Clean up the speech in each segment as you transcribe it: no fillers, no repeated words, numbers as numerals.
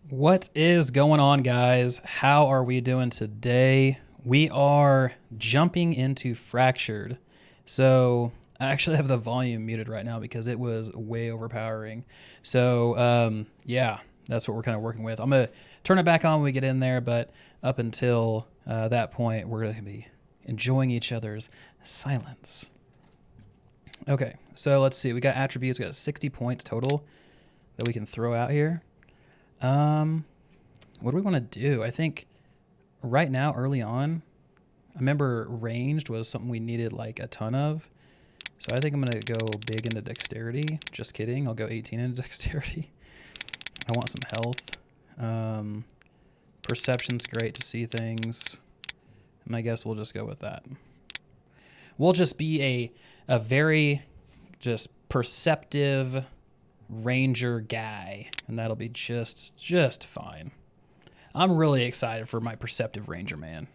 What is going on, guys? How are we doing today? We are jumping into Fractured. So I actually have the volume muted right now because it was way overpowering. So yeah, that's what we're kind of working with. I'm going to turn it back on when we get in there, but up until that point, we're going to be enjoying each other's silence. Okay, so let's see. We got attributes. We got 60 points total that we can throw out here. What do we want to do? I think right now, early on, I remember ranged was something we needed like a ton of. So I think I'm going to go big into dexterity. Just kidding. I'll go 18 into dexterity. I want some health. Perception's great to see things. And I guess we'll just go with that. We'll just be a very just perceptive ranger guy, and that'll be just fine. I'm really excited for my perceptive ranger, man.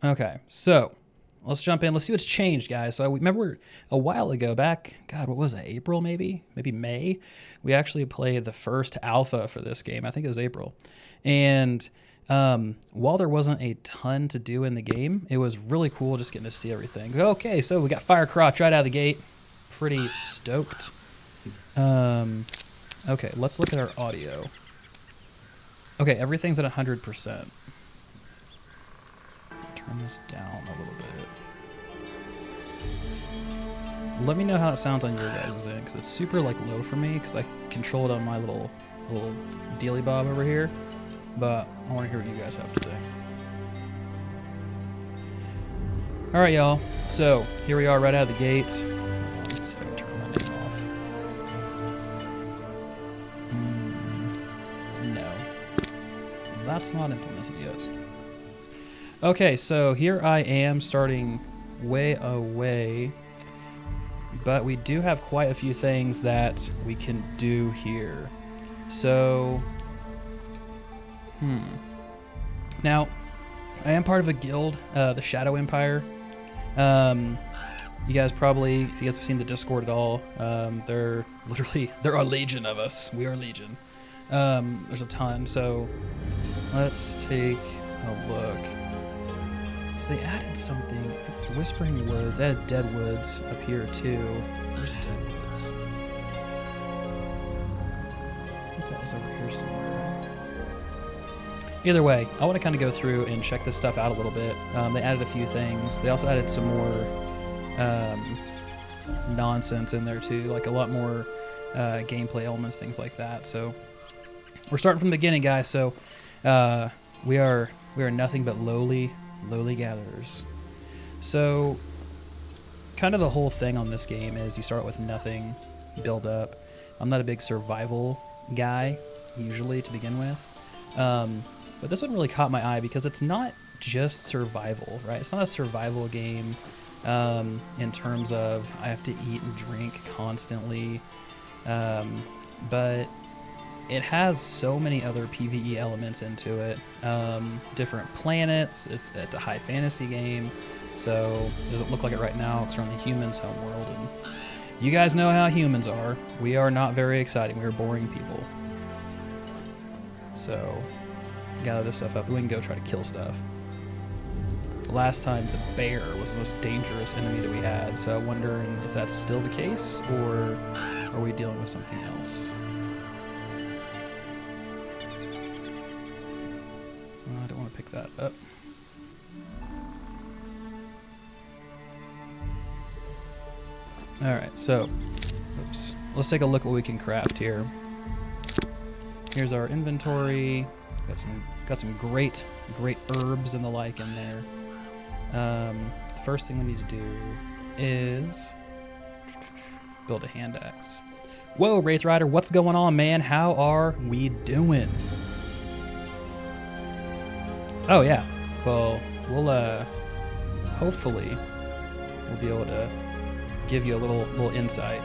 Okay, so let's jump in. Let's see what's changed, guys. So we remember a while ago, back, God, what was that, April maybe May, we actually played the first alpha for this game. I think it was April. And while there wasn't a ton to do in the game, it was really cool just getting to see everything. Okay, so we got Fire Crotch right out of the gate. Pretty stoked. Okay, let's look at our audio. Okay, everything's at 100%. Turn this down a little bit. Let me know how it sounds on your guys' end, because it's super like low for me, because I control it on my little dealy bob over here. But I want to hear what you guys have to say. All right, y'all. So here we are right out of the gate. Let's turn my name off. No, that's not implemented yet. Okay, so here I am starting way away, but we do have quite a few things that we can do here. So, now, I am part of a guild, the Shadow Empire. You guys probably, if you guys have seen the Discord at all, there are a legion of us. We are legion. There's a ton, so let's take a look. So they added something. It's Whispering Woods. They added Deadwoods up here too. Where's Deadwoods? I think that was over here somewhere. Either way, I want to kind of go through and check this stuff out a little bit. They added a few things. They also added some more nonsense in there too, like a lot more gameplay elements, things like that. So we're starting from the beginning, guys. So we are nothing but lowly gatherers. So kind of the whole thing on this game is you start with nothing, build up. I'm not a big survival guy usually to begin with. But this one really caught my eye because it's not just survival, right? It's not a survival game in terms of I have to eat and drink constantly, but it has so many other PvE elements into it. Different planets. It's a high fantasy game, so it doesn't look like it right now because we're on the humans' homeworld, and you guys know how humans are. We are not very exciting. We are boring people. So gather this stuff up. We can go try to kill stuff. Last time, the bear was the most dangerous enemy that we had, so I'm wondering if that's still the case, or are we dealing with something else? I don't want to pick that up. Alright, so, oops. Let's take a look at what we can craft here. Here's our inventory. Got some great herbs and the like in there. The first thing we need to do is build a hand axe. Whoa, Wraith Rider, what's going on, man? How are we doing? Oh yeah. Well, we'll hopefully we'll be able to give you a little insight.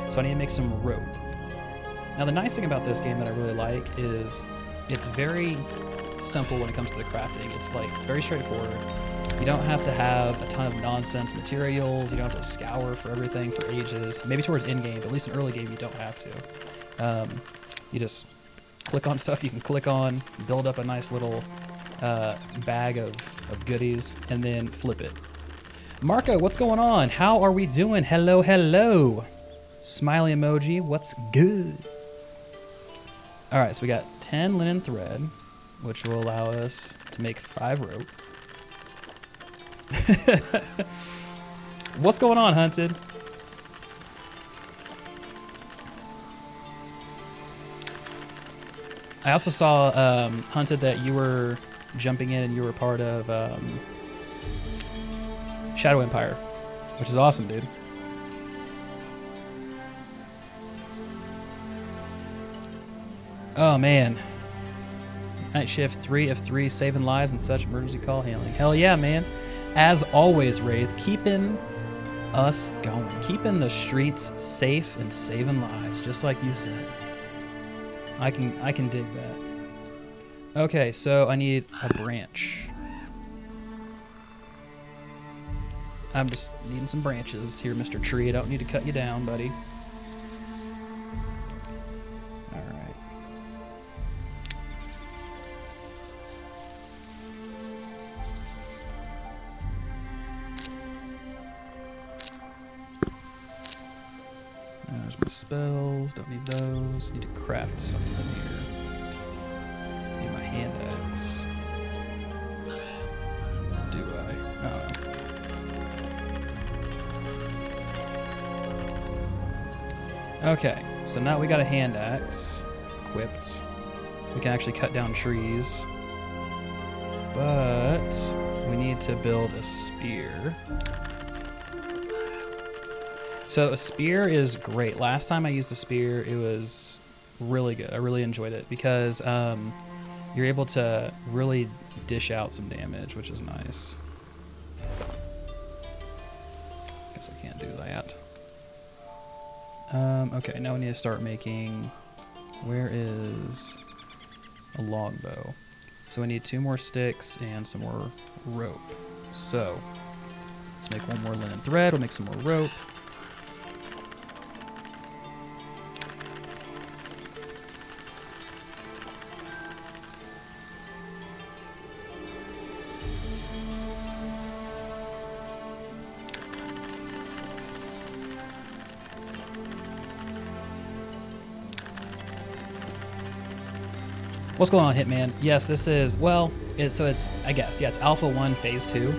So I need to make some rope. Now the nice thing about this game that I really like is it's very simple when it comes to the crafting. It's very straightforward. You don't have to have a ton of nonsense materials. You don't have to scour for everything for ages. Maybe towards endgame, but at least in early game you don't have to. You just click on stuff you can click on, build up a nice little bag of goodies, and then flip it. Marco, what's going on? How are we doing? Hello, hello. Smiley emoji, what's good? All right, so we got 10 linen thread, which will allow us to make 5 rope. What's going on, Hunted? I also saw, Hunted, that you were jumping in and you were part of Shadow Empire, which is awesome, dude. Oh, man. Night shift 3 of 3, saving lives and such emergency call handling. Hell yeah, man. As always, Wraith, keeping us going. Keeping the streets safe and saving lives, just like you said. I can dig that. Okay, so I need a branch. I'm just needing some branches here, Mr. Tree. I don't need to cut you down, buddy. Alright. There's my spells. Don't need those. Need to craft something here. Need my hand axe. Do I? Oh. Okay, so now we got a hand axe equipped. We can actually cut down trees. But we need to build a spear. So a spear is great. Last time I used a spear, it was really good. I really enjoyed it because you're able to really dish out some damage, which is nice. Guess I can't do that. Okay, now we need to start making... Where is a longbow? So we need 2 more sticks and some more rope. So let's make 1 more linen thread. We'll make some more rope. What's going on, Hitman? Yes, this is, well, it's I guess, yeah, it's Alpha 1 Phase 2.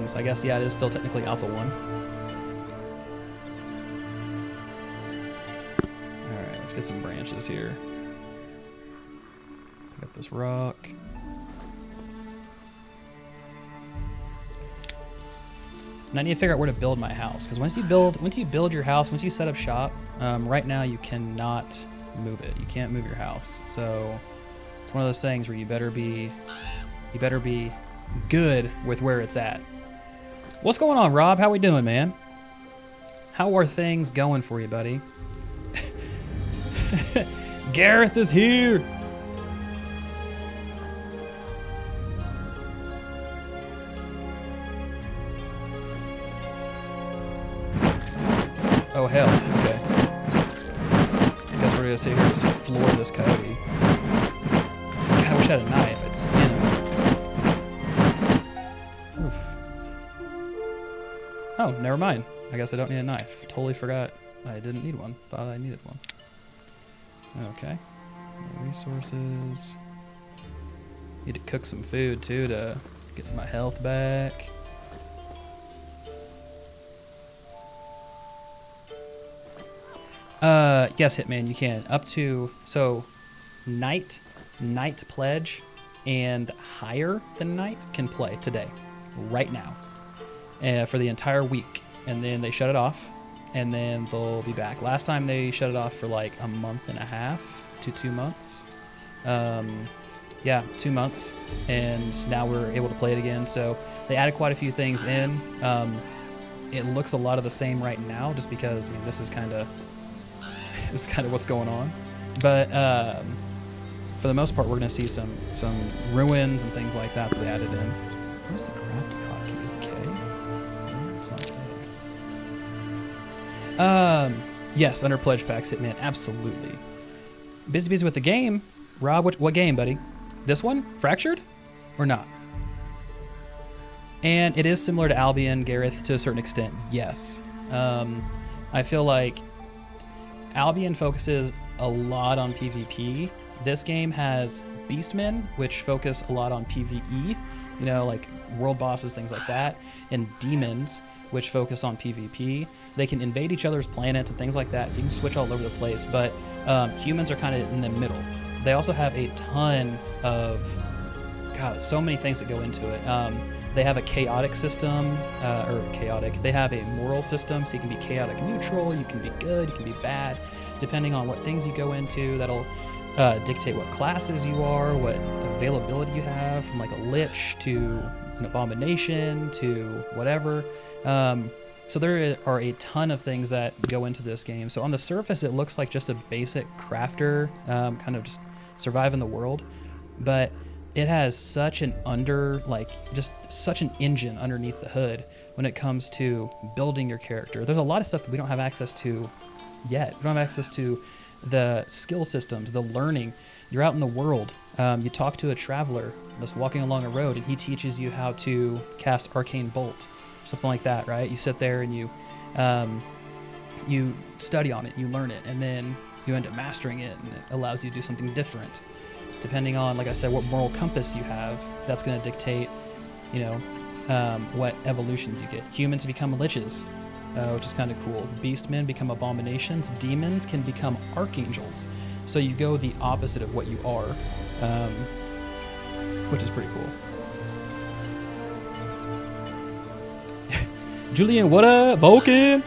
So I guess, yeah, it is still technically Alpha 1. Alright, let's get some branches here. Pick up this rock. And I need to figure out where to build my house, because once you build your house, once you set up shop, right now you cannot move it. You can't move your house. So it's one of those things where you better be good with where it's at. What's going on, Rob? How we doing, man? How are things going for you, buddy? Gareth is here. Oh hell, okay. Guess we're gonna sit here and just floor this coyote. God, I wish I had a knife. I'd skin him. Oof. Oh, never mind. I guess I don't need a knife. Totally forgot I didn't need one. Thought I needed one. Okay. Resources. Need to cook some food too to get my health back. Yes, Hitman, you can. Up to, so, Knight Pledge, and higher than Knight can play today, right now, for the entire week. And then they shut it off, and then they'll be back. Last time they shut it off for like a month and a half to 2 months. Yeah, 2 months, and now we're able to play it again. So they added quite a few things in. It looks a lot of the same right now, just because, I mean, this is kind of what's going on. But for the most part, we're going to see some ruins and things like that they added in. What's the crafting hotkey? Is it K? No, it's not K. Yes, under pledge packs, Hitman, absolutely. busy with the game. Rob, what game, buddy? This one? Fractured? Or not? And it is similar to Albion, Gareth, to a certain extent, yes. I feel like Albion focuses a lot on PvP. This game has Beastmen, which focus a lot on PvE, you know, like world bosses, things like that, and Demons, which focus on PvP. They can invade each other's planets and things like that, so you can switch all over the place, but humans are kind of in the middle. They also have a ton of, God, so many things that go into it. They have a chaotic system, they have a moral system, so you can be chaotic neutral, you can be good, you can be bad, depending on what things you go into. That'll dictate what classes you are, what availability you have, from like a lich to an abomination to whatever. So there are a ton of things that go into this game. So on the surface, it looks like just a basic crafter, kind of just survive in the world, but it has such an just such an engine underneath the hood when it comes to building your character. There's a lot of stuff that we don't have access to yet. We don't have access to the skill systems, the learning. You're out in the world. You talk to a traveler that's walking along a road, and he teaches you how to cast Arcane Bolt, something like that, right? You sit there and you study on it, you learn it, and then you end up mastering it, and it allows you to do something different. Depending on, like I said, what moral compass you have, that's going to dictate, you know, what evolutions you get. Humans become liches, which is kind of cool. Beastmen become abominations. Demons can become archangels. So you go the opposite of what you are, which is pretty cool. Julian, what up? Vulkan?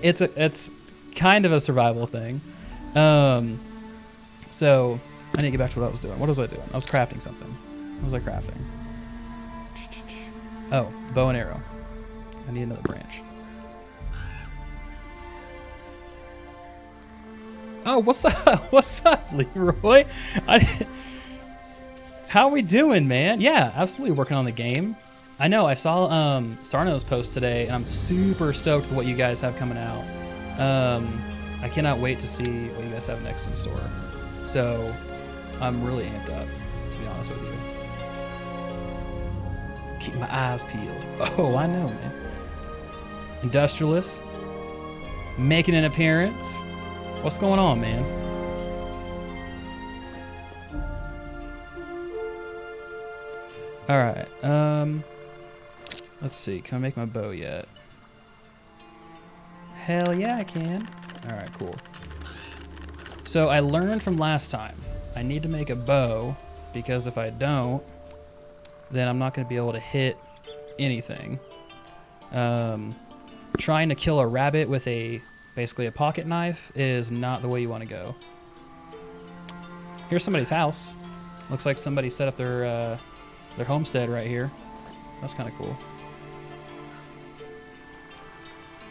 It's kind of a survival thing. So I need to get back to what I was doing. What was I doing? I was crafting something. What was I crafting? Oh, bow and arrow. I need another branch. Oh, what's up? What's up, Leroy? How we doing, man? Yeah, absolutely working on the game. I know, I saw Sarno's post today, and I'm super stoked with what you guys have coming out. I cannot wait to see what you guys have next in store. So I'm really amped up, to be honest with you. Keep my eyes peeled. Oh, I know, man. Industrialist, making an appearance. What's going on, man? All right. Let's see. Can I make my bow yet? Hell yeah, I can. All right, cool. So I learned from last time. I need to make a bow because if I don't, then I'm not going to be able to hit anything. Trying to kill a rabbit with basically a pocket knife is not the way you want to go. Here's somebody's house. Looks like somebody set up their homestead right here. That's kind of cool.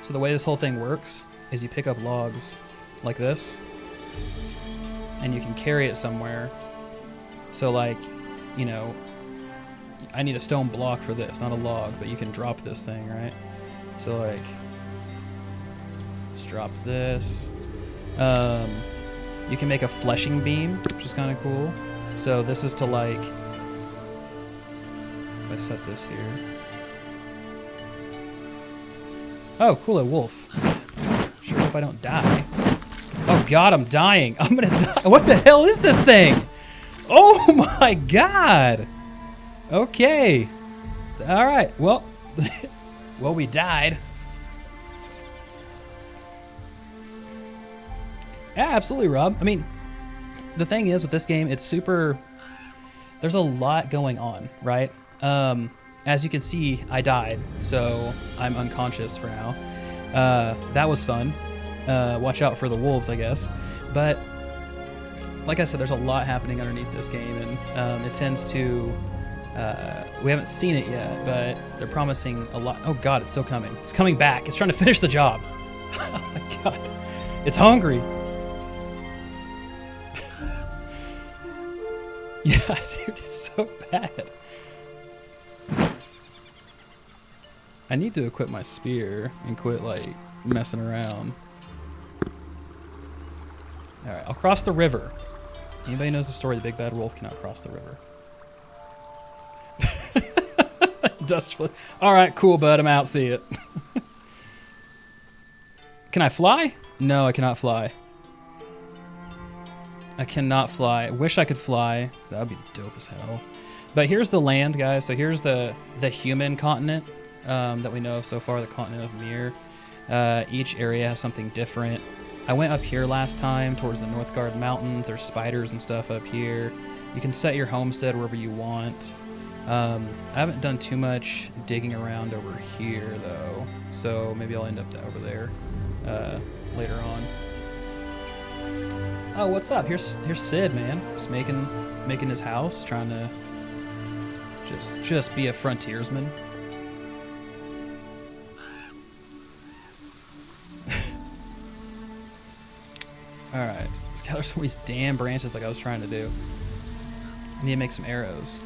So the way this whole thing works is you pick up logs like this, and you can carry it somewhere. So like, you know, I need a stone block for this, not a log, but you can drop this thing, right? So like, let's drop this. You can make a fleshing beam, which is kind of cool. So this is to like, if I set this here. Oh, cool, a wolf. Sure hope I don't die. Oh god, I'm dying. I'm gonna die. What the hell is this thing? Oh my god. Okay. All right. Well, well, we died. Yeah, absolutely, Rob. I mean, the thing is with this game, it's super. There's a lot going on, right? As you can see, I died, so I'm unconscious for now. That was fun. Watch out for the wolves, I guess. But like I said, there's a lot happening underneath this game, and it tends to. We haven't seen it yet, but they're promising a lot. Oh god, it's still coming. It's coming back. It's trying to finish the job. Oh my god. It's hungry. Yeah, dude, it's so bad. I need to equip my spear and quit, like, messing around. All right, I'll cross the river. Anybody knows the story? The big bad wolf cannot cross the river. Industrial. All right, cool, bud. I'm out. See it. Can I fly? No, I cannot fly. I cannot fly. I wish I could fly. That would be dope as hell. But here's the land, guys. So here's the human continent that we know of so far, the continent of Mir. Each area has something different. I went up here last time towards the Northgard Mountains. There's spiders and stuff up here. You can set your homestead wherever you want. I haven't done too much digging around over here, though. So maybe I'll end up over there later on. Oh, what's up? Here's Sid, man. Just making his house, trying to just be a frontiersman. All right, let's gather some of these damn branches like I was trying to do. I need to make some arrows.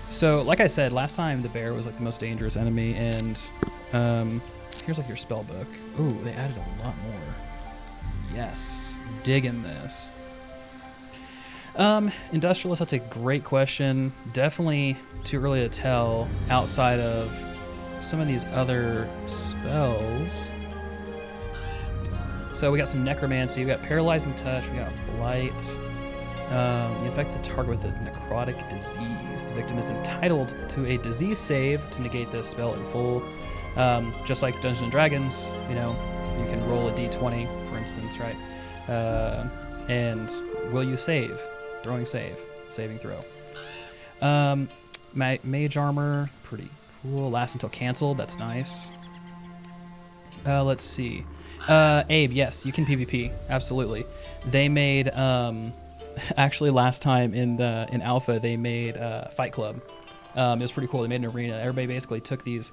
So, like I said, last time the bear was like the most dangerous enemy, and here's like your spell book. Ooh, they added a lot more. Yes, digging this. Industrialist, that's a great question. Definitely too early to tell outside of some of these other spells. So we got some necromancy, we got paralyzing touch, we got blight. You infect the target with a necrotic disease. The victim is entitled to a disease save to negate this spell in full. Just like Dungeons and Dragons, you know, you can roll a d20, for instance, right? And will you save? Throwing save, saving throw. Mage armor, pretty cool. Lasts until canceled, that's nice. Let's see. Abe, yes, you can PvP, absolutely. They made, actually last time in Alpha, they made Fight Club. It was pretty cool. They made an arena. Everybody basically took these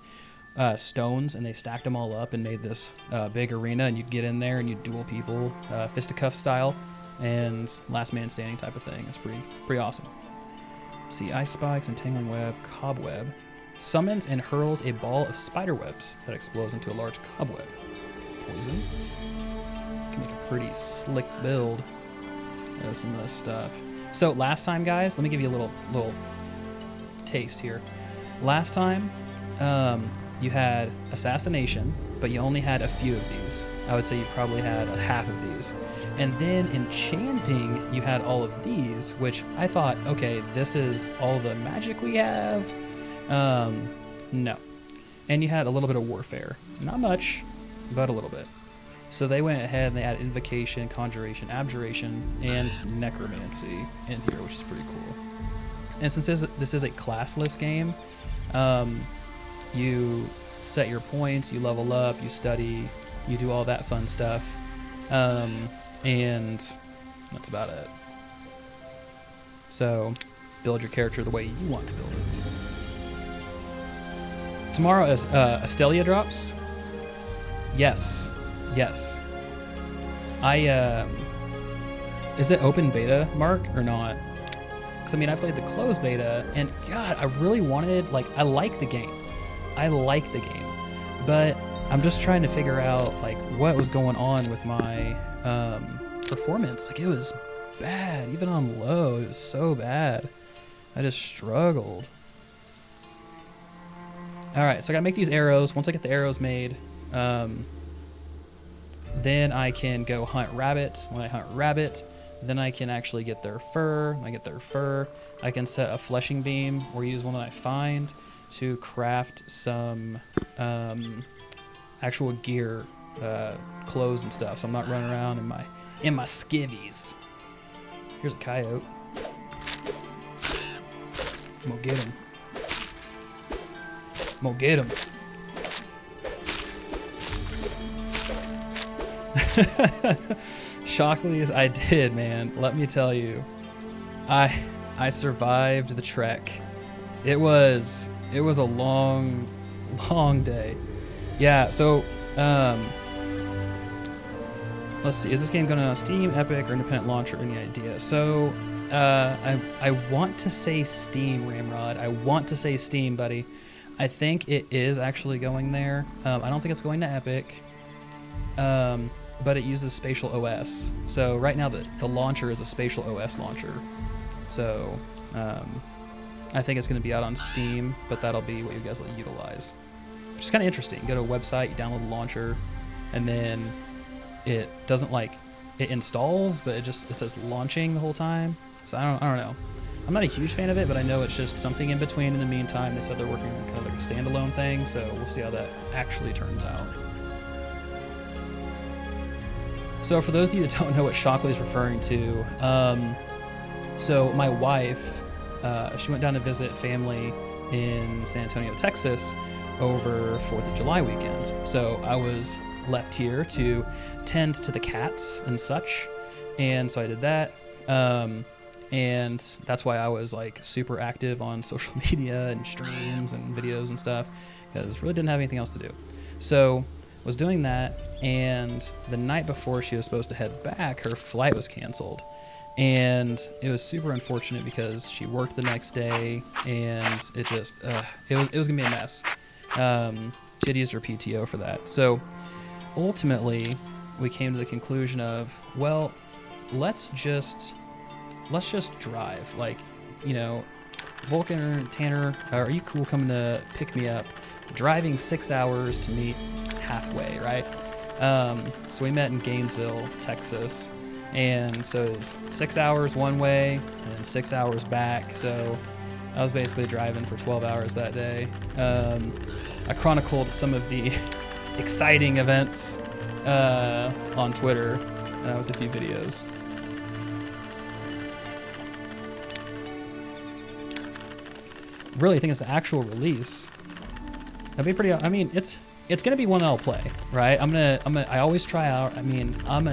stones and they stacked them all up and made this big arena, and you'd get in there and you'd duel people, fisticuff style, and last man standing type of thing. It's pretty awesome. See, ice spikes, entangling web, cobweb. Summons and hurls a ball of spider webs that explodes into a large cobweb. Poison. Can make a pretty slick build of some of this stuff. So last time, guys, let me give you a little taste here. Last time, you had assassination, but you only had a few of these. I would say you probably had a half of these. And then enchanting, you had all of these, which I thought, okay, this is all the magic we have. No. And you had a little bit of warfare. Not much, but a little bit. So they went ahead and they added invocation, conjuration, abjuration, and necromancy in here, which is pretty cool. And since this is a classless game, you set your points, you level up, you study, you do all that fun stuff, and that's about it. So build your character the way you want to build it. Tomorrow, Astelia drops. Yes. Is it open beta, Mark, or not? Because, I mean, I played the closed beta, and God, I really wanted, I like the game. But I'm just trying to figure out, what was going on with my performance. It was bad. Even on low, it was so bad. I just struggled. All right, so I gotta make these arrows. Once I get the arrows made, then I can go hunt rabbit. When I hunt rabbit, then I can actually get their fur. When I get their fur, I can set a fleshing beam or use one that I find to craft some actual gear, clothes and stuff. So I'm not running around in my skivvies. Here's a coyote. I'm gonna get him. Shockley as I did, man. Let me tell you, I survived the trek. It was a long day. Yeah. So let's see. Is this game gonna Steam, Epic, or independent launch, or any idea? So I want to say Steam, Ramrod. I want to say Steam, buddy. I think it is actually going there. I don't think it's going to Epic. but it uses spatial OS. So right now the launcher is a spatial OS launcher. So I think it's going to be out on Steam, but that'll be what you guys will utilize. Which is kind of interesting. You go to a website, you download the launcher, and then it doesn't like, it installs, but it says launching the whole time. So I don't know. I'm not a huge fan of it, but I know it's just something in between. In the meantime, they said they're working on kind of like a standalone thing, so we'll see how that actually turns out. So for those of you that don't know what Shockley is referring to, so my wife, she went down to visit family in San Antonio, Texas over 4th of July weekend. So I was left here to tend to the cats and such, and so I did that. And that's why I was like super active on social media and streams and videos and stuff, because really didn't have anything else to do. So was doing that, and the night before she was supposed to head back, her flight was canceled. And it was super unfortunate because she worked the next day, and it just, it was gonna be a mess. She had used her PTO for that. So ultimately, we came to the conclusion of, well, let's just drive. Like, you know, Vulkan or Tanner, are you cool coming to pick me up? Driving 6 hours to meet halfway, right? So we met in Gainesville, Texas. And so it was 6 hours one way and then 6 hours back. So I was basically driving for 12 hours that day. I chronicled some of the exciting events on Twitter with a few videos. Really think it's the actual release. That'd be pretty. I mean, it's gonna be one that I'll play, right? I always try out. I mean, I'm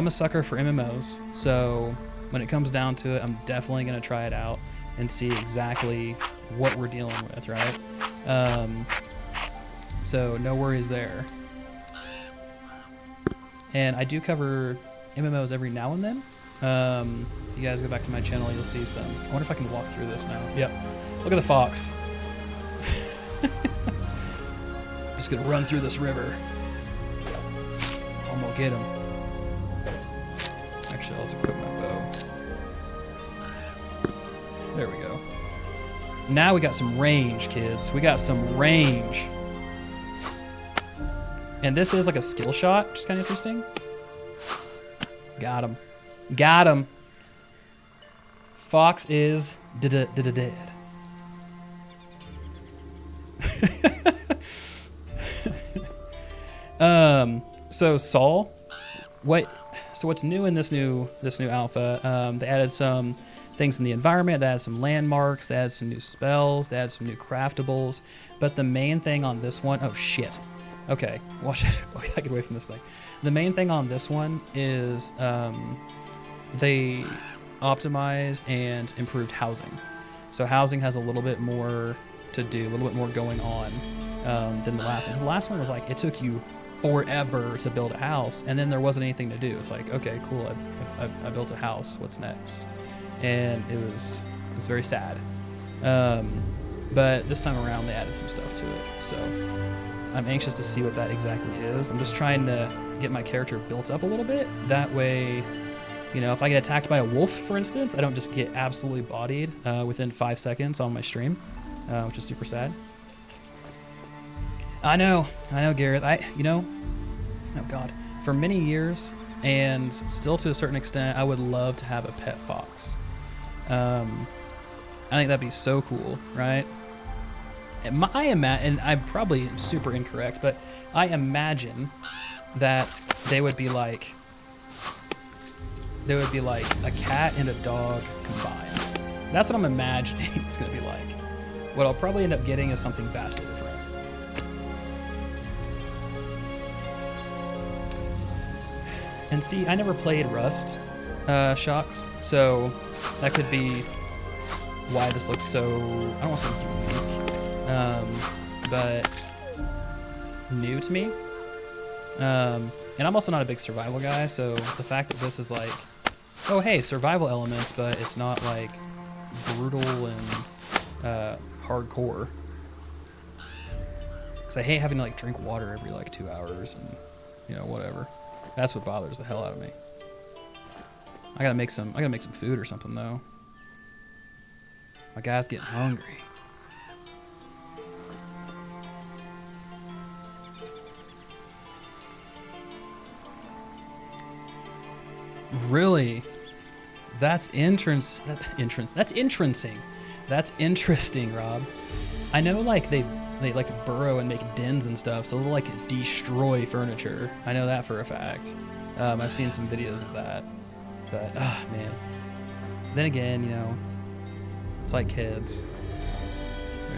a sucker for MMOs, so when it comes down to it, I'm definitely gonna try it out and see exactly what we're dealing with, right? So no worries there. And I do cover MMOs every now and then. If you guys go back to my channel, you'll see some. I wonder if I can walk through this now. Yep. Look at the fox. Just gonna run through this river. I'm gonna get him. Actually, I'll equip my bow. There we go. Now we got some range, kids. We got some range. And this is like a skill shot, which is kind of interesting. Got him. Got him. Fox is dead. So Saul, what's new in this new alpha? They added some things in the environment. They added some landmarks. They added some new spells. They added some new craftables. But the main thing on this one, oh shit. Okay, watch. I get away from this thing. The main thing on this one is they optimized and improved housing. So housing has a little bit more to do, a little bit more going on than the last one. 'Cause the last one was like, it took you forever to build a house, and then there wasn't anything to do. It's like, okay, cool, I built a house. What's next? And it was very sad. But this time around, they added some stuff to it. So I'm anxious to see what that exactly is. I'm just trying to get my character built up a little bit. That way, you know, if I get attacked by a wolf, for instance, I don't just get absolutely bodied within 5 seconds on my stream, which is super sad. I know, Gareth. Oh God, for many years, and still to a certain extent, I would love to have a pet fox. I think that'd be so cool, right? And I'm probably super incorrect, but I imagine that they would be like a cat and a dog combined. That's what I'm imagining it's gonna be like. What I'll probably end up getting is something vastly different. And see, I never played Rust, Shocks, so that could be why this looks so, I don't want to say unique, but new to me. And I'm also not a big survival guy, so the fact that this is like, oh hey, survival elements, but it's not like brutal and hardcore. Because I hate having to like drink water every like 2 hours and you know, whatever. That's what bothers the hell out of me. I gotta make some food or something though. My guy's getting hungry. Really? That's That's interesting, Rob. I know like they like burrow and make dens and stuff, so they'll like destroy furniture. I know that for a fact. I've seen some videos of that. But man. Then again, you know, it's like kids.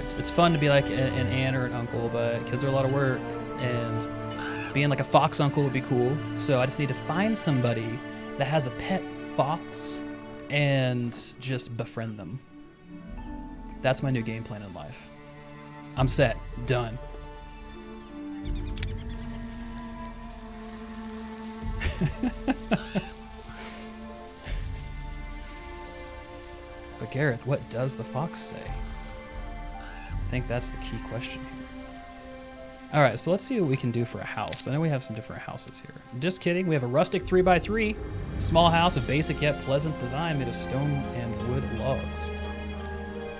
It's fun to be like an aunt or an uncle, but kids are a lot of work, and being like a fox uncle would be cool. So I just need to find somebody that has a pet fox and just befriend them. That's my new game plan in life. I'm set. Done. But Gareth, what does the fox say? I think that's the key question here. All right, so let's see what we can do for a house. I know we have some different houses here. Just kidding. We have a rustic 3x3 small house of basic yet pleasant design made of stone and wood logs.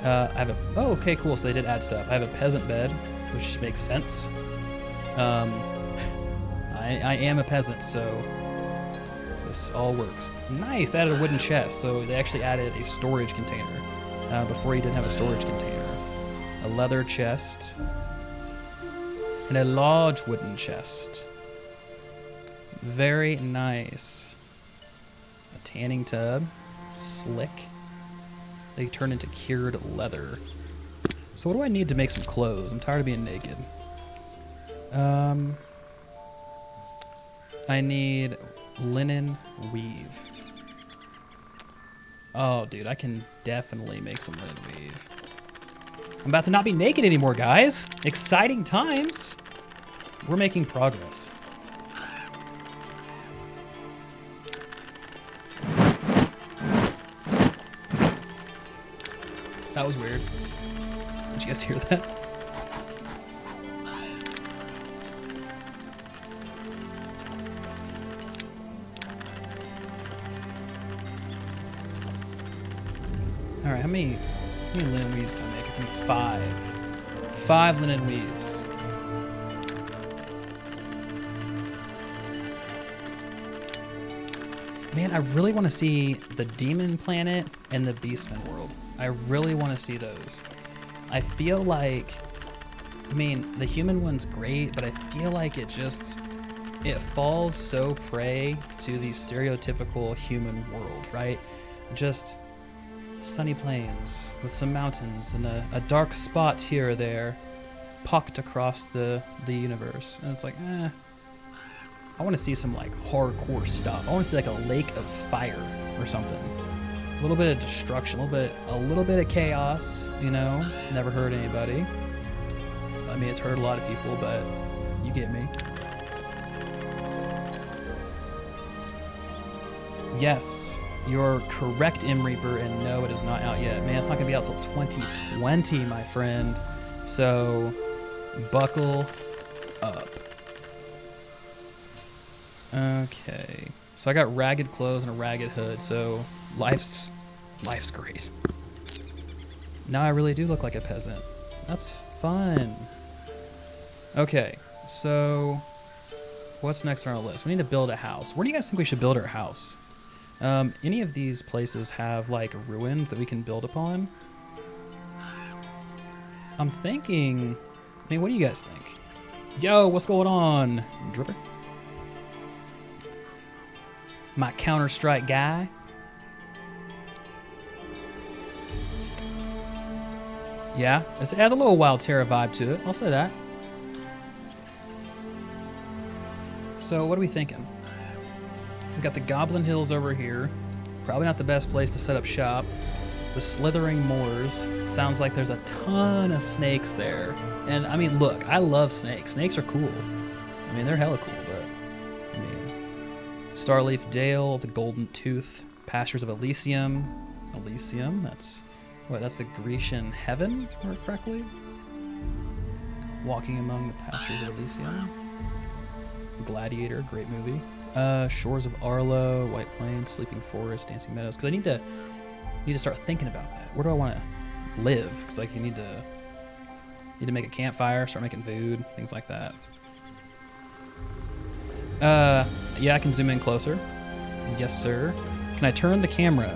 I have a, oh, okay, cool. So they did add stuff. I have a peasant bed, which makes sense. I am a peasant, so this all works. Nice. They added a wooden chest, so they actually added a storage container. Before you didn't have a storage container. A leather chest. And a large wooden chest. Very nice. A tanning tub. Slick. They turn into cured leather. So what do I need to make some clothes? I'm tired of being naked. I need linen weave. Oh, dude, I can definitely make some linen weave. I'm about to not be naked anymore, guys. Exciting times. We're making progress. That was weird. Did you guys hear that? All right, how many linen weaves can I make? I can make 5. 5 linen weaves. Man, I really want to see the Demon Planet and the Beastman world. I really want to see those. I feel like, I mean, the human one's great, but I feel like it falls so prey to the stereotypical human world, right? Just sunny plains with some mountains and a dark spot here or there pocked across the universe. And it's like, I want to see some like hardcore stuff. I want to see like a lake of fire or something. A little bit of destruction, a little bit of chaos, you know? Never hurt anybody. I mean, it's hurt a lot of people, but you get me. Yes, you're correct, M Reaper, and no, it is not out yet. Man, it's not gonna be out till 2020, my friend. So, buckle up. Okay, so I got ragged clothes and a ragged hood, so life's great. Now I really do look like a peasant. That's fun. Okay, so what's next on our list? We need to build a house. Where do you guys think we should build our house? Any of these places have like ruins that we can build upon? I'm thinking, I mean, what do you guys think? Yo, what's going on, Dripper? My Counter-Strike guy. Yeah, it has a little Wild Terra vibe to it. I'll say that. So what are we thinking? We've got the Goblin Hills over here. Probably not the best place to set up shop. The Slithering Moors. Sounds like there's a ton of snakes there. And I mean, look, I love snakes. Snakes are cool. I mean, they're hella cool, but I mean, Starleaf Dale, the Golden Tooth, Pastures of Elysium. Elysium, that's the Grecian heaven, or correctly? Walking among the pastures of Elysium. Gladiator, great movie. Shores of Arlo, White Plains, Sleeping Forest, Dancing Meadows. Because I need to start thinking about that. Where do I want to live? Because like you need to make a campfire, start making food, things like that. Yeah, I can zoom in closer. Yes, sir. Can I turn the camera?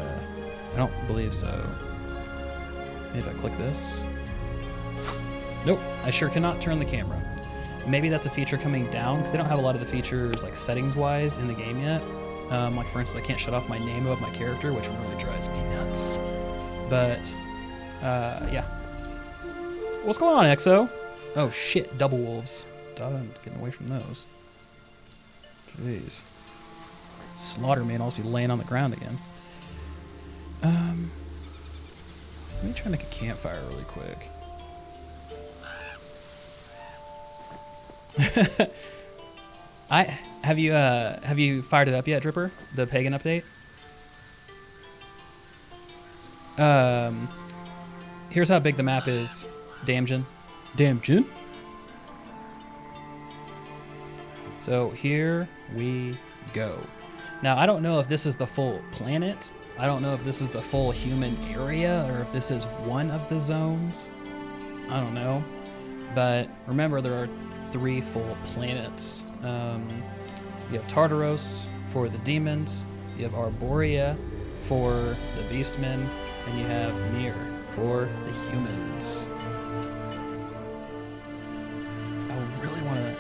I don't believe so. Maybe if I click this. Nope, I sure cannot turn the camera. Maybe that's a feature coming down, because they don't have a lot of the features like settings-wise in the game yet. Like for instance, I can't shut off my name above my character, which really drives me nuts. But, yeah. What's going on, EXO? Oh shit, double wolves. I'm getting away from those. Jeez. Slaughter me and I'll just be laying on the ground again. Let me try to make a campfire really quick. Have you fired it up yet, Dripper? The pagan update? Here's how big the map is, Damjin. Damjin? So here we go. Now I don't know if this is the full planet. I don't know if this is the full human area or if this is one of the zones. I don't know. But remember, there are 3 full planets. You have Tartaros for the demons, you have Arborea for the beastmen, and you have Mir for the humans.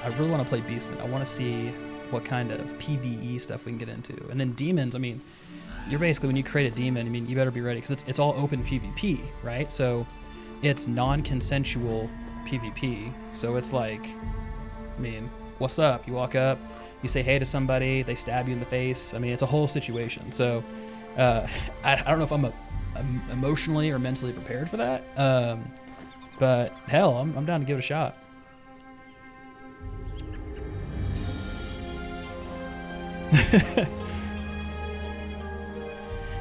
I really want to play beastmen. I want to see what kind of PvE stuff we can get into. And then demons, I mean, you're basically, when you create a demon, I mean, you better be ready, because it's all open PvP, right? So it's non-consensual PvP. So it's like, I mean, what's up? You walk up, you say hey to somebody, they stab you in the face. I mean, it's a whole situation. So I don't know if I'm emotionally or mentally prepared for that. But hell, I'm down to give it a shot.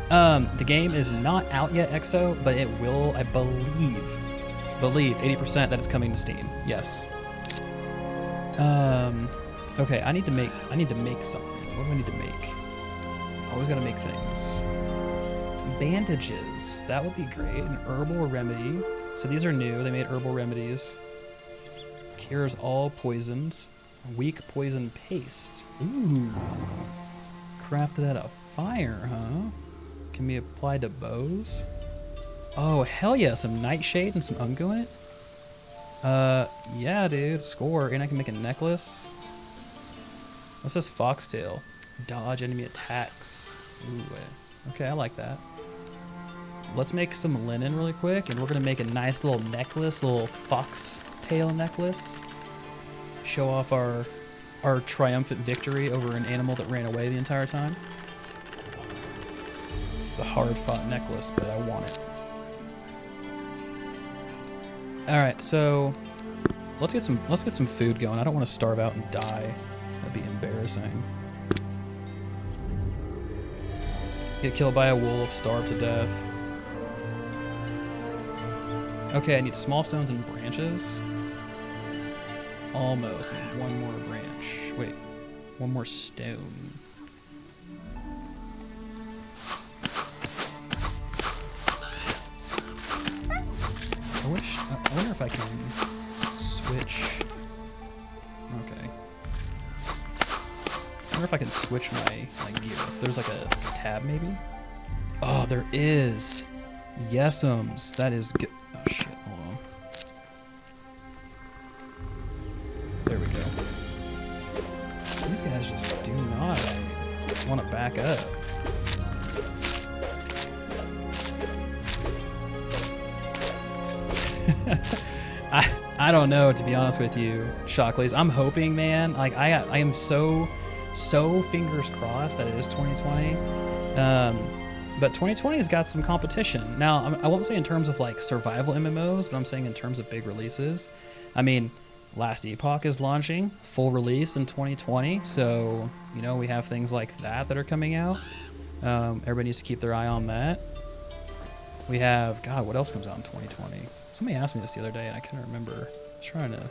The game is not out yet, EXO, but it will, I believe 80% that it's coming to Steam. Yes. Okay, I need to make something. What do I need to make? Always gotta make things. Bandages. That would be great. An herbal remedy. So these are new. They made herbal remedies. Cures all poisons. Weak poison paste. Ooh. Crafted out of fire, huh? Can be applied to bows. Oh, hell yeah. Some nightshade and some unguent. Yeah, dude. Score. And I can make a necklace. What's this? Foxtail. Dodge enemy attacks. Ooh, okay, I like that. Let's make some linen really quick, and we're gonna make a nice little necklace, little foxtail necklace. Show off our triumphant victory over an animal that ran away the entire time. It's a hard-fought necklace, but I want it. All right, so let's get some food going. I don't want to starve out and die. That'd be embarrassing. Get killed by a wolf, starve to death. Okay, I need small stones and branches. Almost. I need one more branch. Wait, one more stone. I wonder if I can switch. Okay. I wonder if I can switch my gear. If there's like a tab maybe? Oh, there is. Yesums. That is good. Oh shit, hold on. There we go. These guys just do not want to back up. I don't know, to be honest with you, Shockley's. I'm hoping, man. Like I am so fingers crossed that it is 2020. But 2020's got some competition. Now, I won't say in terms of like survival MMOs, but I'm saying in terms of big releases. I mean, Last Epoch is launching full release in 2020, so you know we have things like that are coming out. Everybody needs to keep their eye on that. We have, God, what else comes out in 2020? Somebody asked me this the other day, and I couldn't remember. I was trying to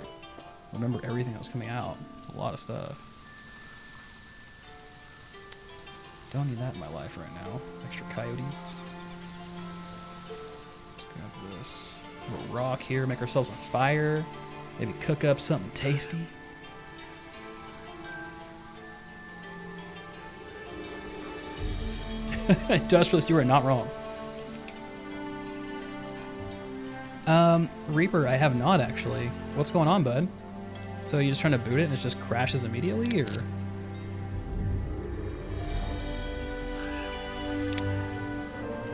remember everything that was coming out. A lot of stuff. Don't need that in my life right now. Extra coyotes. Let's grab this little rock here. Make ourselves a fire. Maybe cook up something tasty. Industrialist, you are not wrong. Reaper, I have not actually. What's going on, bud? So you just trying to boot it and it just crashes immediately, or?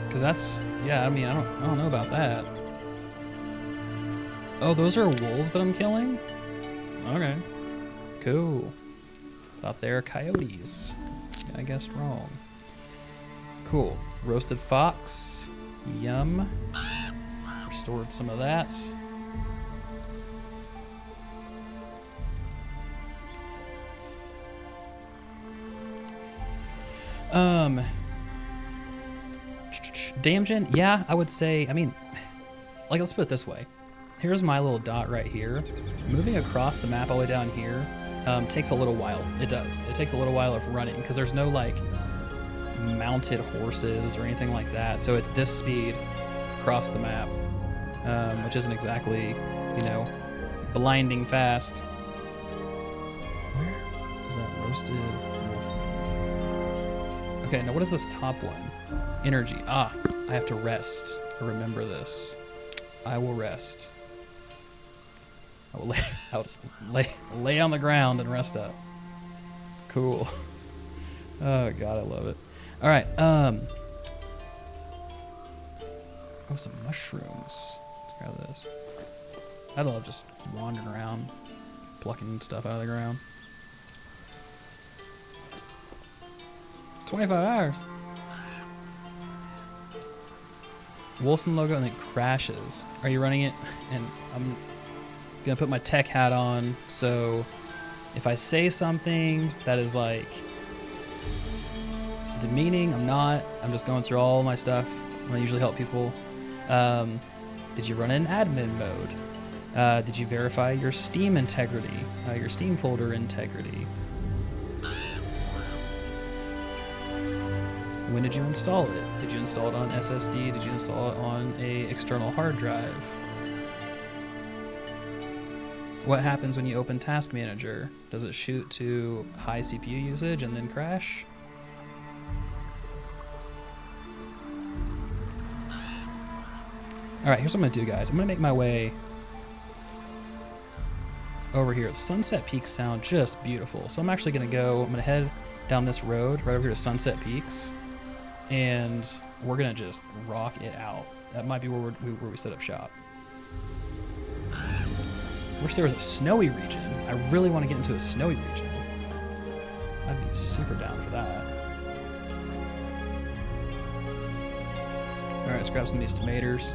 Because that's, yeah, I mean, I don't know about that. Oh, those are wolves that I'm killing? Okay, cool. Thought they were coyotes. I guessed wrong. Cool. Roasted fox. Yum. Restored some of that. Damgen, yeah, I would say, I mean, like, let's put it this way. Here's my little dot right here. Moving across the map all the way down here takes a little while. It does. It takes a little while of running because there's no, like, mounted horses or anything like that. So it's this speed across the map, which isn't exactly, you know, blinding fast. Where is that roasted wolf? Okay, now what is this top one? Energy. Ah, I have to rest. I remember this. I will rest. I'll just lay on the ground and rest up. Cool. Oh god, I love it. All right. Oh, some mushrooms. Let's grab this. I love just wandering around, plucking stuff out of the ground. 25 hours. Wilson logo and it crashes. Are you running it? And I'm gonna put my tech hat on, so if I say something that is like demeaning, I'm not. I'm just going through all my stuff. I usually help people. Did you run in admin mode? Did you verify your Steam integrity, your Steam folder integrity? When did you install it? Did you install it on SSD? Did you install it on a external hard drive? What happens when you open Task Manager? Does it shoot to high CPU usage and then crash? All right, here's what I'm gonna do, guys. I'm gonna make my way over here. The Sunset Peaks sound just beautiful. So I'm actually gonna head down this road right over here to Sunset Peaks, and we're gonna just rock it out. That might be where we set up shop. Wish there was a snowy region. I really want to get into a snowy region. I'd be super down for that. All right, let's grab some of these tomatoes.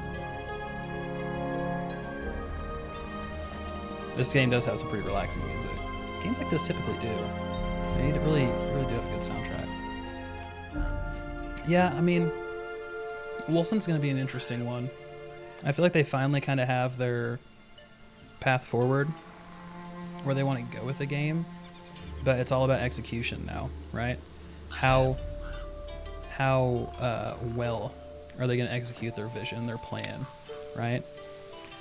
This game does have some pretty relaxing music. Games like this typically do. They need to really do have a good soundtrack. Yeah, I mean, Wilson's going to be an interesting one. I feel like they finally kind of have their path forward where they want to go with the game, but it's all about execution now, right? How well are they going to execute their vision, their plan, right?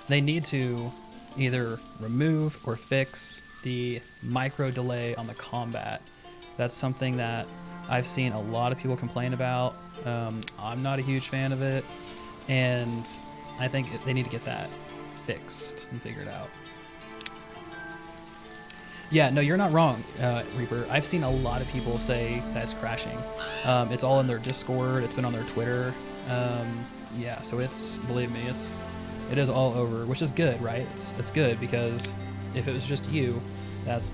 They need to either remove or fix the micro delay on the combat. That's something that I've seen a lot of people complain about. I'm not a huge fan of it, and I think they need to get that fixed and figured out. Yeah, no, you're not wrong, Reaper. I've seen a lot of people say that it's crashing. It's all in their Discord. It's been on their Twitter. Yeah, so believe me, it is all over, which is good, right? It's good, because if it was just you, that's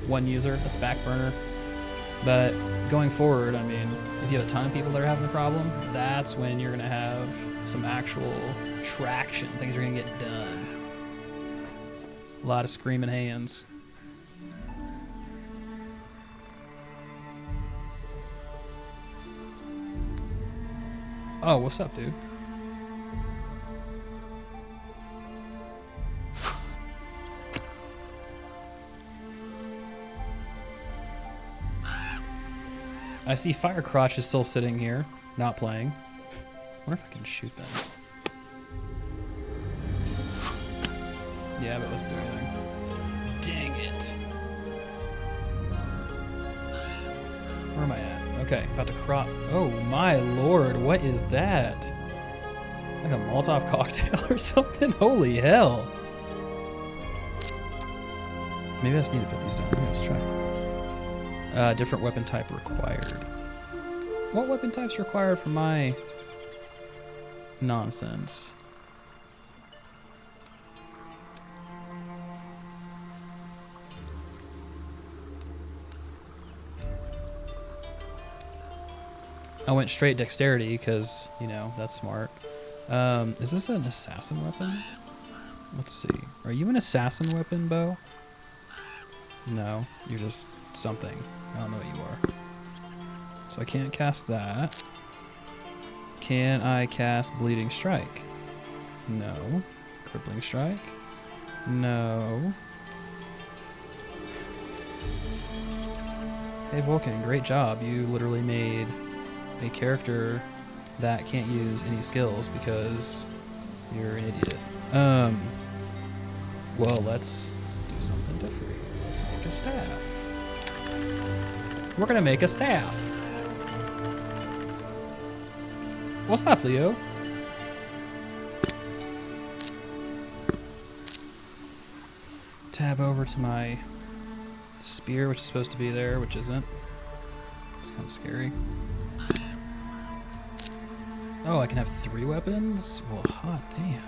one user, that's back burner. But going forward, I mean, if you have a ton of people that are having a problem, that's when you're gonna have some actual traction. Things are gonna get done. A lot of screaming hands. Oh, what's up, dude? I see Fire Crotch is still sitting here, not playing. I wonder if I can shoot them. Yeah, but it doesn't do anything. Dang it. Where am I at? Okay, about to crop. Oh my lord, what is that? Like a Molotov cocktail or something? Holy hell. Maybe I just need to put these down. Let's try. Different weapon type required. What weapon type's required for my nonsense? I went straight dexterity because, you know, that's smart. Is this an assassin weapon? Let's see. Are you an assassin weapon, Bo? No, you're just something. I don't know what you are. So I can't cast that. Can I cast Bleeding Strike? No. Crippling Strike? No. Hey Vulkan, great job. You literally made a character that can't use any skills because you're an idiot. Well, let's do something different. Let's make a staff. We're gonna make a staff. What's up, Leo? Tab over to my spear, which is supposed to be there, which isn't. It's kind of scary. Oh, I can have 3 weapons? Well, hot damn.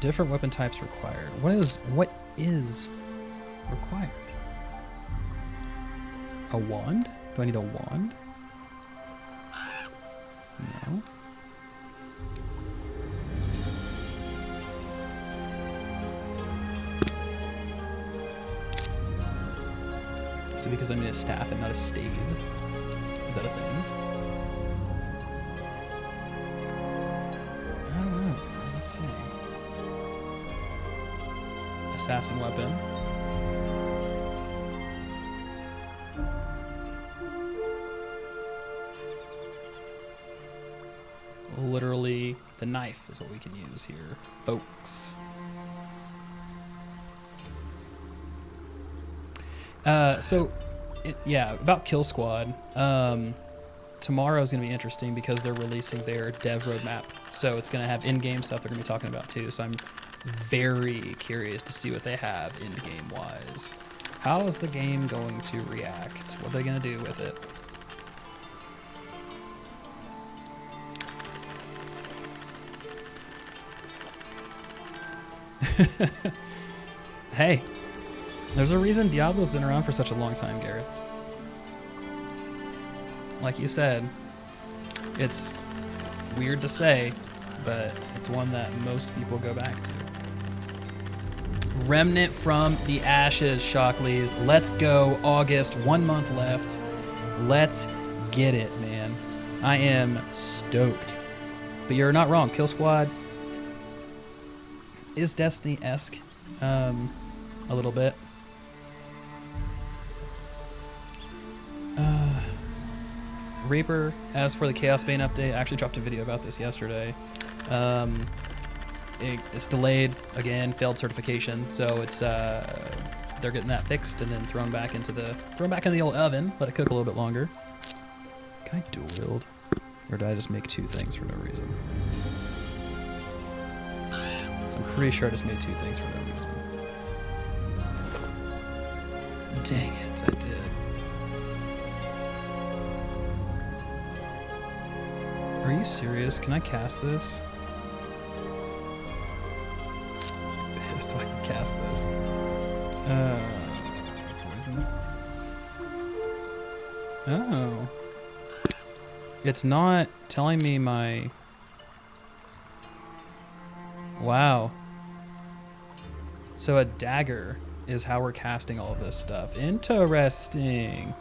Different weapon types required. What is required? A wand? Do I need a wand? No. Is it because I need a staff and not a stave? Is that a thing? I don't know. What does it say? Assassin weapon. Literally, the knife is what we can use here, folks. Yeah, about Kill Squad. Tomorrow is going to be interesting because they're releasing their dev roadmap. So it's going to have in-game stuff they're going to be talking about too. So I'm very curious to see what they have in-game wise. How is the game going to react? What are they going to do with it? Hey, there's a reason Diablo's been around for such a long time, Garrett. Like you said, it's weird to say, but it's one that most people go back to. Remnant from the Ashes, Shockleys. Let's go, August. 1 month left. Let's get it, man. I am stoked. But you're not wrong. Kill Squad is Destiny-esque a little bit. Reaper, as for the Chaos Bane update, I actually dropped a video about this yesterday. It's delayed again, failed certification, so it's they're getting that fixed and then thrown back into the old oven, let it cook a little bit longer. Can I dual wield, or did I just make 2 things for no reason? So I'm pretty sure I just made 2 things for no reason. Dang it, I did. Are you serious? Can I cast this? I'm pissed I can cast this. Poison. Oh. It's not telling me my... Wow. So a dagger is how we're casting all of this stuff. Interesting.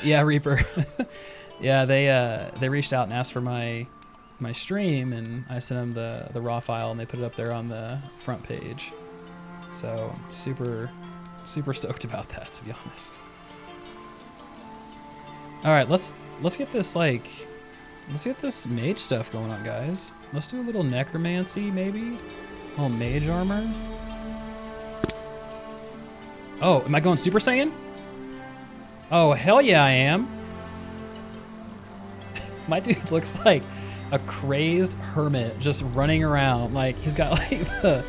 Yeah, Reaper. Yeah, they reached out and asked for my stream, and I sent them the raw file, and they put it up there on the front page. So super stoked about that, to be honest. All right, let's get this let's get this mage stuff going on, guys. Let's do a little necromancy, maybe. A little mage armor. Oh, am I going Super Saiyan? Oh, hell yeah, I am. My dude looks like a crazed hermit just running around. Like he's got like the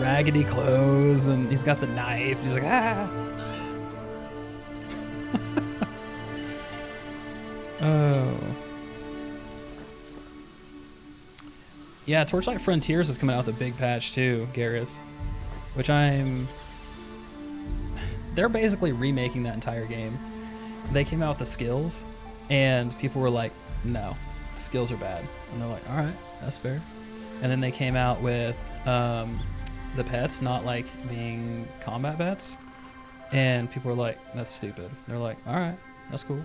raggedy clothes and he's got the knife. He's like, ah. Oh. Yeah, Torchlight Frontiers is coming out with a big patch too, Gareth. Which they're basically remaking that entire game. They came out with the skills and people were like, no, skills are bad. And they're like, all right, that's fair. And then they came out with the pets not like being combat pets. And people were like, that's stupid. They're like, all right, that's cool.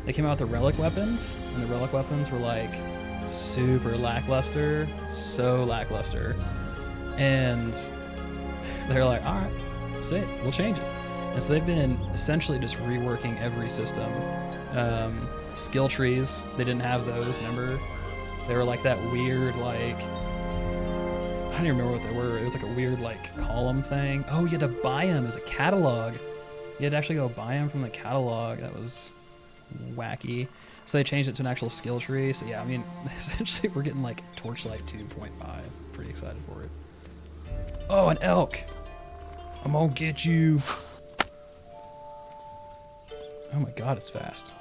They came out with the relic weapons, and the relic weapons were like super lackluster, so lackluster. And they're like, all right, say it, we'll change it. And so they've been essentially just reworking every system. Skill trees, they didn't have those, remember? They were like that weird, like, I don't even remember what they were. It was like a weird, like, column thing. Oh, you had to buy them as a catalog. You had to actually go buy them from the catalog. That was wacky. So they changed it to an actual skill tree. So yeah, I mean, essentially we're getting like Torchlight 2.5. Pretty excited for it. Oh, an elk. I'm gonna get you. Oh my god, it's fast.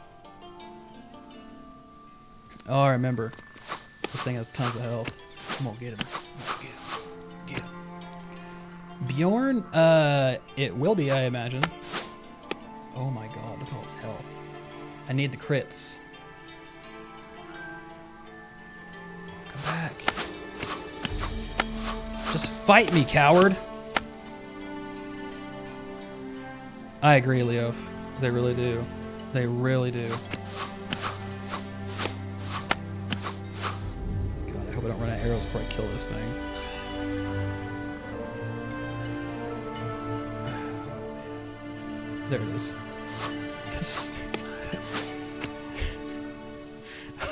Oh, I remember. This thing has tons of health. I'm gonna get him. Get him. Bjorn, it will be, I imagine. Oh my god, look at all his health. I need the crits. Come back. Just fight me, coward. I agree, Leo. They really do. They really do. God, I hope I don't run out of arrows before I kill this thing. There it is.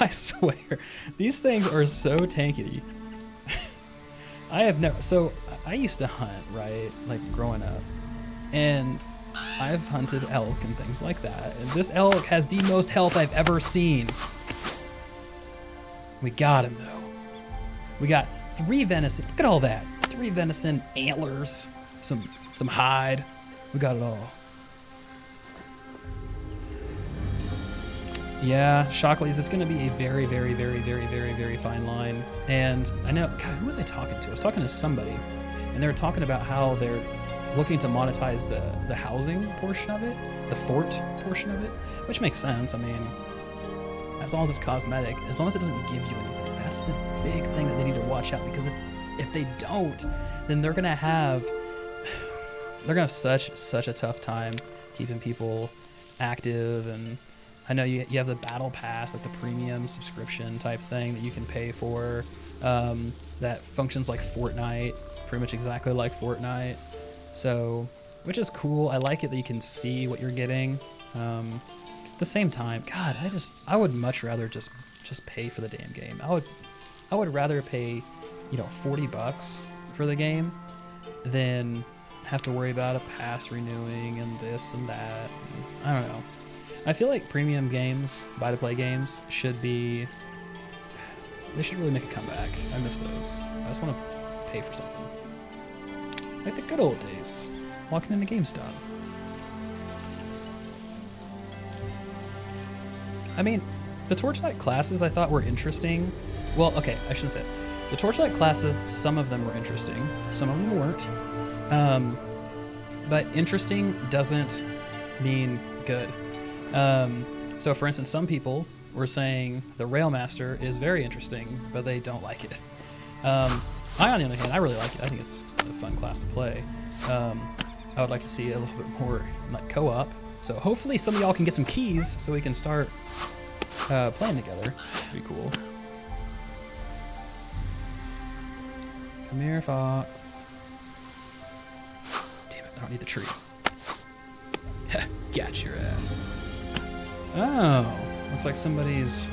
I swear, these things are so tanky. I have never, so I used to hunt, right? Like growing up. And I've hunted elk and things like that. And this elk has the most health I've ever seen. We got him though. We got 3 venison. Look at all that. 3 venison, antlers, some hide. We got it all. Yeah, Shockley's, it's going to be a very, very, very, very, very, very fine line. And I know, God, who was I talking to? I was talking to somebody, and they were talking about how they're looking to monetize the housing portion of it, the fort portion of it, which makes sense. I mean, as long as it's cosmetic, as long as it doesn't give you anything, that's the big thing that they need to watch out, because if they don't, then they're going to have such a tough time keeping people active. And I know you have the battle pass, like the premium subscription type thing that you can pay for, that functions like Fortnite, pretty much exactly like Fortnite. So, which is cool. I like it that you can see what you're getting. At the same time, God, I would much rather just pay for the damn game. I would rather pay, $40 for the game than have to worry about a pass renewing and this and that. I don't know. I feel like premium games, buy-to-play games, they should really make a comeback. I miss those. I just want to pay for something. Like the good old days, walking into GameStop. I mean, the Torchlight classes I thought were interesting. Well, okay, I shouldn't say it. The Torchlight classes, some of them were interesting, some of them weren't. But interesting doesn't mean good. So for instance, some people were saying the Railmaster is very interesting, but they don't like it. I, on the other hand, I really like it. I think it's a fun class to play. I would like to see a little bit more like co-op. So hopefully some of y'all can get some keys so we can start playing together. Pretty cool. Come here, Fox. Damn it, I don't need the tree. Got your ass. Oh, looks like somebody's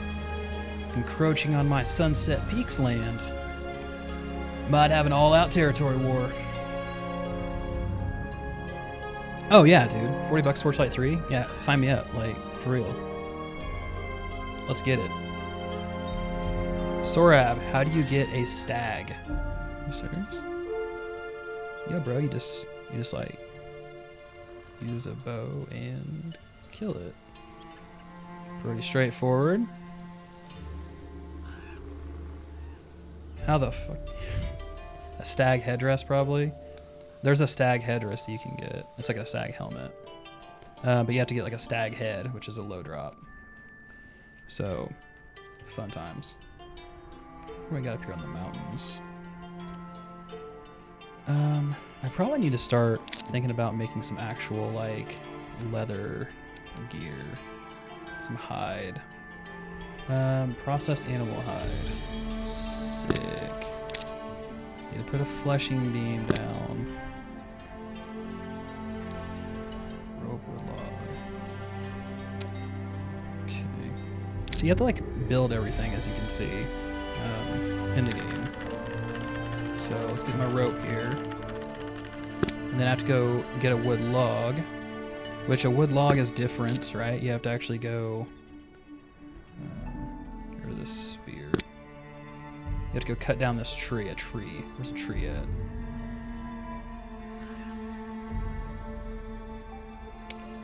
encroaching on my Sunset Peaks land. Might have an all-out territory war. Oh yeah, dude. $40 Torchlight 3? Yeah, sign me up, like, for real. Let's get it. Sorab, how do you get a stag? You serious? Yeah, bro, you just like use a bow and kill it. Pretty straightforward. How the fuck? A stag headdress, probably. There's a stag headdress that you can get. It's like a stag helmet. But you have to get like a stag head, which is a low drop. So, fun times. What do we got up here on the mountains? I probably need to start thinking about making some actual like leather gear. Some hide. Processed animal hide. Sick. Need to put a fleshing beam down. Rope wood log. Okay. So you have to like build everything, as you can see, in the game. So let's get my rope here. And then I have to go get a wood log, which a wood log is different, right? You have to actually go get rid of this spear. You have to go cut down this tree. A tree. Where's the tree at?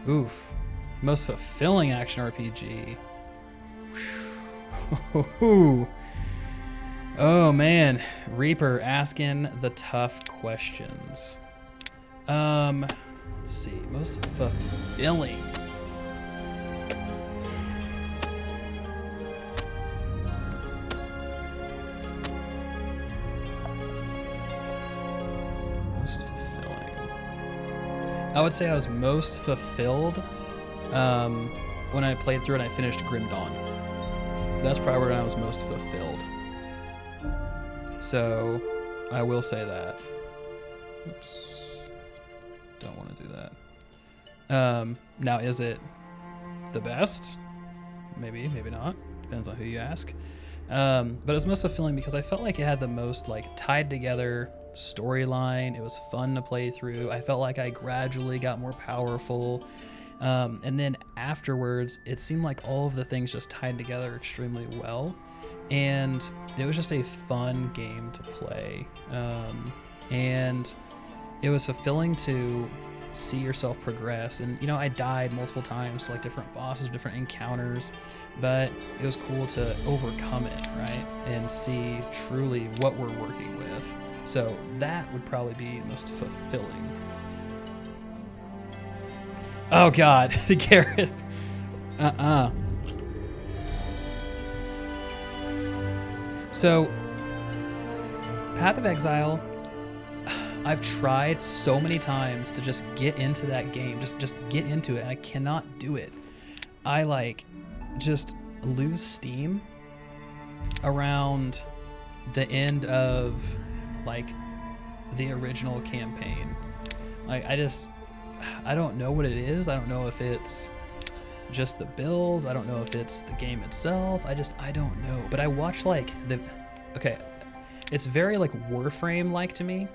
Oof. Most fulfilling action RPG. Oh man, Reaper asking the tough questions. Let's see, most fulfilling. Most fulfilling. I would say I was most fulfilled when I played through and I finished Grim Dawn. That's probably when I was most fulfilled. So, I will say that. Oops. Don't want to do that. Now, is it the best? Maybe, maybe not. Depends on who you ask. But it was most fulfilling because I felt like it had the most like tied together storyline. It was fun to play through. I felt like I gradually got more powerful. And then afterwards, it seemed like all of the things just tied together extremely well. And it was just a fun game to play. And it was fulfilling to see yourself progress. And, you know, I died multiple times to like different bosses, different encounters, but it was cool to overcome it, right? And see truly what we're working with. So that would probably be most fulfilling. Oh God, Garrett. So, Path of Exile, I've tried so many times to just get into that game, just get into it, and I cannot do it. I like just lose steam around the end of like the original campaign. Like I don't know what it is. I don't know if it's just the builds. I don't know if it's the game itself. I don't know. But I watch like okay, it's very like Warframe-like to me.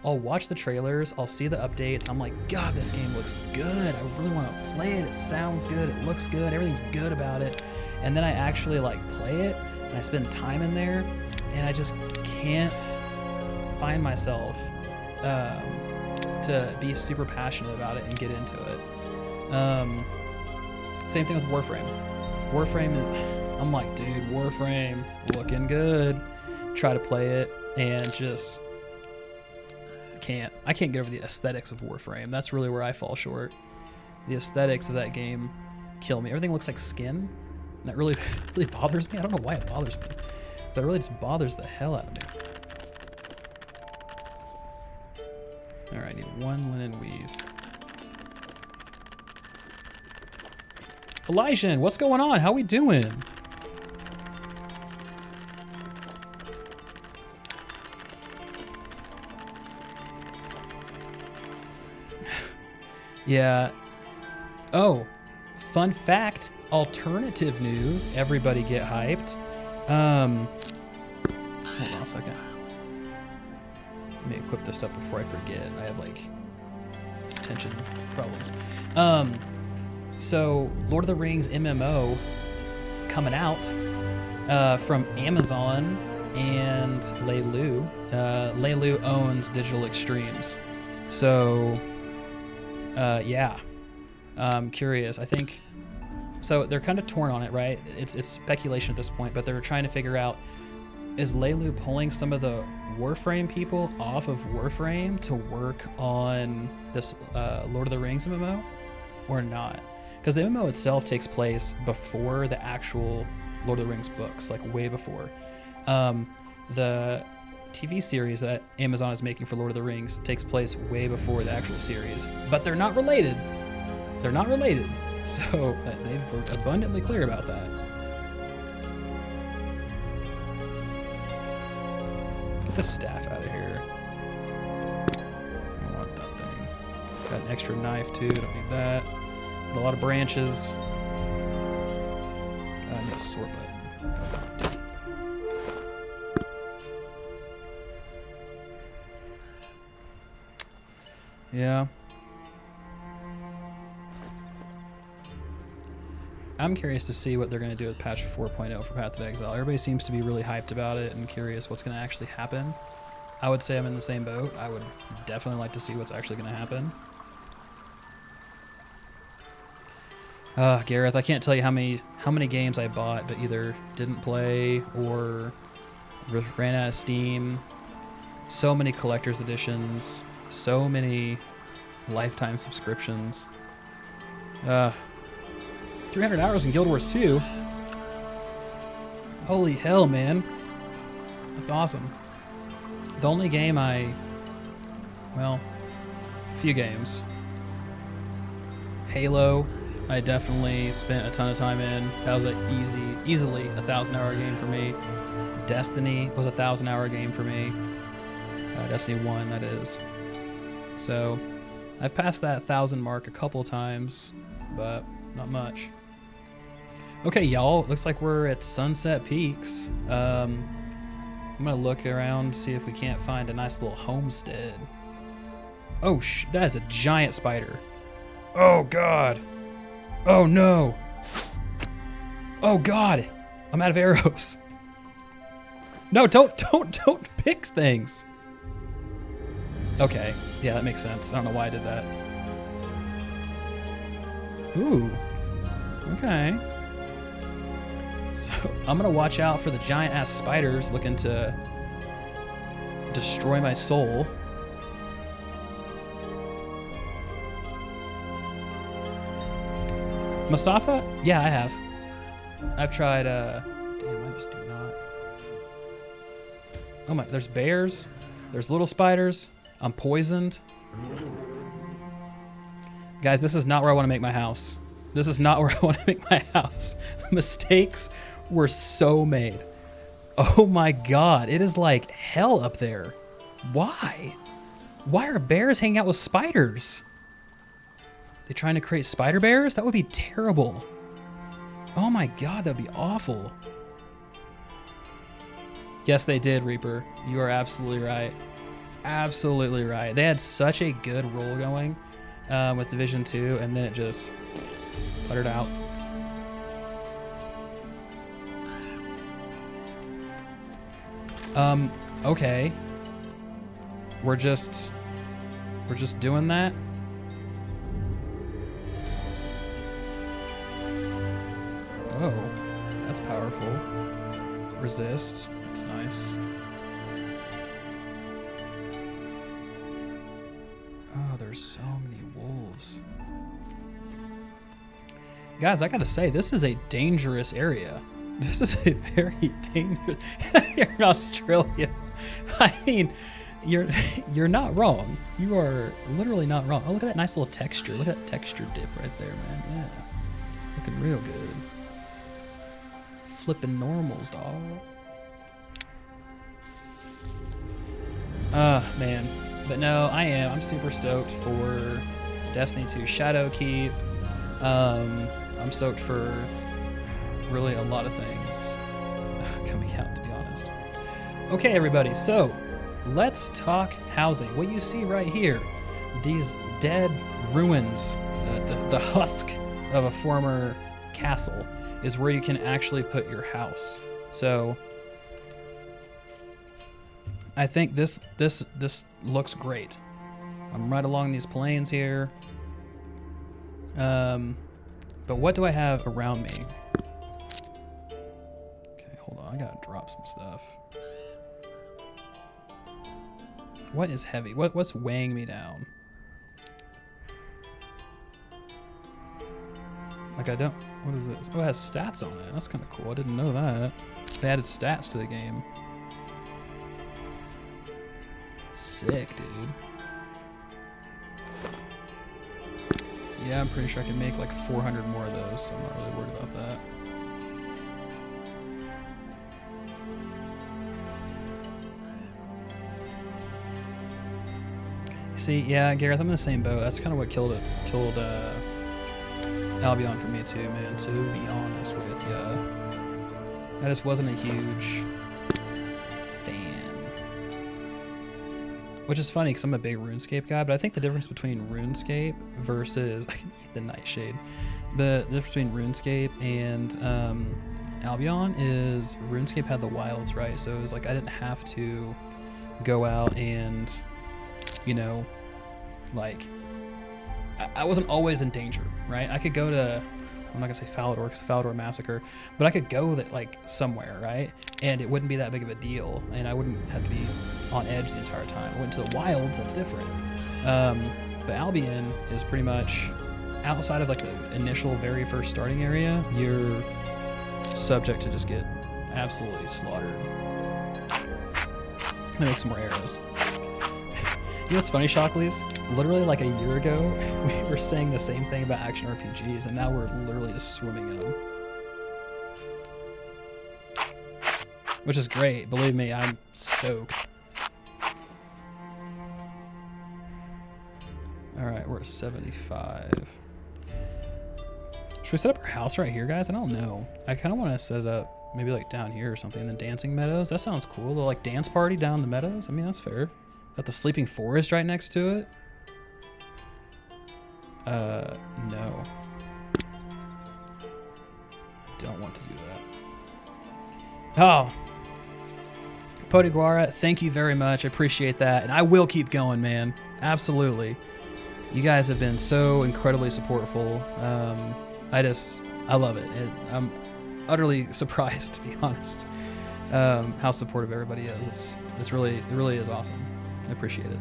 I'll watch the trailers, I'll see the updates, I'm like, God, this game looks good. I really want to play it. It sounds good, it looks good, everything's good about it. And then I actually like play it, and I spend time in there, and I just can't find myself to be super passionate about it and get into it. Same thing with Warframe. Warframe is, I'm like, dude, Warframe, looking good. Try to play it, and just I can't get over the aesthetics of Warframe. That's really where I fall short. The aesthetics of that game kill me. Everything looks like skin. That really bothers me. I don't know why it bothers me, but it really just bothers the hell out of me. All right, I need one linen weave. Elijah, what's going on? How we doing? Yeah. Oh, fun fact, alternative news, everybody get hyped. Hold on a second. Let me equip this up before I forget. I have like tension problems. So Lord of the Rings MMO coming out from Amazon and Leilu. Leilu owns Digital Extremes. So yeah, I'm curious. I think, so they're kind of torn on it, right? It's speculation at this point, but they're trying to figure out, is Leilu pulling some of the Warframe people off of Warframe to work on this Lord of the Rings MMO or not? Because the MMO itself takes place before the actual Lord of the Rings books, like way before. The TV series that Amazon is making for Lord of the Rings takes place way before the actual series, but they're not related. They're not related. So they were abundantly clear about that. Get the staff out of here. I don't want that thing. Got an extra knife too, don't need that. Got a lot of branches. I need a sword button. Yeah. I'm curious to see what they're going to do with patch 4.0 for Path of Exile. Everybody seems to be really hyped about it and curious what's going to actually happen. I would say I'm in the same boat. I would definitely like to see what's actually going to happen. Gareth, I can't tell you how many games I bought but either didn't play or ran out of Steam. So many collector's editions. So many lifetime subscriptions. 300 hours in Guild Wars 2. Holy hell, man. That's awesome. The only game well, a few games. Halo, I definitely spent a ton of time in. That was easily a 1,000-hour game for me. Destiny was a 1,000-hour game for me. Destiny 1, that is. So, I've passed that 1,000 mark a couple times, but not much. Okay, y'all, looks like we're at Sunset Peaks. I'm gonna look around, see if we can't find a nice little homestead. Oh, that is a giant spider. Oh, God. Oh, no. Oh, God. I'm out of arrows. No, don't pick things. Okay, yeah, that makes sense. I don't know why I did that. Ooh, okay. So I'm gonna watch out for the giant ass spiders looking to destroy my soul. Mustafa? Yeah, I have. I've tried, damn, I just do not. Oh my, there's bears. There's little spiders. I'm poisoned. Guys, this is not where I want to make my house. This is not where I want to make my house. Mistakes were so made. Oh my God, it is like hell up there. Why? Why are bears hanging out with spiders? They trying to create spider bears? That would be terrible. Oh my God, that'd be awful. Yes, they did, Reaper. You are absolutely right. Absolutely right. They had such a good roll going with Division 2, and then it just buttered out. Okay. We're just doing that. Oh, that's powerful. Resist. That's nice. Oh, there's so many wolves. Guys, I gotta say, this is a dangerous area. This is a very dangerous... You're in Australia. I mean, you're not wrong. You are literally not wrong. Oh, look at that nice little texture. Look at that texture dip right there, man. Yeah. Looking real good. Flipping normals, dog. Man. But no, I'm super stoked for Destiny 2 Shadow Keep. I'm stoked for really a lot of things coming out, to be honest. Okay, everybody, so let's talk housing. What you see right here, these dead ruins, the husk of a former castle, is where you can actually put your house. So I think this looks great. I'm right along these plains here. But what do I have around me? Okay, hold on. I gotta drop some stuff. What is heavy? What's weighing me down? Like, I don't... What is this? Oh, it has stats on it. That's kind of cool. I didn't know that. They added stats to the game. Sick, dude. Yeah, I'm pretty sure I can make like 400 more of those, so I'm not really worried about that. See, yeah, Gareth, I'm in the same boat. That's kind of what killed Albion for me too, man, to be honest with ya. I just wasn't a huge fan. Which is funny because I'm a big RuneScape guy, but I think the difference between RuneScape versus the Nightshade, the difference between RuneScape and Albion is RuneScape had the wilds, right? So it was like I didn't have to go out and, you know, like I wasn't always in danger, right? I could go to, I'm not gonna say Falador because Falador Massacre, but I could go that like somewhere, right? And it wouldn't be that big of a deal, and I wouldn't have to be on edge the entire time. I went to the wilds, that's different. But Albion is pretty much outside of like the initial very first starting area, you're subject to just get absolutely slaughtered. Let me make some more arrows. You know what's funny, Shockleys? Literally like a year ago, we were saying the same thing about action RPGs, and now we're literally just swimming in them. Which is great. Believe me, I'm stoked. Alright, we're at 75. Should we set up our house right here, guys? I don't know. I kind of want to set it up maybe like down here or something in the Dancing Meadows. That sounds cool. A little like dance party down the meadows. I mean, that's fair. Got the Sleeping Forest right next to it. No. Don't want to do that. Oh. Potiguara, thank you very much. I appreciate that. And I will keep going, man. Absolutely. You guys have been so incredibly supportful. I love it. I'm utterly surprised, to be honest, how supportive everybody is. It really is awesome. I appreciate it.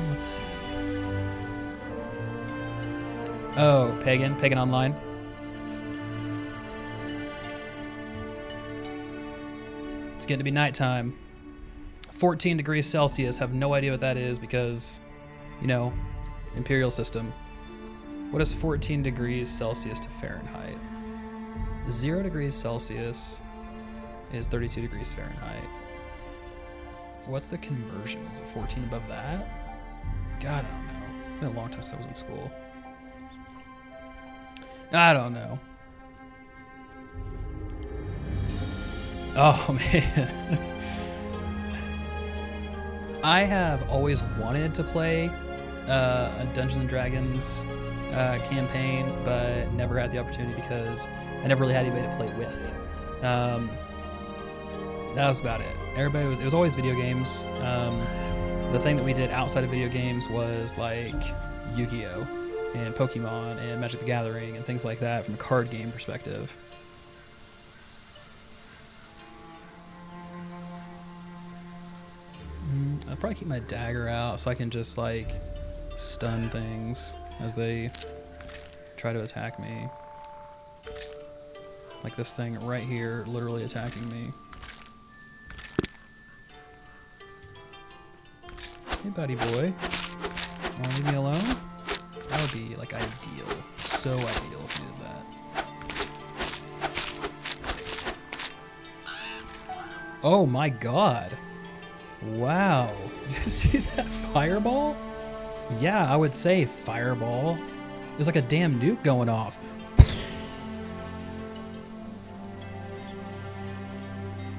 Let's see. Oh, Pagan Online. It's getting to be nighttime. 14 degrees Celsius. Have no idea what that is because, you know, Imperial system. What is 14 degrees Celsius to Fahrenheit? 0 degrees Celsius is 32 degrees Fahrenheit. What's the conversion? Is it 14 above that? God, I don't know. It's been a long time since I was in school. I don't know. Oh, man. I have always wanted to play a Dungeons & Dragons campaign, but never had the opportunity because I never really had anybody to play with. That was about it. It was always video games. The thing that we did outside of video games was like Yu-Gi-Oh! And Pokemon and Magic the Gathering and things like that from a card game perspective. I'll probably keep my dagger out so I can just like stun things as they try to attack me. Like this thing right here literally attacking me. Hey, buddy boy. Wanna leave me alone? That would be like ideal. So ideal if you did that. Oh my god. Wow. You guys see that fireball? Yeah, I would say fireball. There's like a damn nuke going off.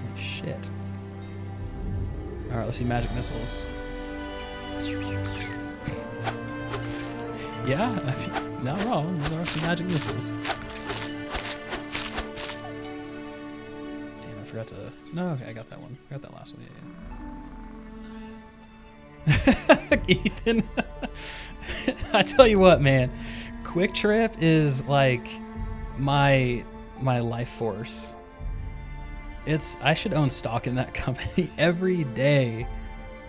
Holy shit. All right, let's see magic missiles. Yeah, not wrong. There are some magic missiles. Damn, I forgot to. No, okay, I got that one. I got that last one. Yeah. Ethan, I tell you what, man. Quick Trip is like my life force. I should own stock in that company every day.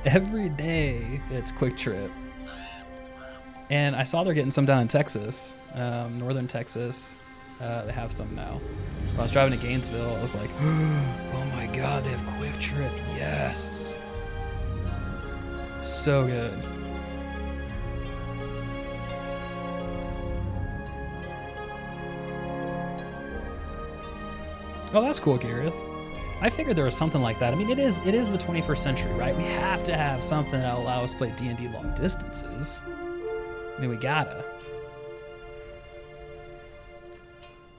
Every day, it's Quick Trip. And I saw they're getting some down in Texas, northern Texas. They have some now. When I was driving to Gainesville, I was like, oh my God, they have Quick Trip. Yes. So good. Oh, that's cool, Gareth. I figured there was something like that. I mean, it is the 21st century, right? We have to have something that will allow us to play D&D long distances. I mean, we gotta.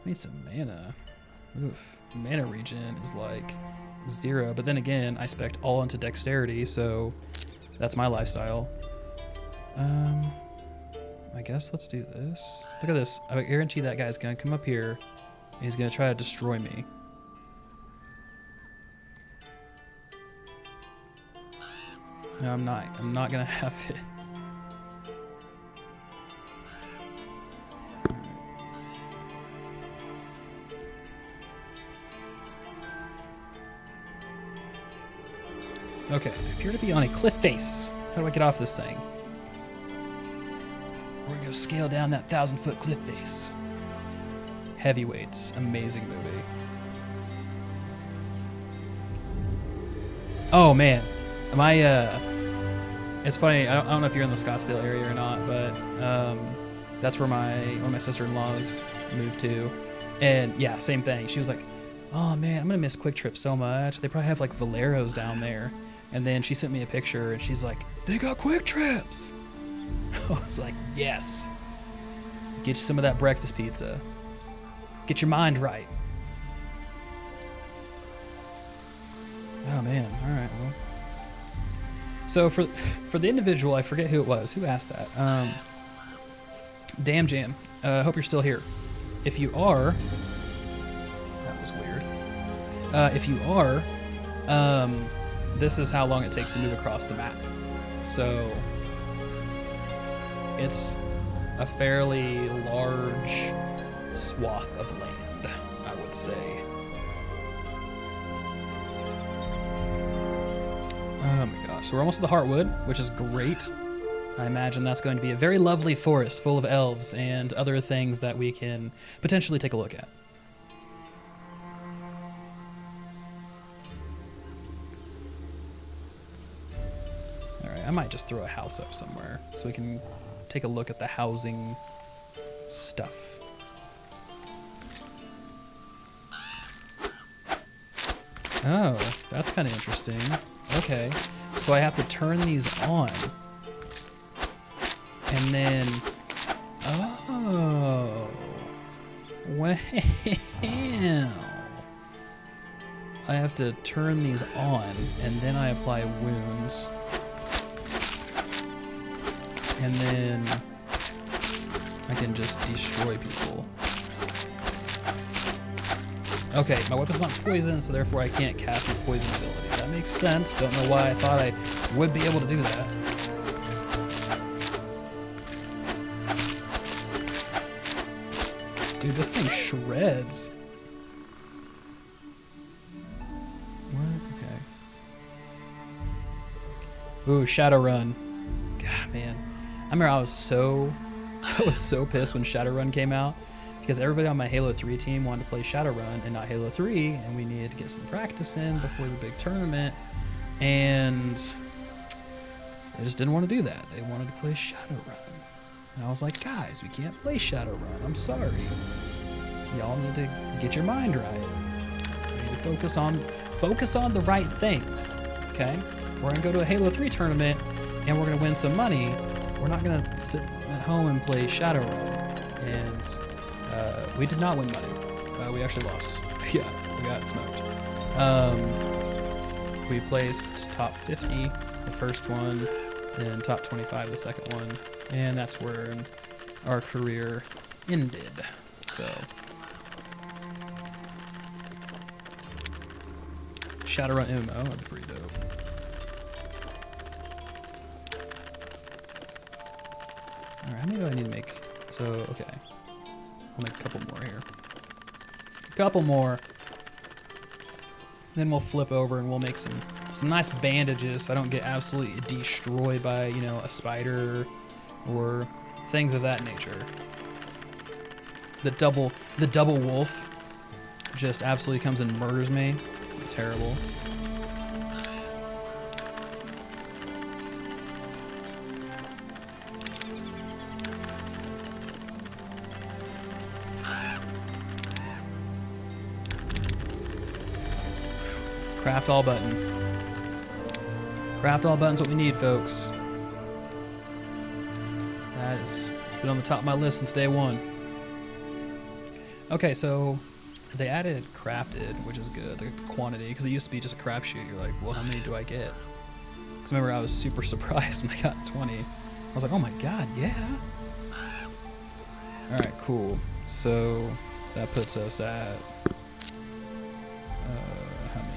I need some mana. Oof. Mana regen is like 0, but then again, I spec'd all into dexterity, so that's my lifestyle. I guess let's do this. Look at this. I guarantee that guy's gonna come up here and he's gonna try to destroy me. No, I'm not. I'm not gonna have it. Okay, I appear to be on a cliff face. How do I get off this thing? We're gonna scale down that 1,000-foot cliff face. Heavyweights, amazing movie. Oh man, it's funny. I don't know if you're in the Scottsdale area or not, but that's where one of my sister-in-laws moved to, and yeah, same thing. She was like, "Oh man, I'm gonna miss Quick Trip so much. They probably have like Valeros down there." And then she sent me a picture, and she's like, "They got Quick Trips." I was like, "Yes, get you some of that breakfast pizza. Get your mind right." Oh man, all right, well. So for the individual, I forget who it was. Who asked that? Damn Jam. Hope you're still here. If you are, that was weird. If you are, this is how long it takes to move across the map. So it's a fairly large swath of land, I would say. Oh my gosh, so we're almost at the Heartwood, which is great. I imagine that's going to be a very lovely forest full of elves and other things that we can potentially take a look at. Alright, I might just throw a house up somewhere so we can take a look at the housing stuff. Oh, that's kind of interesting. Okay, so I have to turn these on. And then, oh, well, I have to turn these on, and then I apply wounds. And then I can just destroy people. Okay, my weapon's not poison, so therefore I can't cast my poison ability. That makes sense. Don't know why I thought I would be able to do that. Dude, this thing shreds. What? Okay. Ooh, Shadowrun. God, man. I remember I was so pissed when Shadowrun came out because everybody on my Halo 3 team wanted to play Shadowrun and not Halo 3, and we needed to get some practice in before the big tournament, and they just didn't want to do that. They wanted to play Shadowrun. And I was like, guys, we can't play Shadowrun. I'm sorry. Y'all need to get your mind right. You need to focus on the right things. Okay? We're gonna go to a Halo 3 tournament and we're gonna win some money. We're not gonna sit at home and play Shadowrun. and we did not win money. We actually lost. Yeah, we got smoked. We placed top 50 the first one, and top 25 the second one, and that's where our career ended. So, Shadowrun MMO, that'd be pretty dope. Alright, how many do I need to make? So, okay. I'll make a couple more here. A couple more. Then we'll flip over and we'll make some nice bandages so I don't get absolutely destroyed by, you know, a spider or things of that nature. The double wolf just absolutely comes and murders me. It's terrible. Craft all button. Craft all button's what we need, folks. It's been on the top of my list since day one. Okay, so they added crafted, which is good, the quantity, because it used to be just a crapshoot. You're like, well, how many do I get? Because remember, I was super surprised when I got 20. I was like, oh my god, yeah. All right, cool. So that puts us at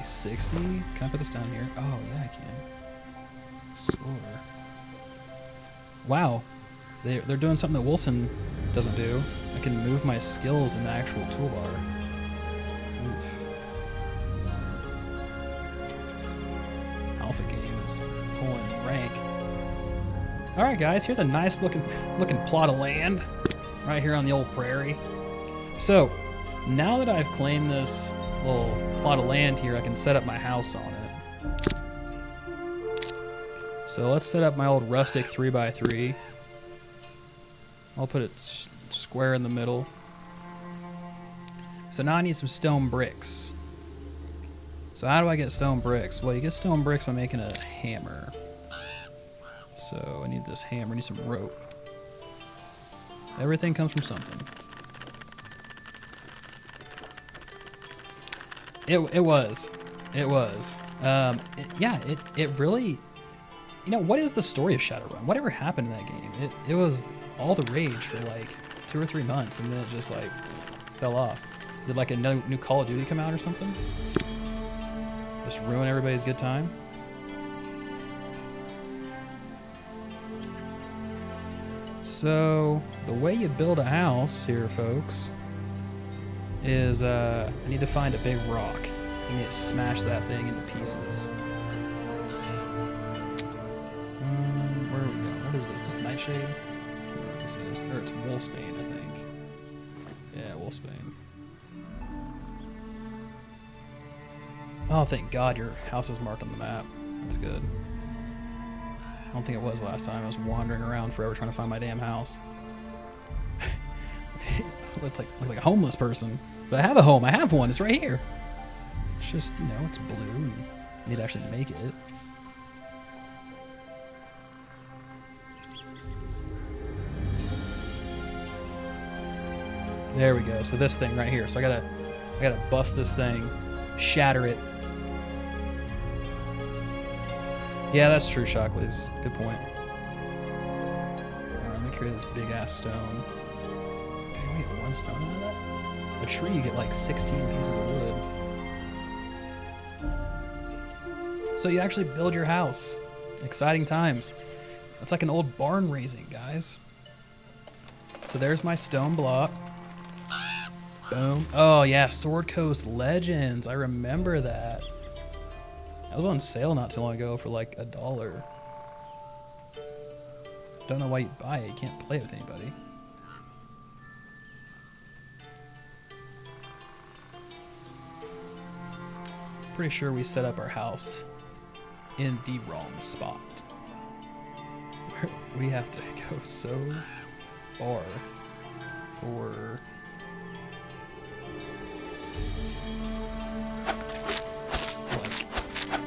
60. Can I put this down here? Oh, yeah, I can. Sword. Wow. They're doing something that Wilson doesn't do. I can move my skills in the actual toolbar. Oof. Alpha Games pulling rank. Alright, guys, here's a nice looking plot of land right here on the old prairie. So, now that I've claimed this little plot of land here, I can set up my house on it. So let's set up my old rustic 3x3. I'll put it square in the middle. So now I need some stone bricks. So how do I get stone bricks? Well, you get stone bricks by making a hammer. So I need this hammer, I need some rope. Everything comes from something. It was. Yeah, it really, you know, what is the story of Shadowrun? Whatever happened in that game? It was all the rage for like 2 or 3 months, and then it just like fell off. Did like a new Call of Duty come out or something? Just ruin everybody's good time? So the way you build a house here, folks, is I need to find a big rock. I need to smash that thing into pieces. Where are we going? What is this? Is this Nightshade? I can't remember what this is. Or it's Wolfsbane, I think. Yeah, Wolfsbane. Oh, thank God your house is marked on the map. That's good. I don't think it was last time. I was wandering around forever trying to find my damn house. Looked like a homeless person. But I have a home. I have one. It's right here. It's just, you know, it's blue. And I need to actually make it. There we go. So this thing right here. So I gotta bust this thing, shatter it. Yeah, that's true, Shockley's. Good point. Alright, let me create this big ass stone. Can we get 1 stone out of that? A tree, you get like 16 pieces of wood. So you actually build your house. Exciting times. That's like an old barn raising, guys. So there's my stone block. Boom. Oh yeah, Sword Coast Legends. I remember that. That was on sale not too long ago for like $1. Don't know why you buy it. You can't play it with anybody. Pretty sure we set up our house in the wrong spot. We have to go so far for like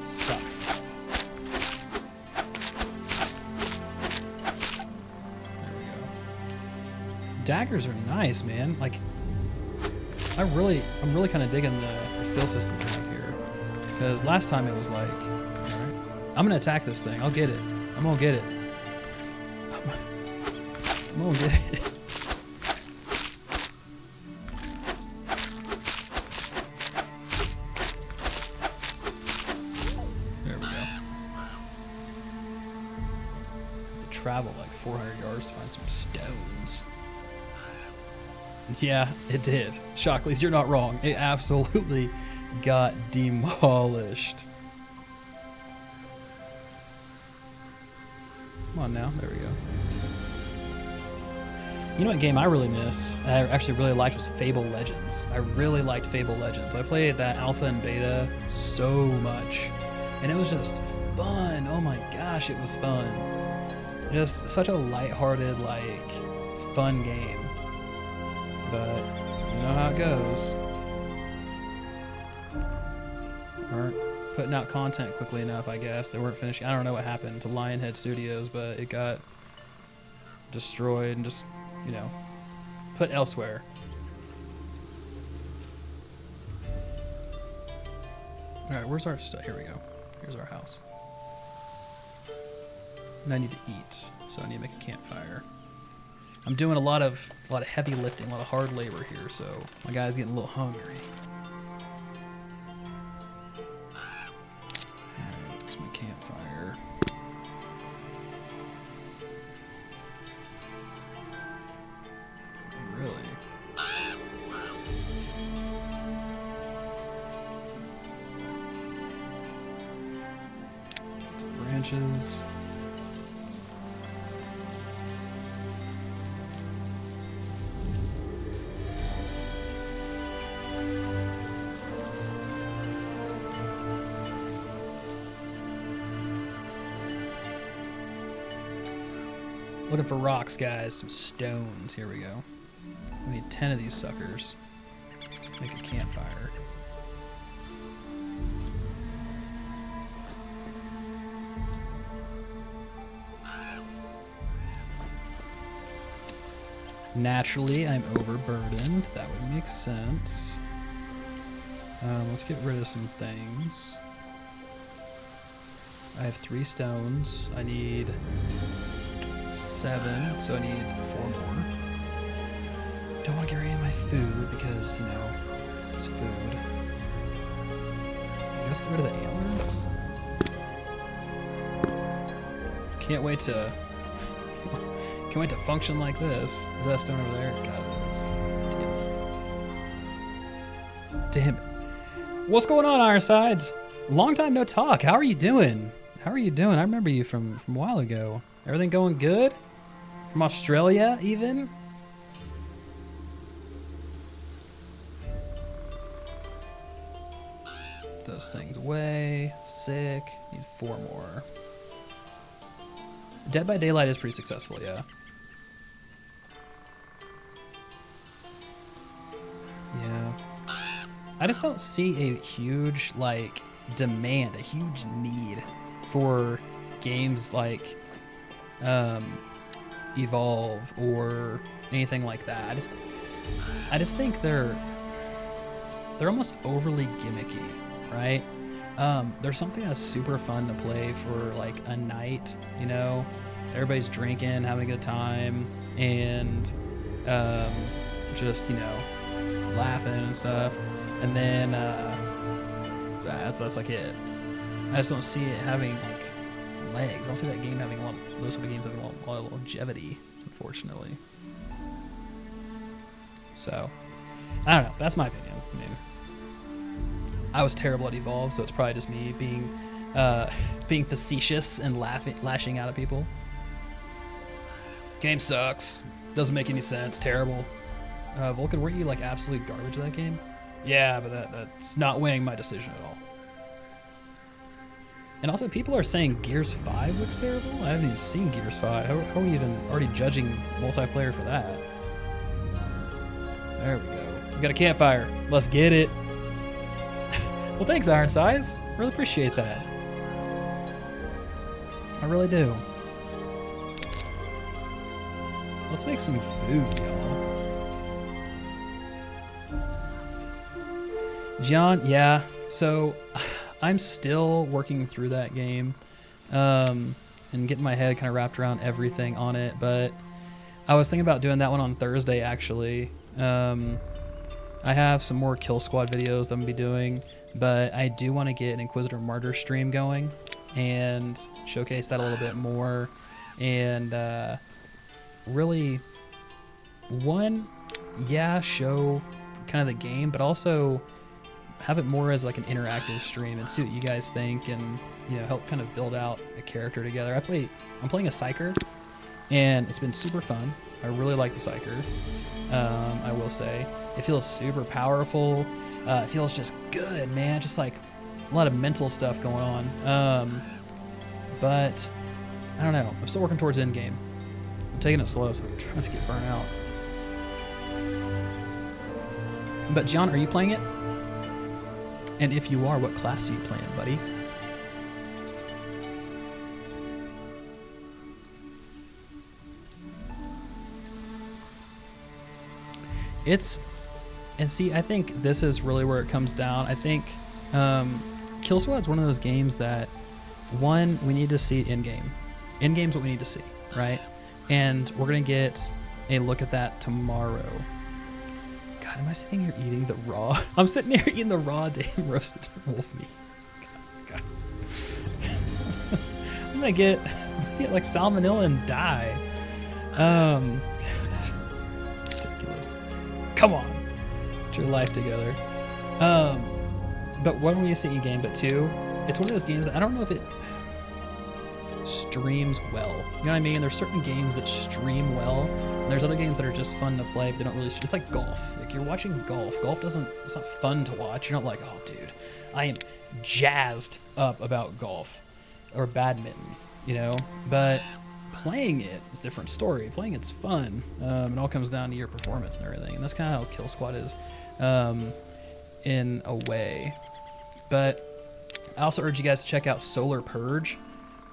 stuff. There we go. daggers are nice, man. Like, I'm really kind of digging the skill system we have here. Because last time it was like, all right, I'm gonna attack this thing. I'll get it. I'm gonna get it. I'm gonna get it. There we go. Travel like 400 yards to find some stones. Yeah, it did. Shockley's, you're not wrong. It absolutely got demolished. Come on now, there we go. You know what game I really miss, and I actually really liked, was Fable Legends. I really liked Fable Legends. I played that alpha and beta so much, and it was just fun. Oh my gosh, it was fun. Just such a lighthearted, like, fun game. But you know how it goes. Weren't putting out content quickly enough, I guess. They weren't finishing. I don't know what happened to Lionhead Studios, but it got destroyed and just, you know, put elsewhere. All right, where's our stuff? Here we go. Here's our house. And I need to eat, so I need to make a campfire. I'm doing a lot of heavy lifting, a lot of hard labor here, so my guy's getting a little hungry. Alright, here's my campfire. Really? Some branches. Looking for rocks, guys. Some stones. Here we go. We need 10 of these suckers. Make a campfire. Naturally, I'm overburdened. That would make sense. Let's get rid of some things. I have 3 stones. I need 7, so I need 4 more. Don't want to get rid of my food because, you know, it's food. I guess get rid of the antlers. Can't wait to function like this. Is that a stone over there? God, it is. Damn it. What's going on, Ironsides? Long time no talk. How are you doing? How are you doing? I remember you from a while ago. Everything going good? From Australia, even? Those things away. Sick. Need 4 more. Dead by Daylight is pretty successful, yeah. Yeah. I just don't see a huge, like, demand, a huge need for games like Evolve or anything like that. I just think they're almost overly gimmicky, right? There's something that's super fun to play for like a night, you know, everybody's drinking, having a good time, and just, you know, laughing and stuff, and then that's like it. I just don't see it having like legs. I don't see that game having those type of games having a lot of longevity, unfortunately. So, I don't know. That's my opinion. I mean, I was terrible at Evolve, so it's probably just me being facetious and lashing out at people. Game sucks. Doesn't make any sense. Terrible. Vulkan, weren't you like absolute garbage at that game? Yeah, but that's not weighing my decision at all. And also, people are saying Gears 5 looks terrible. I haven't even seen Gears 5. How are we even already judging multiplayer for that? There we go. We got a campfire. Let's get it. Well, thanks, Ironsides. Really appreciate that. I really do. Let's make some food, y'all. John, yeah. So I'm still working through that game and getting my head kind of wrapped around everything on it. But I was thinking about doing that one on Thursday, actually. I have some more Kill Squad videos that I'm going to be doing, but I do want to get an Inquisitor Martyr stream going and showcase that a little bit more. And really, show kind of the game, but also have it more as like an interactive stream and see what you guys think, and help kind of build out a character together. I'm playing a Psyker, and it's been super fun. I really like the Psyker. I will say it feels super powerful. It feels just good, man. Just like a lot of mental stuff going on. But I don't know. I'm still working towards Endgame. I'm taking it slow, so I'm trying to get burnt out. But John, are you playing it? And if you are, what class are you playing, buddy? I think this is really where it comes down. I think Kill Squad's one of those games that, one, we need to see in-game. In-game's what we need to see, right? And we're going to get a look at that tomorrow. God, am I sitting here eating the raw? I'm sitting here eating the raw damn roasted wolf meat. God. I'm gonna get like salmonella and die. Ridiculous. Come on, get your life together. But one, we see a game, but two, it's one of those games that I don't know if it streams well. You know what I mean? There's certain games that stream well, and there's other games that are just fun to play, but they don't really. It's like golf. Like you're watching golf. Golf it's not fun to watch. You're not like, oh, dude, I am jazzed up about golf or badminton, But playing it is a different story. Playing it's fun. It all comes down to your performance and everything, and that's kind of how Kill Squad is, in a way. But I also urge you guys to check out Solar Purge.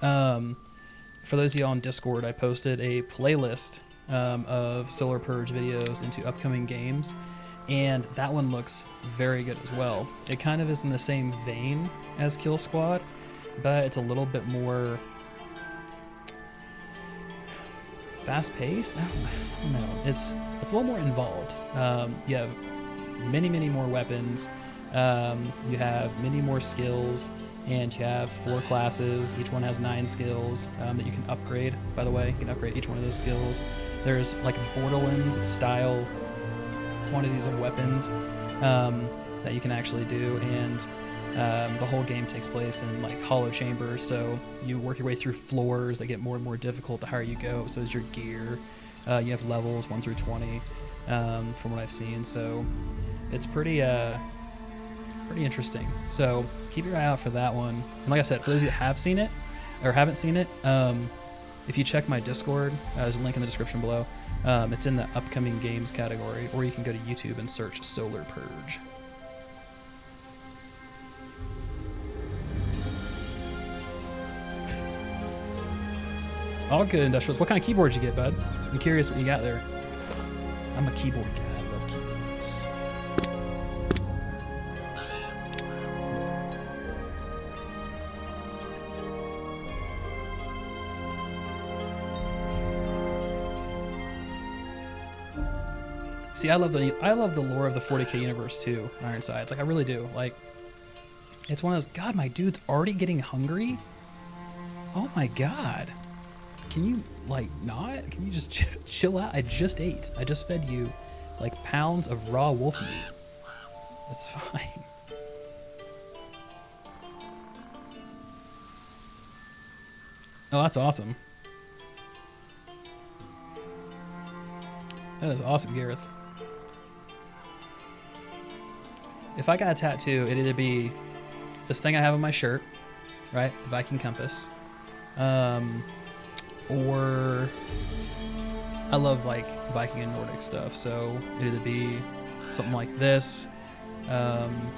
For those of you on Discord, I posted a playlist of Solar Purge videos into upcoming games, and that one looks very good as well. It kind of is in the same vein as Kill Squad, but it's a little bit more fast-paced. I don't know. It's a little more involved. You have many more weapons. You have many more skills. And you have 4 classes. Each one has 9 skills that you can upgrade, by the way. You can upgrade each one of those skills. There's like Borderlands style quantities of weapons that you can actually do. And the whole game takes place in like hollow chambers. So you work your way through floors that get more and more difficult the higher you go. So is your gear. You have levels 1 through 20 from what I've seen. So it's pretty interesting. So keep your eye out for that one. And like I said, for those of you that have seen it or haven't seen it, if you check my Discord, there's a link in the description below. It's in the upcoming games category, or you can go to YouTube and search Solar Purge. All good, Industrials. What kind of keyboard did you get, bud? I'm curious what you got there. I'm a keyboard guy. I love keyboards. See, I love the lore of the 40K universe too, Ironsides. Like I really do. Like it's one of those. God, my dude's already getting hungry. Oh my God. Can you like not? Can you just chill out? I just ate. I just fed you like pounds of raw wolf meat. It's fine. Oh, that's awesome. That is awesome, Gareth. If I got a tattoo, it'd either be this thing I have on my shirt, right? The Viking compass. Or I love like Viking and Nordic stuff, so it'd either be something like this,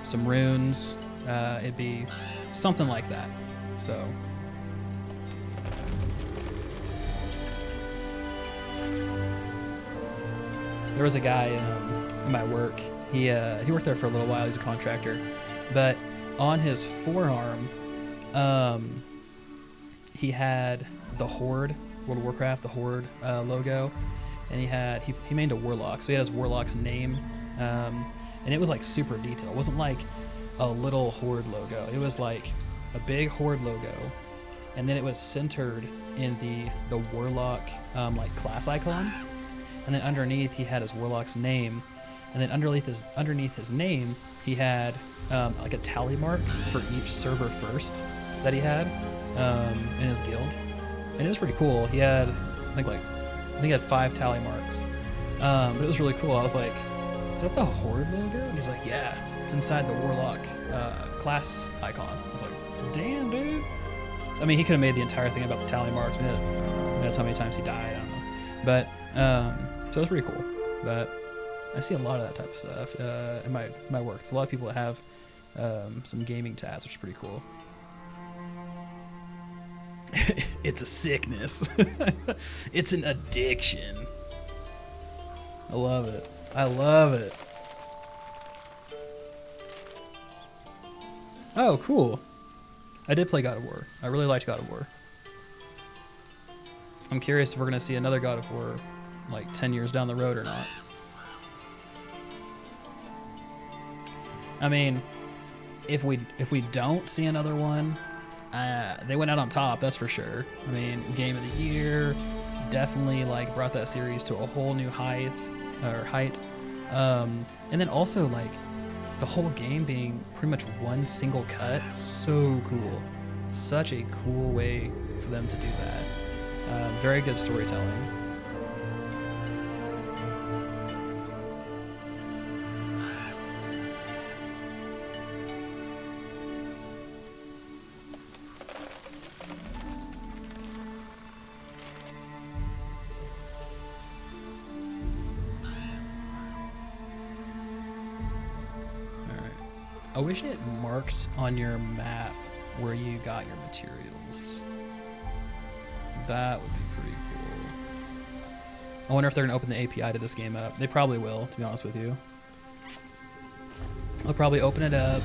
some runes, it'd be something like that. So there was a guy in my work. He worked there for a little while. He's a contractor, but on his forearm, he had the Horde, World of Warcraft, the Horde logo, and he made a warlock, so he had his warlock's name, and it was like super detailed. It wasn't like a little Horde logo. It was like a big Horde logo, and then it was centered in the warlock like class icon, and then underneath he had his warlock's name, and then underneath his name he had like a tally mark for each server first that he had in his guild, and it was pretty cool. He had I think he had 5 tally marks, but it was really cool. I was like, is that the Horde logo? And he's like, yeah, it's inside the warlock class icon. I was like, damn, dude. I mean, he could have made the entire thing about the tally marks. That's how many times he died. I don't know. But so it's pretty cool. But I see a lot of that type of stuff in my work. There's a lot of people that have some gaming tabs, which is pretty cool. It's a sickness. It's an addiction. I love it. I love it. Oh, cool. I did play God of War. I really liked God of War. I'm curious if we're going to see another God of War like 10 years down the road or not. I mean, if we don't see another one, they went out on top, that's for sure. I mean, Game of the Year definitely like brought that series to a whole new height. And then also like the whole game being pretty much one single cut, so cool. Such a cool way for them to do that. Very good storytelling. I wish it marked on your map where you got your materials. That would be pretty cool. I wonder if they're going to open the API to this game up. They probably will, to be honest with you. They'll probably open it up.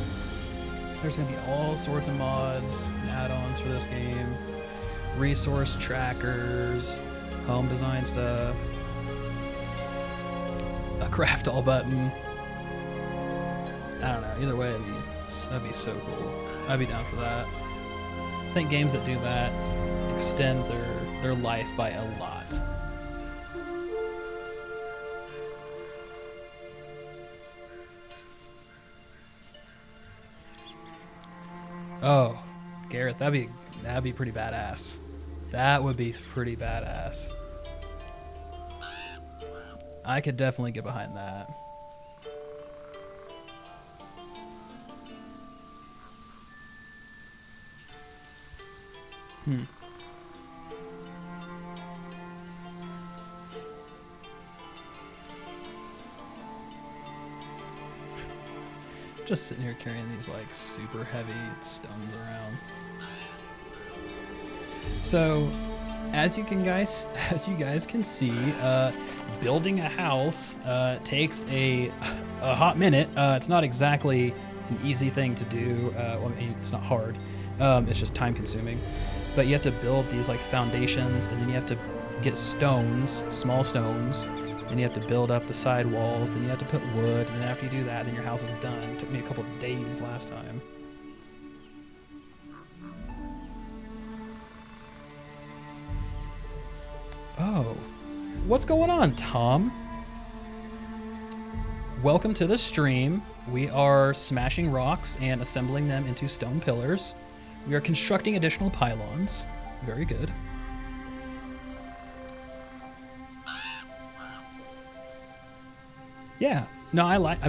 There's going to be all sorts of mods and add-ons for this game. Resource trackers, home design stuff, a craft all button. I don't know. Either way, that'd be so cool. I'd be down for that. I think games that do that extend their life by a lot. Oh, Gareth, that'd be pretty badass. That would be pretty badass. I could definitely get behind that. Just sitting here carrying these like super heavy stones around. So, as you guys can see, building a house takes a hot minute. It's not exactly an easy thing to do. Well, I mean, it's not hard. It's just time consuming. But you have to build these like foundations, and then you have to get stones, small stones, and you have to build up the side walls. Then you have to put wood, and then after you do that, then your house is done. It took me a couple of days last time. Oh, what's going on, Tom? Welcome to the stream. We are smashing rocks and assembling them into stone pillars. We are constructing additional pylons. Very good. Yeah. No, I like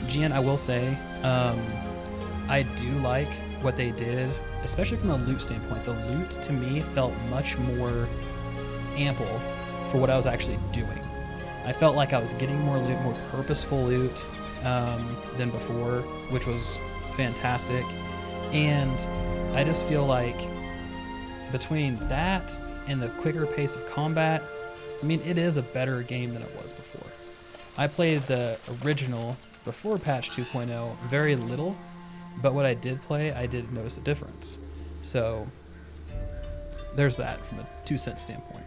Gian, I will say, I do like what they did, especially from a loot standpoint. The loot, to me, felt much more ample for what I was actually doing. I felt like I was getting more loot, more purposeful loot than before, which was fantastic. And I just feel like between that and the quicker pace of combat, I mean, it is a better game than it was before. I played the original before patch 2.0 very little, but what I did play, I did notice a difference. So there's that from a 2-cent standpoint.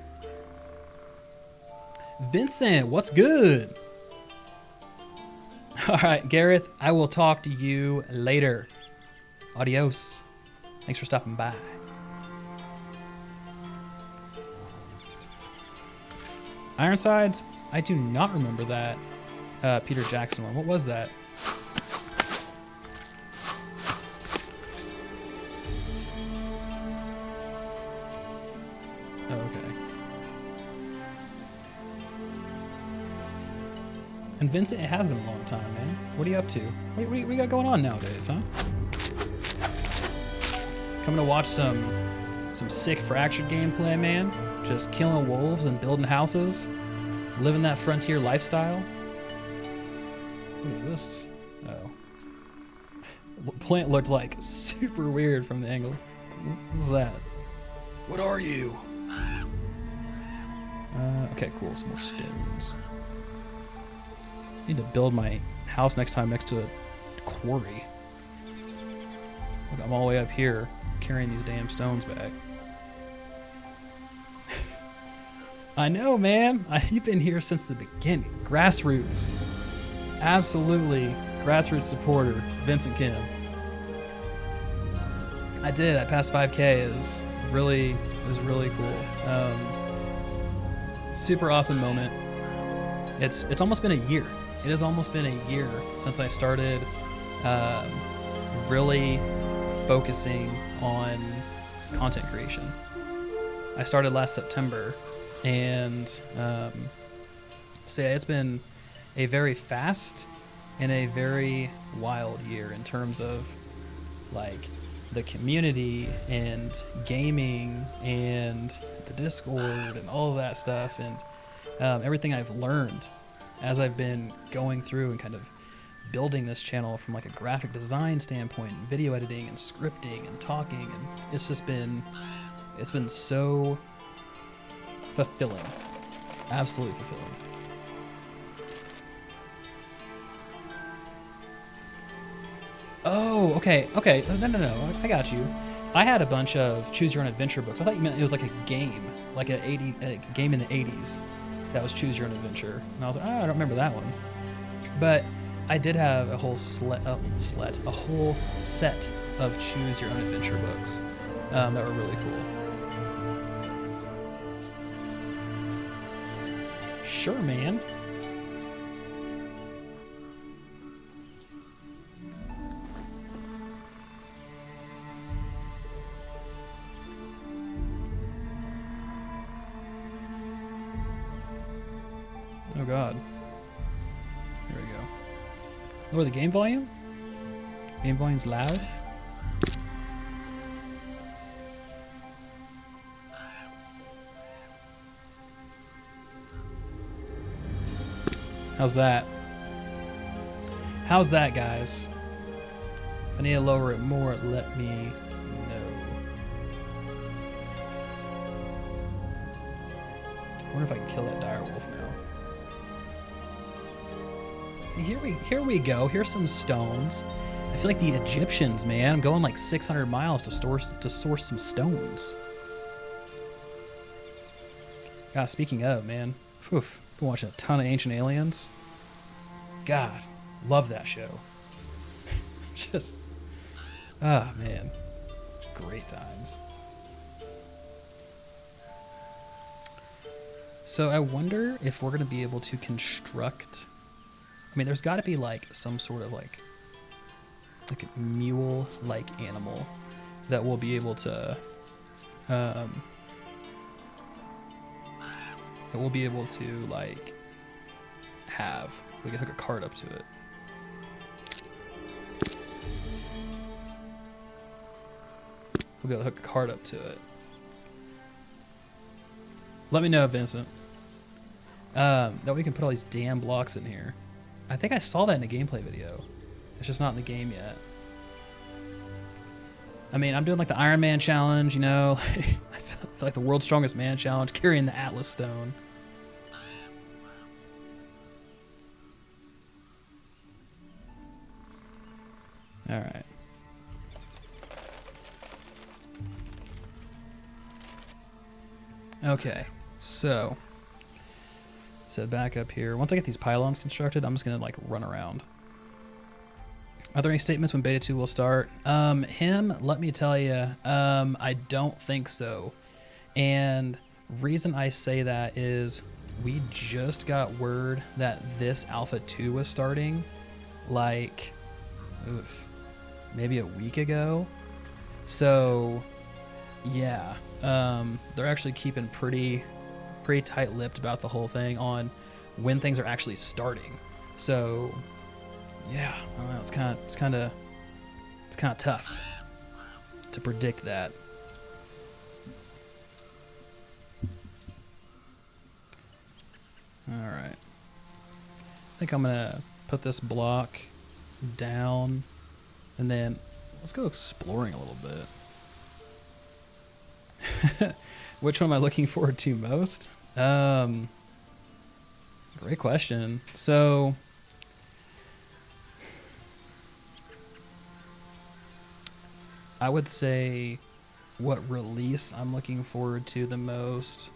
Vincent, what's good? All right, Gareth, I will talk to you later. Adios. Thanks for stopping by. Ironsides? I do not remember that Peter Jackson one. What was that? Oh, okay. And Vincent, it has been a long time, man. What are you up to? What do you got going on nowadays, huh? Coming to watch some sick Fractured gameplay, man. Just killing wolves and building houses. Living that frontier lifestyle. What is this? Oh. The plant looked like super weird from the angle. What was that? What are you? Okay, cool. Some more stones. I need to build my house next time next to a quarry. Look, I'm all the way up here carrying these damn stones back. I know, man. You've been here since the beginning. Grassroots. Absolutely grassroots supporter, Vincent Kim. I did. I passed 5K. It was really cool. Super awesome moment. It's almost been a year. It has almost been a year since I started really focusing on content creation. I started last September, and so yeah, it's been a very fast and a very wild year in terms of like the community and gaming and the Discord and all of that stuff, and everything I've learned as I've been going through and kind of building this channel from like a graphic design standpoint, and video editing and scripting and talking, and it's been so fulfilling. Absolutely fulfilling. Oh, okay. No. I got you. I had a bunch of Choose Your Own Adventure books. I thought you meant it was like a game, like a game in the 80s that was Choose Your Own Adventure. And I was like, I don't remember that one. But I did have a whole a whole set of Choose Your Own Adventure books that were really cool. Sure, man. Oh god. There we go. Lower the game volume? Game volume's loud. How's that? How's that, guys? If I need to lower it more, let me know. I wonder if I can kill that dire wolf now. See, here we go. Here's some stones. I feel like the Egyptians, man. I'm going like 600 miles to source some stones. God, speaking of, man. Oof. Been watching a ton of Ancient Aliens. God, love that show. Just, man, great times. So I wonder if we're gonna be able to construct. I mean, there's got to be like some sort of like a mule-like animal that we'll be able to. That we'll be able to like have. We can hook a cart up to it. We'll be able to hook a cart up to it. Let me know, Vincent. That we can put all these damn blocks in here. I think I saw that in a gameplay video. It's just not in the game yet. I mean, I'm doing like the Iron Man challenge, you know. I feel like the World's Strongest Man challenge, carrying the Atlas Stone. All right. Okay, so back up here. Once I get these pylons constructed, I'm just gonna like run around. Are there any statements when beta 2 will start? Let me tell you, I don't think so. And reason I say that is we just got word that this Alpha 2 was starting like maybe a week ago. So yeah, they're actually keeping pretty tight-lipped about the whole thing on when things are actually starting. So yeah, I don't know, it's kind of tough to predict that. All right, I think I'm gonna put this block down, and then let's go exploring a little bit. Which one am I looking forward to most? Great question. So I would say what release I'm looking forward to the most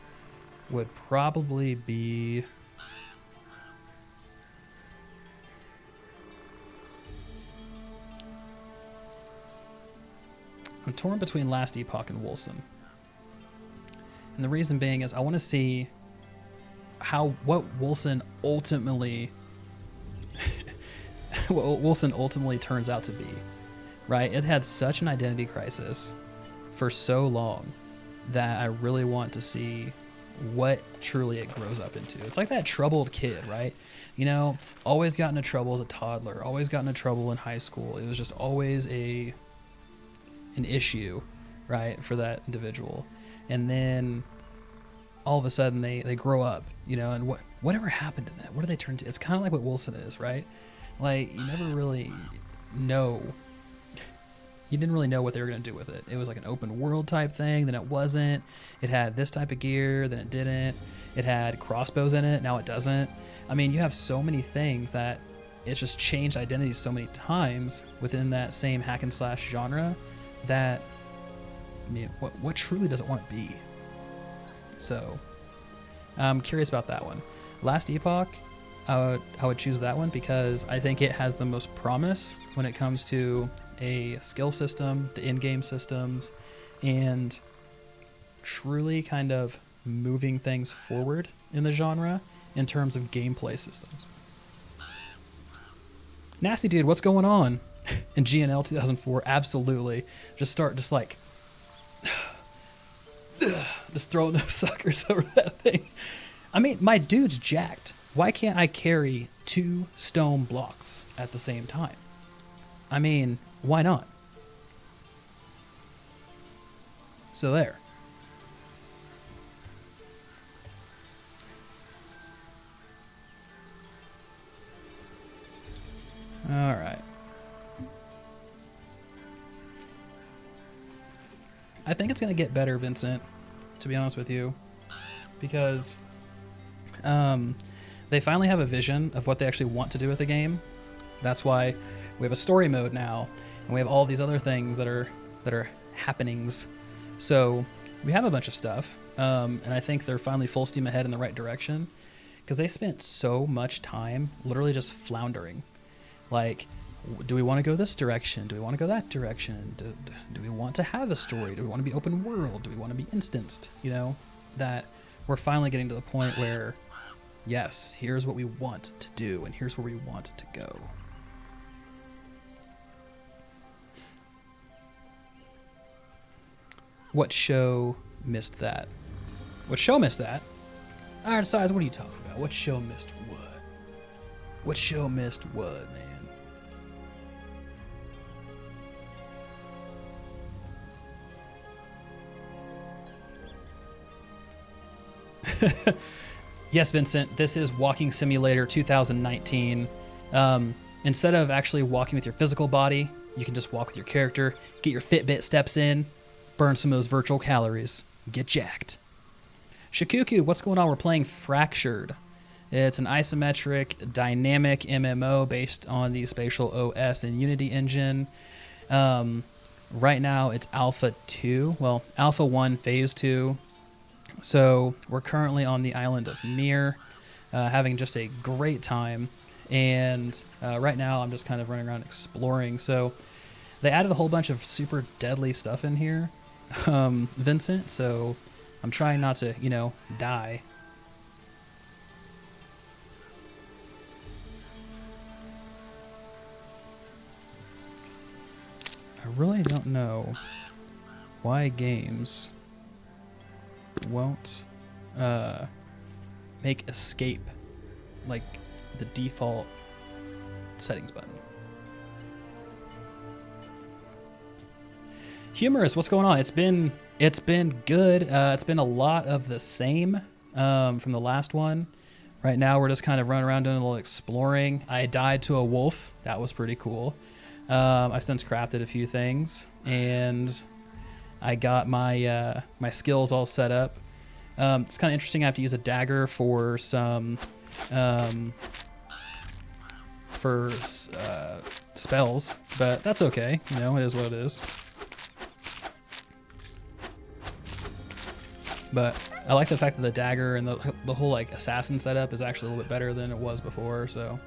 would probably be I'm torn between Last Epoch and Wilson. And the reason being is I want to see what Wilson ultimately turns out to be. Right? It had such an identity crisis for so long that I really want to see what truly it grows up into. It's like that troubled kid, right? You know, always got into trouble as a toddler, always got into trouble in high school. It was just always an issue, right, for that individual. And then all of a sudden they grow up, you know, and whatever happened to them? What do they turn to? It's kind of like what Wilson is, right? Like, you never really know. You didn't really know what they were going to do with it. It was like an open world type thing, then it wasn't. It had this type of gear, then it didn't. It had crossbows in it, now it doesn't. I mean, you have so many things that it's just changed identities so many times within that same hack and slash genre that, I mean, what truly does it want to be? So, I'm curious about that one. Last Epoch, I would choose that one because I think it has the most promise when it comes to a skill system, the in-game systems, and truly kind of moving things forward in the genre in terms of gameplay systems. Nasty Dude, what's going on? In GNL 2004, absolutely. Just throwing those suckers over that thing. I mean, my dude's jacked. Why can't I carry 2 stone blocks at the same time? I mean, why not? So there. All right. I think it's going to get better, Vincent, to be honest with you, because they finally have a vision of what they actually want to do with the game. That's why we have a story mode now, and we have all these other things that are happenings. So we have a bunch of stuff, and I think they're finally full steam ahead in the right direction, because they spent so much time literally just floundering. Like, do we want to go this direction? Do we want to go that direction? Do we want to have a story? Do we want to be open world? Do we want to be instanced? You know, that we're finally getting to the point where, yes, here's what we want to do, and here's where we want to go. What show missed that? What show missed that? Alright, Size, what are you talking about? What show missed what? What show missed what, man? Yes, Vincent, this is Walking Simulator 2019. Instead of actually walking with your physical body, you can just walk with your character, get your Fitbit steps in, burn some of those virtual calories, get jacked. Shikuku, what's going on? We're playing Fractured. It's an isometric dynamic MMO based on the Spatial OS and Unity engine. Right now it's Alpha 2, well, Alpha 1 Phase 2. So we're currently on the island of Mir, having just a great time. And right now I'm just kind of running around exploring. So they added a whole bunch of super deadly stuff in here, Vincent. So I'm trying not to, die. I really don't know why games won't make escape like the default settings button. Humorous, what's going on? It's been good. It's been a lot of the same from the last one. Right now we're just kind of running around doing a little exploring. I died to a wolf. That was pretty cool. I've since crafted a few things, and I got my my skills all set up. It's kind of interesting. I have to use a dagger for some spells, but that's okay. It is what it is. But I like the fact that the dagger and the whole like assassin setup is actually a little bit better than it was before. So.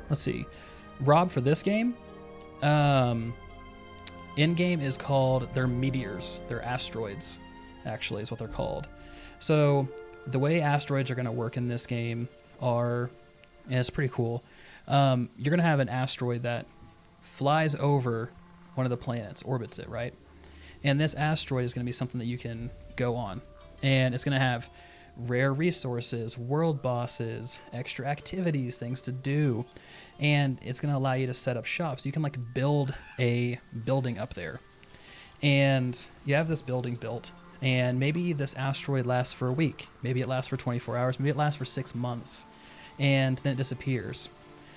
Let's see. Rob, for this game, Endgame is called, they're meteors. They're asteroids, actually, is what they're called. So the way asteroids are going to work in this game and it's pretty cool. You're going to have an asteroid that flies over one of the planets, orbits it, right? And this asteroid is going to be something that you can go on. And it's going to have rare resources, world bosses, extra activities, things to do, and it's going to allow you to set up shop. So you can like build a building up there, and you have this building built, and maybe this asteroid lasts for a week, maybe it lasts for 24 hours, maybe it lasts for 6 months, and then it disappears.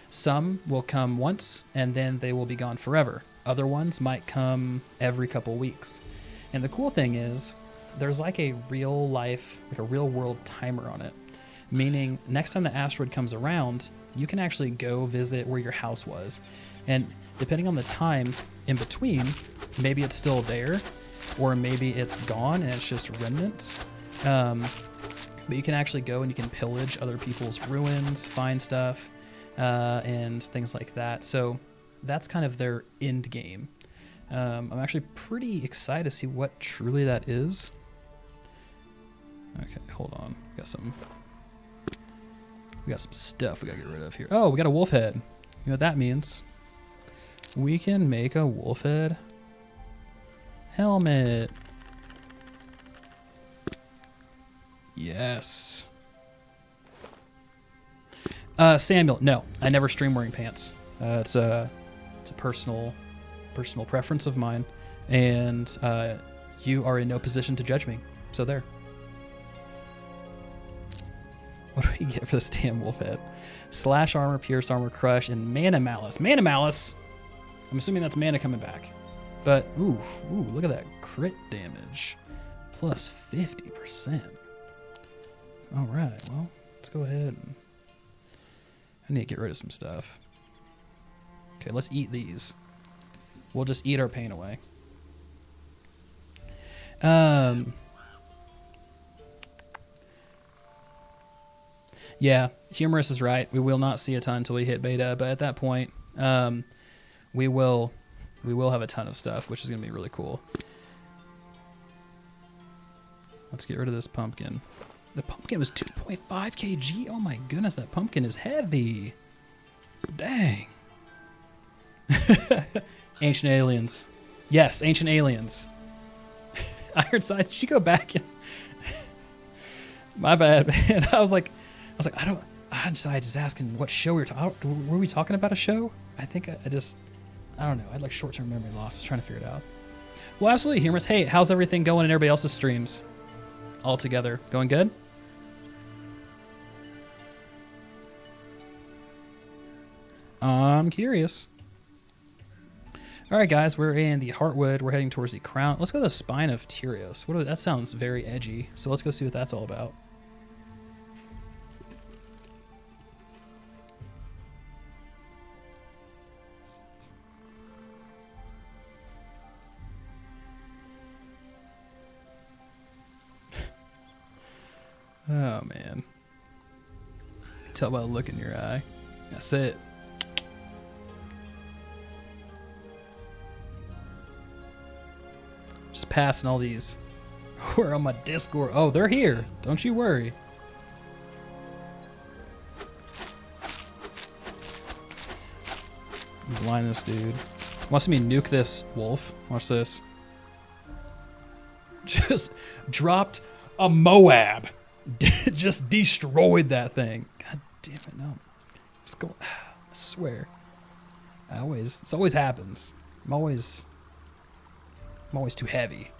Some will come once and then they will be gone forever. Other ones might come every couple weeks. And the cool thing is, there's like a real life, like a real world timer on it. Meaning next time the asteroid comes around, you can actually go visit where your house was. And depending on the time in between, maybe it's still there, or maybe it's gone and it's just remnants. But you can actually go and you can pillage other people's ruins, find stuff, and things like that. So that's kind of their end game. I'm actually pretty excited to see what truly that is. Okay, hold on. We got some stuff we gotta get rid of here. Oh, we got a wolf head. You know what that means? We can make a wolf head helmet. Yes. Samuel, no, I never stream wearing pants. It's a personal preference of mine, and you are in no position to judge me. So there. What do we get for this damn wolf head? Slash armor, pierce armor, crush, and mana malice. Mana malice. I'm assuming that's mana coming back. But ooh, look at that crit damage, plus 50%. All right, well, let's go ahead and I need to get rid of some stuff. Okay, let's eat these. We'll just eat our pain away. Yeah, Humorous is right. We will not see a ton until we hit beta, but at that point, we will have a ton of stuff, which is going to be really cool. Let's get rid of this pumpkin. The pumpkin was 2.5 kg. Oh my goodness, that pumpkin is heavy. Dang. Ancient aliens. Yes, ancient aliens. Iron Sights, did you go back and my bad, man. I was like, Iron Sights is asking what show we were talking. Were we talking about a show? I think I don't know. I had like short-term memory loss. I was trying to figure it out. Well, absolutely, Humorous. Hey, how's everything going in everybody else's streams? All together. Going good? I'm curious. All right, guys, we're in the Heartwood. We're heading towards the Crown. Let's go to the Spine of Tyrios. That sounds very edgy. So let's go see what that's all about. Oh, man. Tell by the look in your eye. That's it. Just passing all these. We're on my Discord. Oh, they're here. Don't you worry. Blind this dude. Wants me to nuke this wolf. Watch this. Just dropped a Moab. Just destroyed that thing. God damn it, no. Just go. I swear. This always happens. I'm always too heavy.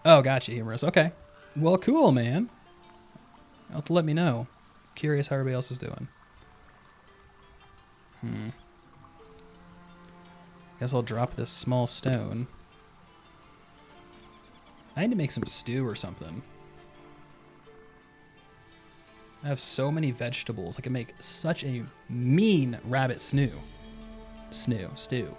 Oh, gotcha, humorous. Okay. Well, cool, man. You'll have to let me know. Curious how everybody else is doing. Guess I'll drop this small stone. I need to make some stew or something. I have so many vegetables. I can make such a mean rabbit stew. Stew.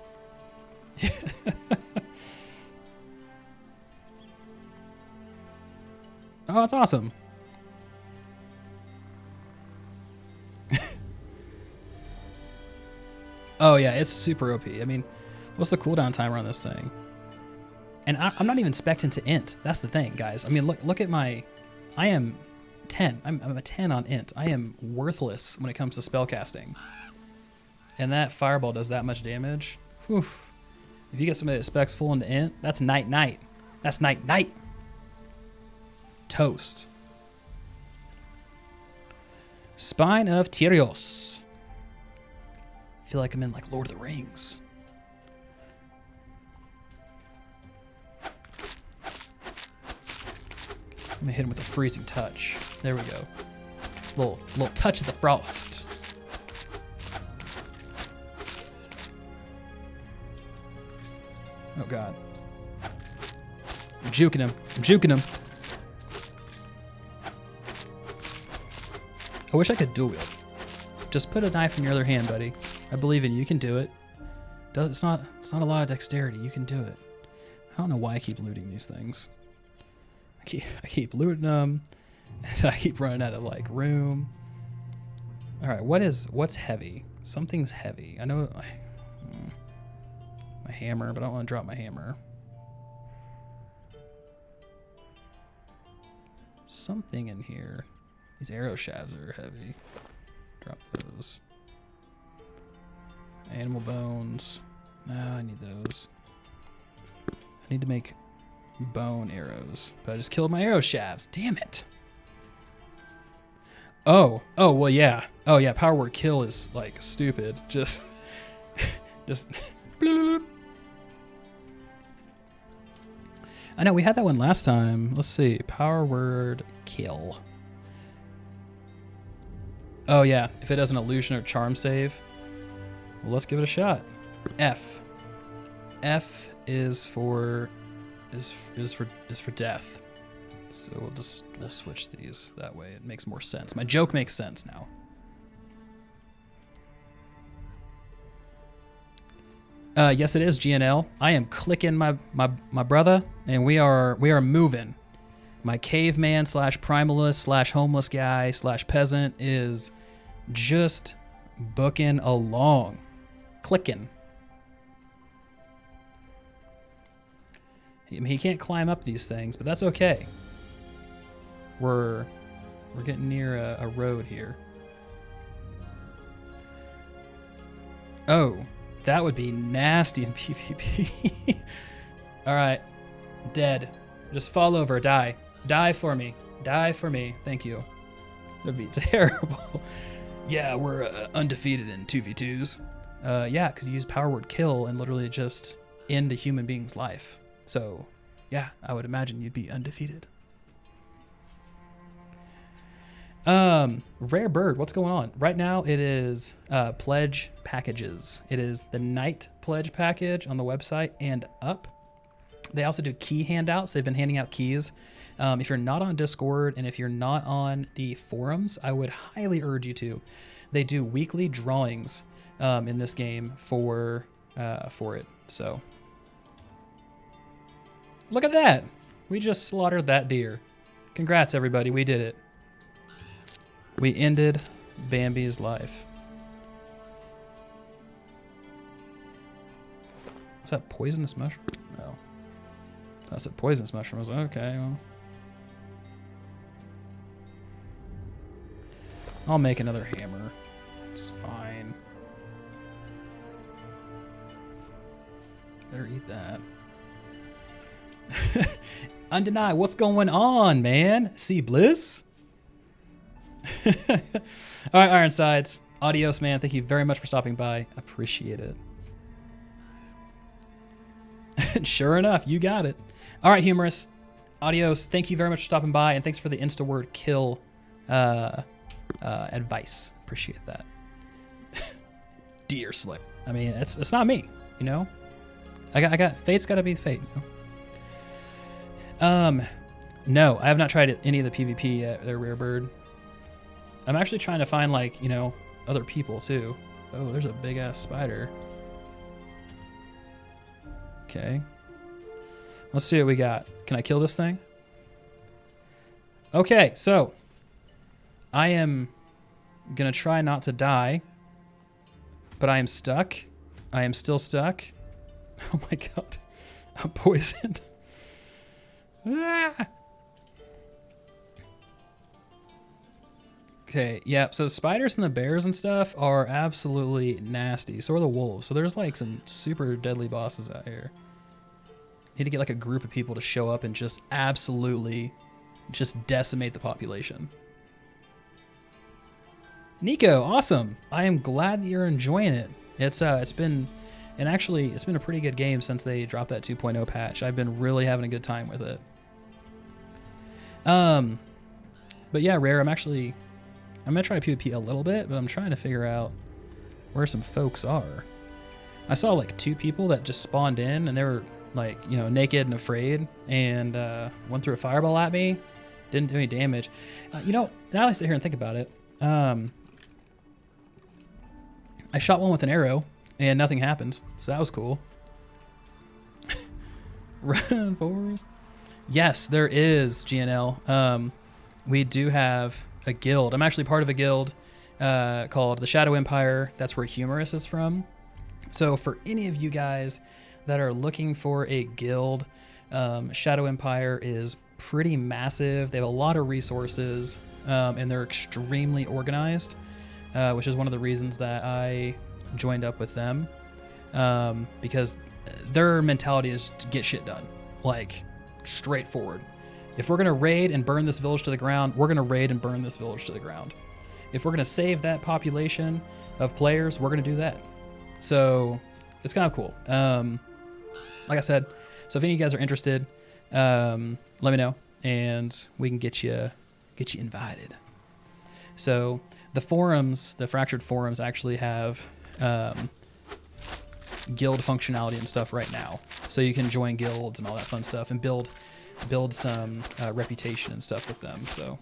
Oh, that's awesome. Oh, yeah, it's super OP. I mean, what's the cooldown timer on this thing? And I'm not even spec'd into int. That's the thing, guys. I mean, look at my... I am 10. I'm a 10 on int. I am worthless when it comes to spellcasting. And that fireball does that much damage. Whew. If you get somebody that specs full into int, that's night. That's night. Toast. Spine of Tyrios. I feel like I'm in like Lord of the Rings. I'm gonna hit him with a freezing touch. There we go. Little touch of the frost. Oh god. I'm juking him. I wish I could dual wield. Just put a knife in your other hand, buddy. I believe in you. You can do it. It's not a lot of dexterity. You can do it. I don't know why I keep looting these things. I keep looting them. And I keep running out of like room. All right, what's heavy? Something's heavy. I know my hammer, but I don't want to drop my hammer. Something in here. These arrow shafts are heavy. Drop those. Animal bones. No, I need those. I need to make bone arrows, but I just killed my arrow shafts. Damn it. Oh, well, yeah. Oh, yeah, power word kill is, like, stupid. Just... I know, we had that one last time. Let's see. Power word kill. Oh, yeah. If it does an illusion or charm save. Well, let's give it a shot. F. F is for death. So we'll switch these that way. It makes more sense. My joke makes sense now. Yes, it is GNL. I am clicking my brother, and we are moving. My caveman / primalist / homeless guy / peasant is just booking along, clicking. I mean, he can't climb up these things, but that's okay. We're getting near a road here. Oh, that would be nasty in PvP. All right, dead. Just fall over, die. Die for me. Die for me. Thank you. That'd be terrible. Yeah, we're undefeated in 2v2s. Yeah, because you use power word kill and literally just end a human being's life. So, yeah, I would imagine you'd be undefeated. Rare Bird, what's going on? Right now it is pledge packages. It is the night pledge package on the website and up. They also do key handouts. They've been handing out keys. If you're not on Discord and if you're not on the forums, I would highly urge you to. They do weekly drawings in this game for it. So look at that. We just slaughtered that deer. Congrats, everybody. We did it. We ended Bambi's life. Is that poisonous mushroom? No. That's a poisonous mushroom. I was like, okay, well. I'll make another hammer. It's fine. Better eat that. Undenied, what's going on, man? See Bliss? All right, Ironsides. Adios, man. Thank you very much for stopping by. Appreciate it. Sure enough, you got it. All right, Humorous. Adios. Thank you very much for stopping by, and thanks for the insta-word kill advice. Appreciate that. Deer slip. I mean, it's not me, you know? I got fate's got to be fate, you know? No, I have not tried any of the PvP yet, their Rare Bird. I'm actually trying to find, like, you know, other people too. Oh, there's a big ass spider. Okay. Let's see what we got. Can I kill this thing? Okay, so I am gonna try not to die, but I am stuck. I am still stuck. Oh my god. I'm poisoned. Ah! Okay, yeah, so spiders and the bears and stuff are absolutely nasty. So are the wolves. So there's like some super deadly bosses out here. Need to get like a group of people to show up and just absolutely just decimate the population. Nico, awesome. I am glad that you're enjoying it. It's been a pretty good game since they dropped that 2.0 patch. I've been really having a good time with it. But yeah, Rare, I'm gonna try PvP a little bit, but I'm trying to figure out where some folks are. I saw like 2 people that just spawned in and they were like, you know, naked and afraid, and went through a fireball at me. Didn't do any damage. You know, now I sit here and think about it. I shot one with an arrow and nothing happened, so that was cool. Run, Forrest. Yes, there is, GNL. We do have a guild. I'm actually part of a guild called the Shadow Empire. That's where Humorous is from. So for any of you guys that are looking for a guild, Shadow Empire is pretty massive. They have a lot of resources, and they're extremely organized, which is one of the reasons that I joined up with them, because their mentality is to get shit done, like straightforward. If we're going to raid and burn this village to the ground, we're going to raid and burn this village to the ground. If we're going to save that population of players, we're going to do that. So it's kind of cool. Like I said, so if any of you guys are interested, let me know and we can get you invited. So the forums, the Fractured forums, actually have guild functionality and stuff right now. So you can join guilds and all that fun stuff and build some reputation and stuff with them. So,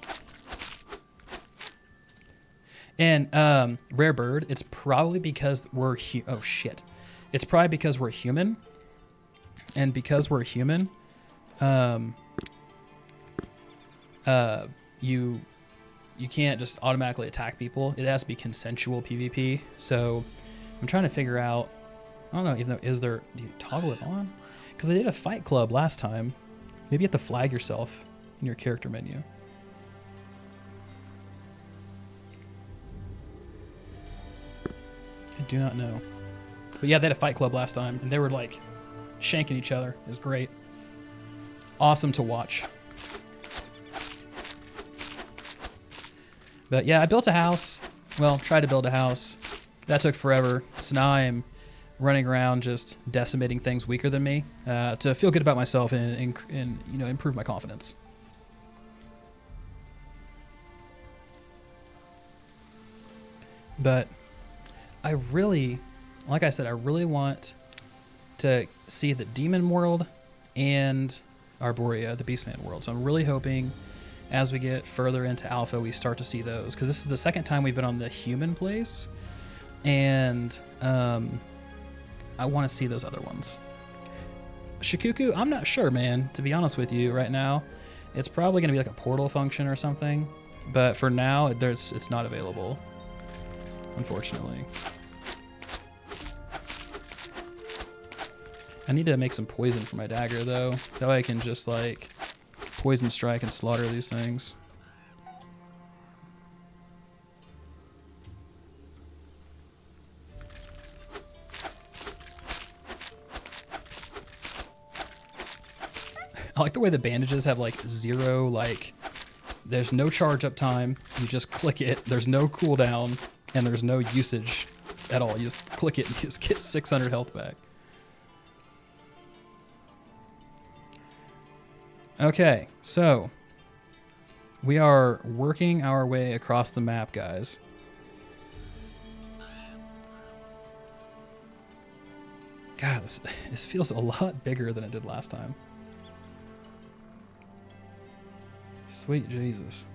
and Rare Bird, it's probably because we're it's probably because we're human, and because we're human, you can't just automatically attack people. It has to be consensual PvP. So I'm trying to figure out, I don't know, even though do you toggle it on? Because they did a fight club last time. Maybe you have to flag yourself in your character menu. I do not know. But yeah, they had a fight club last time, and they were like shanking each other. It was great. Awesome to watch. But yeah, I built a house. Well, tried to build a house. That took forever. So now I'm running around just decimating things weaker than me to feel good about myself and you know, improve my confidence. But I really, like I said, I really want to see the Demon world and Arborea, the Beastman world. So I'm really hoping as we get further into Alpha, we start to see those. Because this is the second time we've been on the human place. And I want to see those other ones. Shikuku, I'm not sure, man, to be honest with you right now. It's probably going to be like a portal function or something. But for now, it's not available, unfortunately. I need to make some poison for my dagger, though. That way I can just, like, poison strike and slaughter these things. I like the way the bandages have, like, zero, like, there's no charge up time. You just click it. There's no cooldown, and there's no usage at all. You just click it and you just get 600 health back. Okay, so we are working our way across the map, guys. God, this feels a lot bigger than it did last time. Sweet Jesus.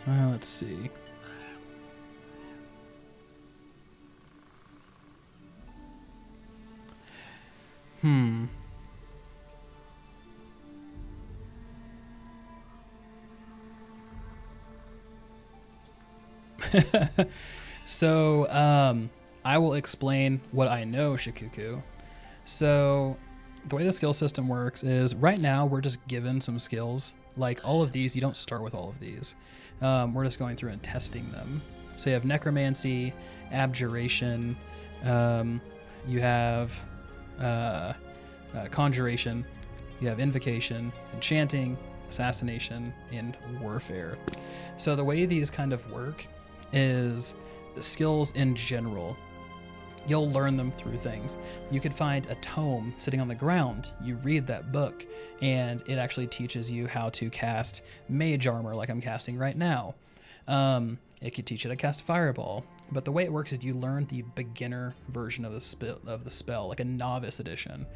Well, let's see. So, I will explain what I know, Shikuku. So, the way the skill system works is right now we're just given some skills. Like all of these, you don't start with all of these. We're just going through and testing them. So you have Necromancy, Abjuration, you have Conjuration, you have Invocation, Enchanting, Assassination, and Warfare. So the way these kind of work is the skills in general. You'll learn them through things. You could find a tome sitting on the ground. You read that book, and it actually teaches you how to cast mage armor like I'm casting right now. It could teach you to cast fireball. But the way it works is you learn the beginner version of the spell, like a novice edition.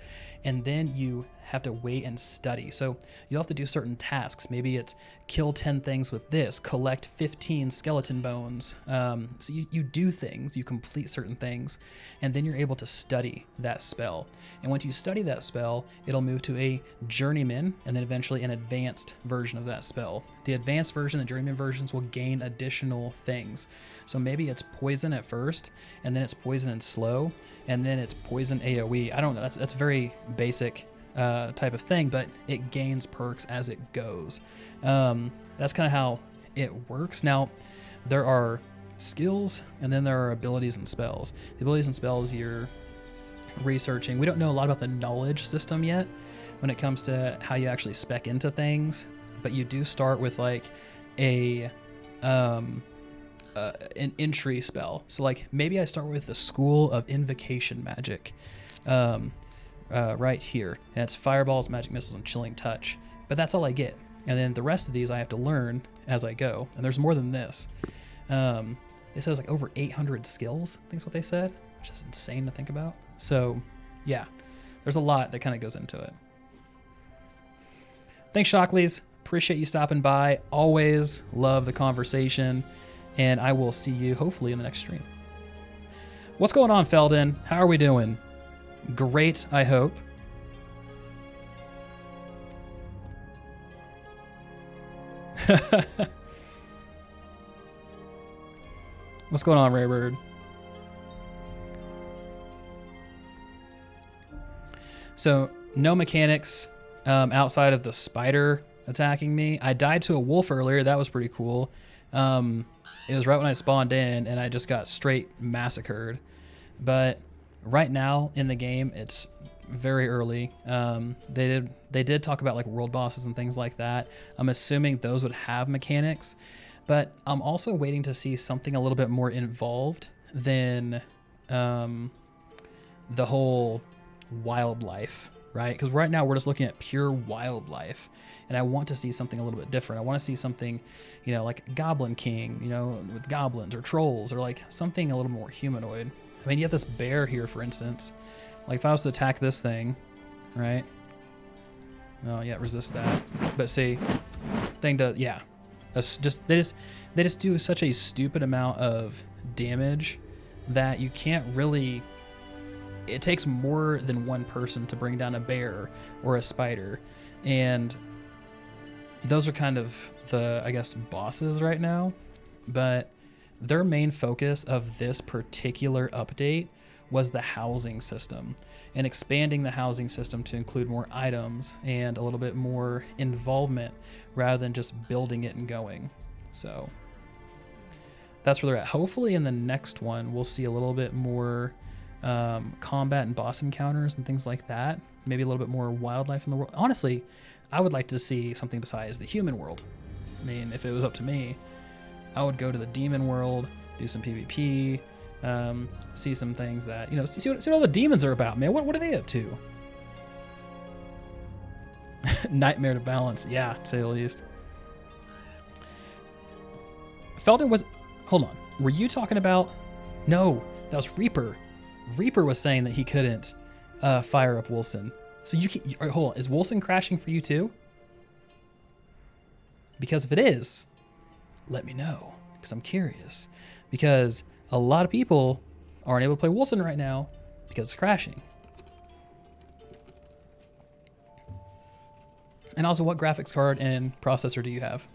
And then you have to wait and study. So you'll have to do certain tasks. Maybe it's kill 10 things with this, collect 15 skeleton bones. So you do things, you complete certain things, and then you're able to study that spell. And once you study that spell, it'll move to a journeyman and then eventually an advanced version of that spell. The advanced version, the journeyman versions will gain additional things. So maybe it's poison at first, and then it's poison and slow, and then it's poison AoE. I don't know, that's very basic type of thing, but it gains perks as it goes. That's kind of how it works. Now, there are skills, and then there are abilities and spells. The abilities and spells you're researching. We don't know a lot about the knowledge system yet when it comes to how you actually spec into things, but you do start with like an entry spell. So like maybe I start with the School of Invocation Magic right here, and it's fireballs, magic missiles, and chilling touch. But that's all I get, and then the rest of these I have to learn as I go. And there's more than this. It says like over 800 skills, I think is what they said, which is insane to think about. So yeah, there's a lot that kind of goes into it. Thanks, Shockleys. Appreciate you stopping by. Always love the conversation. And I will see you hopefully in the next stream. What's going on, Felden? How are we doing? Great, I hope. What's going on, Raybird? So, no mechanics outside of the spider attacking me. I died to a wolf earlier. That was pretty cool. It was right when I spawned in, and I just got straight massacred. But right now in the game, it's very early. They did talk about like world bosses and things like that. I'm assuming those would have mechanics, but I'm also waiting to see something a little bit more involved than the whole wildlife, right? Because right now we're just looking at pure wildlife, and I want to see something a little bit different. I want to see something, like Goblin King, with goblins or trolls, or like something a little more humanoid. I mean, you have this bear here, for instance. Like if I was to attack this thing, right? Oh yeah, resist that. But see, thing does, yeah. They just do such a stupid amount of damage that you can't really. It takes more than one person to bring down a bear or a spider, and those are kind of the, I guess, bosses right now. But their main focus of this particular update was the housing system, and expanding the housing system to include more items and a little bit more involvement rather than just building it and going. So that's where they're at. Hopefully in the next one we'll see a little bit more combat and boss encounters and things like that. Maybe a little bit more wildlife in the world. Honestly, I would like to see something besides the human world. I mean, if it was up to me, I would go to the demon world, do some PvP, see some things that, see what all the demons are about, man. What are they up to? Nightmare to balance. Yeah, to say the least. Felden was, hold on. Were you talking about, no, that was Reaper. Reaper was saying that he couldn't fire up Wilson. So hold on, is Wilson crashing for you too? Because if it is, let me know, because I'm curious. Because a lot of people aren't able to play Wilson right now because it's crashing. And also, what graphics card and processor do you have?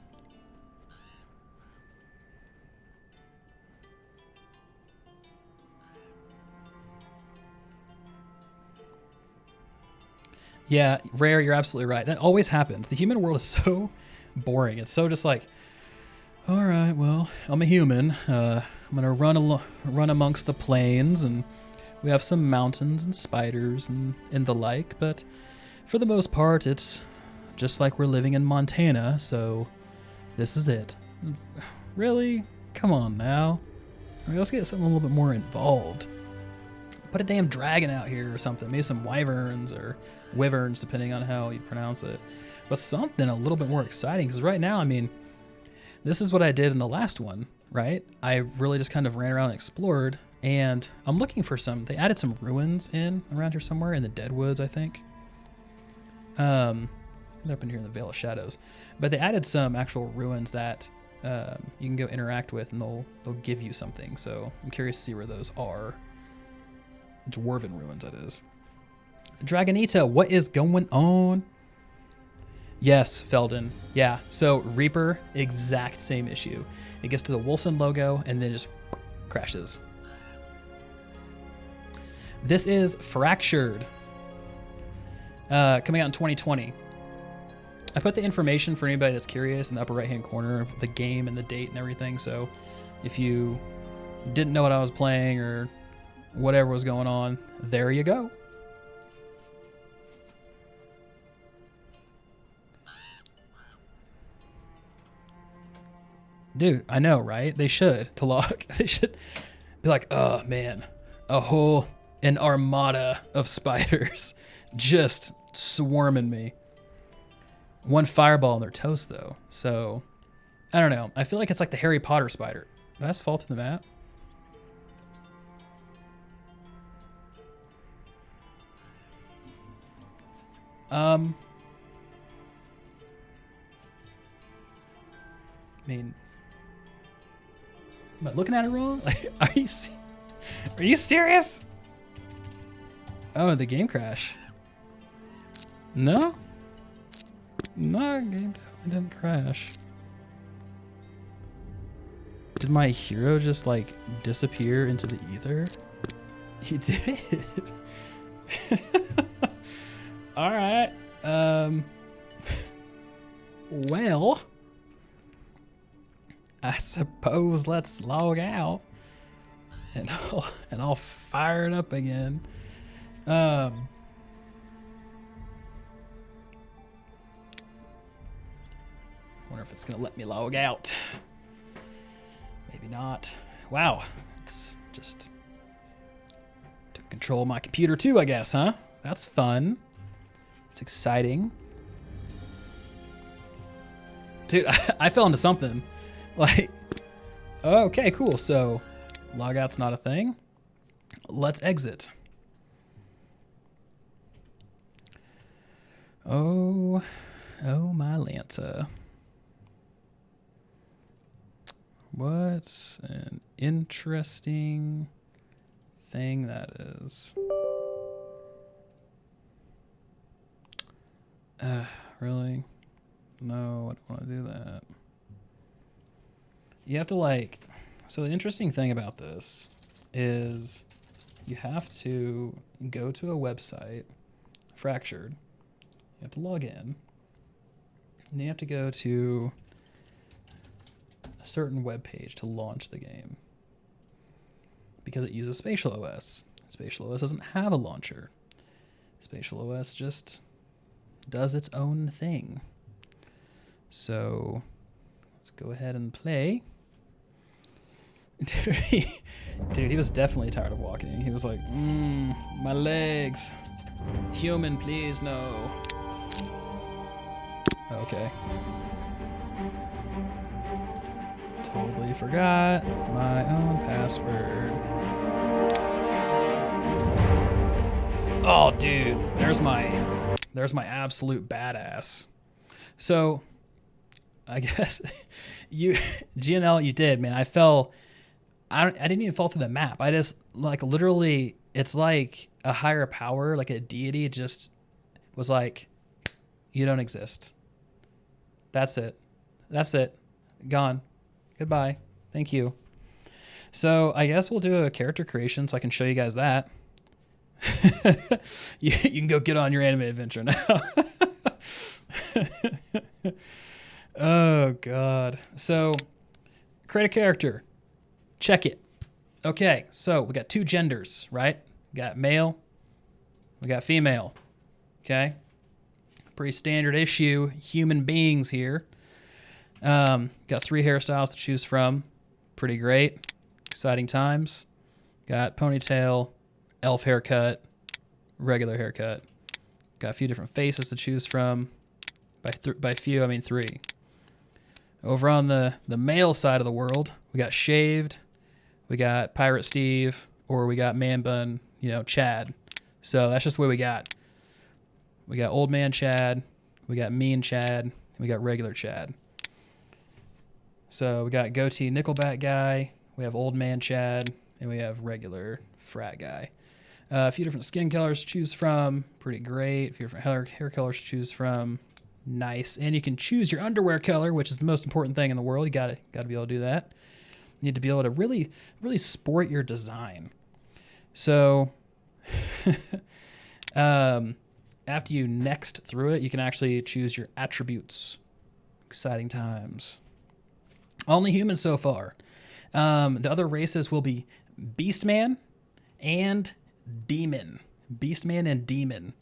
Yeah, Rare, you're absolutely right. That always happens. The human world is so boring. It's so just like, all right, well, I'm a human. I'm gonna run amongst the plains, and we have some mountains and spiders and the like. But for the most part, it's just like we're living in Montana. So this is it. Really? Come on now. I mean, let's get something a little bit more involved. Put a damn dragon out here or something. Maybe some wyverns or wyverns, depending on how you pronounce it. But something a little bit more exciting, because right now, I mean, this is what I did in the last one, right? I really just kind of ran around and explored, and I'm looking for some. They added some ruins in around here somewhere in the Deadwoods, I think. They're up in here in the Vale of Shadows. But they added some actual ruins that you can go interact with, and they'll give you something. So I'm curious to see where those are. Dwarven ruins, that is. Dragonita, what is going on? Yes, Felden. Yeah, so Reaper, exact same issue. It gets to the Wilson logo and then just crashes. This is Fractured. Coming out in 2020. I put the information for anybody that's curious in the upper right-hand corner of the game and the date and everything, so if you didn't know what I was playing or whatever was going on, there you go. Dude, I know, right? They should, to log. They should be like, oh man, an armada of spiders just swarming me. One fireball and they're toast though. So, I don't know. I feel like it's like the Harry Potter spider. Did I just fall through the map? I mean, am I looking at it wrong? Are you serious? Oh, the game crash. No, game didn't crash. Did my hero just like disappear into the ether? He did. All right. Well, I suppose let's log out, and I'll fire it up again. Wonder if it's gonna let me log out. Maybe not. Wow, it's just took control of my computer too, I guess, huh? That's fun. It's exciting. Dude, I fell into something. Like, okay, cool. So, logout's not a thing. Let's exit. Oh my Lanta. What's an interesting thing that is? Really? No, I don't want to do that. You have to like, so the interesting thing about this is you have to go to a website, Fractured. You have to log in. And then you have to go to a certain web page to launch the game. Because it uses Spatial OS. Spatial OS doesn't have a launcher. Spatial OS just does its own thing. So let's go ahead and play. Dude, he was definitely tired of walking. He was like, my legs. Human, please, no. Okay. Totally forgot my own password. Oh, dude, there's my absolute badass. So, I guess you, GNL, you did, man. I didn't even fall through the map. I just, like, literally, it's like a higher power, like a deity just was like, you don't exist. That's it. That's it. Gone. Goodbye. Thank you. So I guess we'll do a character creation so I can show you guys that. you can go get on your anime adventure now. Oh, God. So create a character. Check it. Okay, so we got two genders, right? We got male. We got female. Okay? Pretty standard issue human beings here. Got 3 hairstyles to choose from. Pretty great. Exciting times. Got ponytail, elf haircut, regular haircut. Got a few different faces to choose from. By few, I mean 3. Over on the male side of the world, we got shaved, we got Pirate Steve, or we got Man Bun, Chad. So that's just the way we got. We got Old Man Chad, we got Mean Chad, and we got regular Chad. So we got Goatee Nickelback guy, we have Old Man Chad, and we have regular frat guy. A few different skin colors to choose from, pretty great. A few different hair colors to choose from, nice. And you can choose your underwear color, which is the most important thing in the world. You gotta be able to do that. You need to be able to really, really sport your design. So after you next through it, you can actually choose your attributes. Exciting times. Only humans so far. The other races will be Beastman and Demon. Beastman and Demon.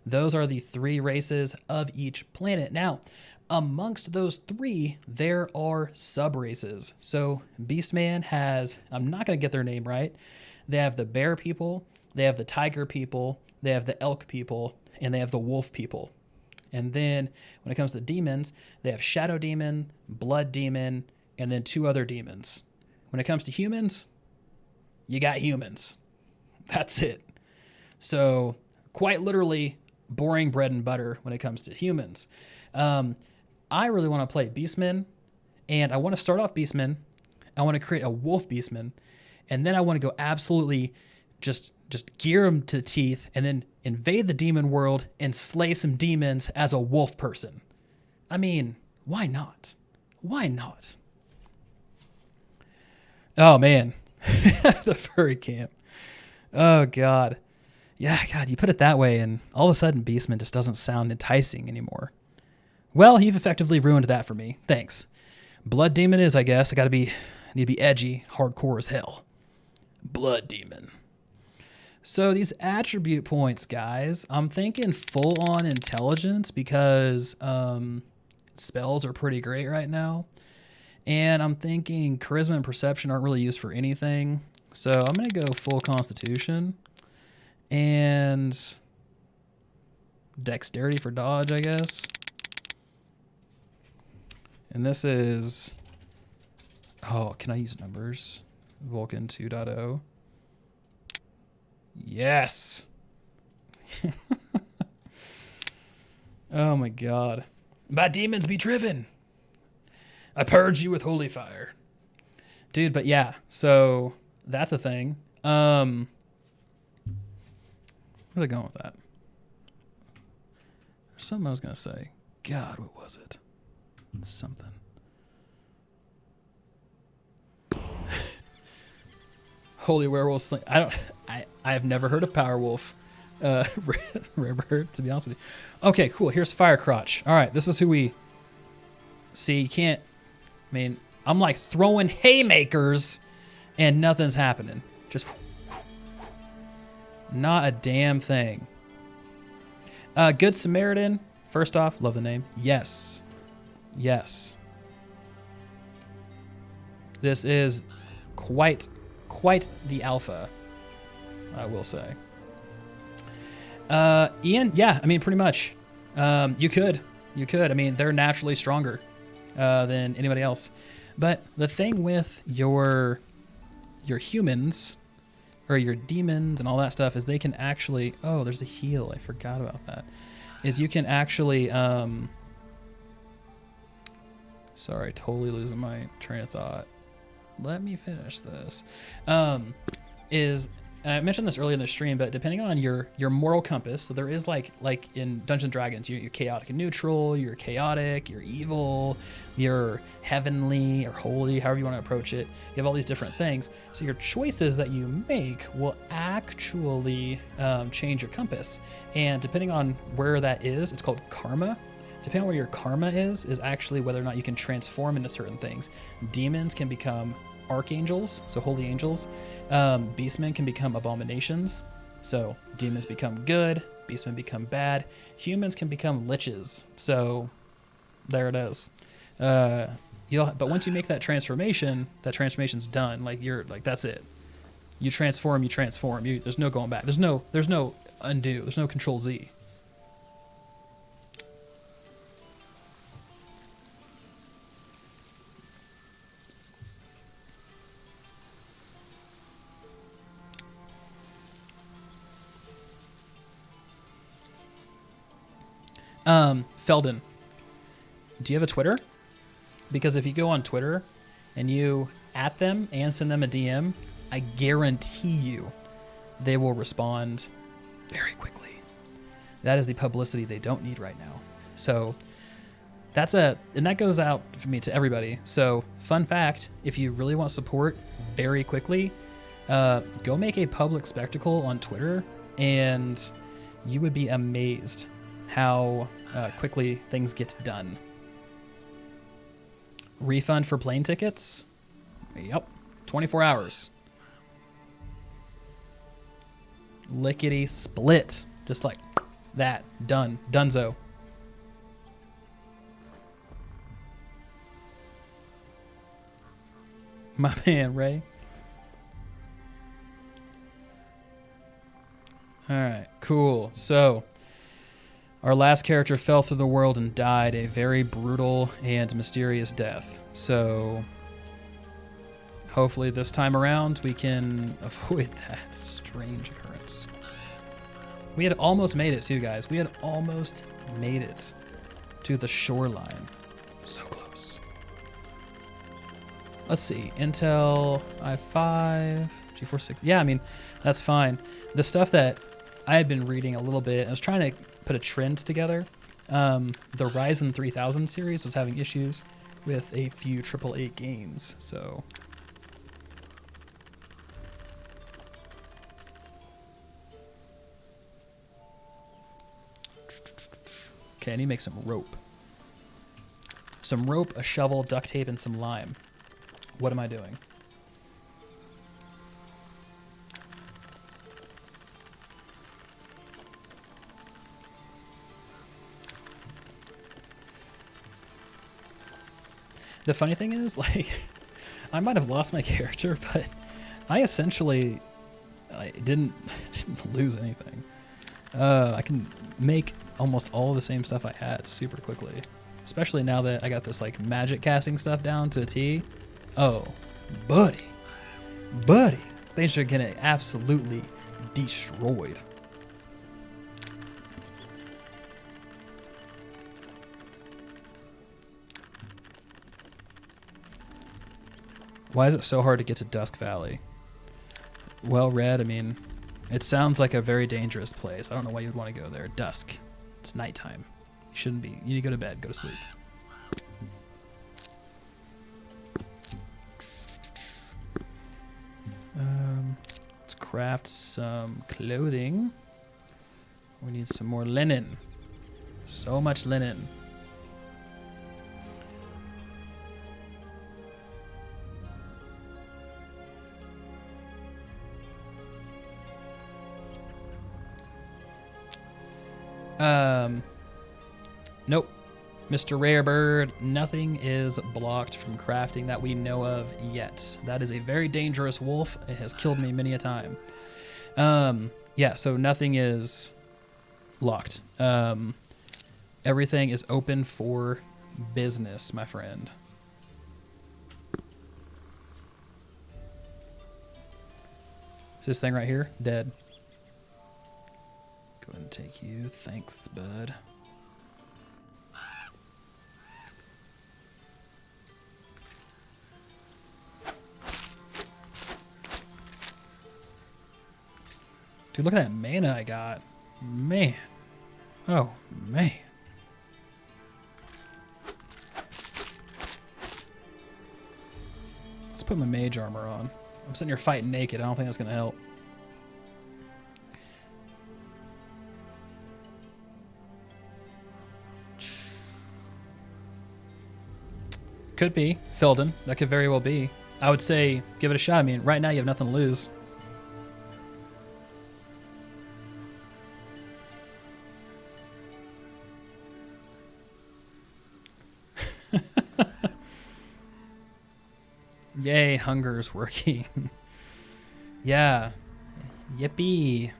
Those are the 3 races of each planet. Now, amongst those 3, there are sub-races. So Beastman has, I'm not going to get their name right. They have the bear people, they have the tiger people, they have the elk people, and they have the wolf people. And then when it comes to demons, they have Shadow Demon, Blood Demon, and then 2 other demons. When it comes to humans, you got humans. That's it. So quite literally boring bread and butter when it comes to humans. I really want to play Beastman, and I want to start off Beastman. I want to create a wolf Beastman, and then I want to go absolutely just gear him to the teeth and then invade the demon world and slay some demons as a wolf person. I mean, why not? Why not? Oh, man. The furry camp. Oh, God. Yeah, God, you put it that way, and all of a sudden Beastman just doesn't sound enticing anymore. Well, you've effectively ruined that for me. Thanks. Blood Demon is, I guess. I need to be edgy, hardcore as hell. Blood Demon. So these attribute points, guys, I'm thinking full-on intelligence because spells are pretty great right now. And I'm thinking charisma and perception aren't really used for anything. So I'm going to go full constitution. And dexterity for dodge, I guess. And this is... Oh, can I use numbers? Vulkan 2.0. Yes! Oh my god. My demons be driven! I purge you with holy fire. Dude, but yeah, so that's a thing. Where was I going with that? There's something I was going to say. God, what was it? Something. Holy werewolf sling. I've never heard of Powerwolf. Rare, to be honest with you. Okay, cool. Here's Fire Crotch. All right, this is who we see. You can't. I mean, I'm like throwing haymakers, and nothing's happening. Just not a damn thing. Good Samaritan. First off, love the name. Yes, yes. This is quite the alpha, I will say. Ian, yeah, I mean, pretty much. You could. I mean, they're naturally stronger than anybody else. But the thing with your humans or your demons and all that stuff is they can actually... Oh, there's a heal. I forgot about that. Is you can actually... Sorry, totally losing my train of thought. Let me finish this. I mentioned this earlier in the stream, but depending on your moral compass, so there is like in Dungeons & Dragons, you're chaotic and neutral, you're chaotic, you're evil, you're heavenly or holy, however you want to approach it. You have all these different things. So your choices that you make will actually change your compass. And depending on where that is, it's called karma. Depending on where your karma is actually whether or not you can transform into certain things. Demons can become archangels, so holy angels. Beastmen can become abominations, so demons become good, beastmen become bad. Humans can become liches, so there it is. But once you make that transformation's done. Like that's it. You transform. There's no going back. There's no undo. There's no Control Z. Felden, do you have a Twitter? Because if you go on Twitter and you at them and send them a DM, I guarantee you they will respond very quickly. That is the publicity they don't need right now. So and that goes out for me to everybody. So fun fact, if you really want support very quickly, go make a public spectacle on Twitter and you would be amazed how quickly things get done. Refund for plane tickets? Yep. 24 hours. Lickety split. Just like that. Done. Dunzo. My man, Ray. Alright, cool. So, our last character fell through the world and died a very brutal and mysterious death. So hopefully this time around we can avoid that strange occurrence. We had almost made it too, guys. We had almost made it to the shoreline. So close. Let's see. Intel i5, GeForce 6. Yeah, I mean, that's fine. The stuff that I had been reading a little bit, I was trying to put a trend together. The Ryzen 3000 series was having issues with a few AAA games, so... Okay, I need to make some rope. Some rope, a shovel, duct tape, and some lime. What am I doing? The funny thing is, like, I might have lost my character, but I essentially didn't lose anything. I can make almost all the same stuff I had super quickly. Especially now that I got this like magic casting stuff down to a T. Oh, buddy. Things are getting absolutely destroyed. Why is it so hard to get to Dusk Valley? Well, Red, I mean, it sounds like a very dangerous place. I don't know why you'd want to go there. Dusk. It's nighttime. You shouldn't be. You need to go to bed. Go to sleep. Let's craft some clothing. We need some more linen. So much linen. Nope. Mr. Rarebird, nothing is blocked from crafting that we know of yet. That is a very dangerous wolf. It has killed me many a time. Yeah, so nothing is locked. Everything is open for business, my friend. Is this thing right here? Dead. Go ahead and take you. Thanks, bud. Dude, look at that mana I got. Man. Oh, man. Let's put my mage armor on. I'm sitting here fighting naked. I don't think that's going to help. Could be. Felden. That could very well be. I would say give it a shot. I mean, right now you have nothing to lose. Yay, hunger's working. Yeah. Yippee.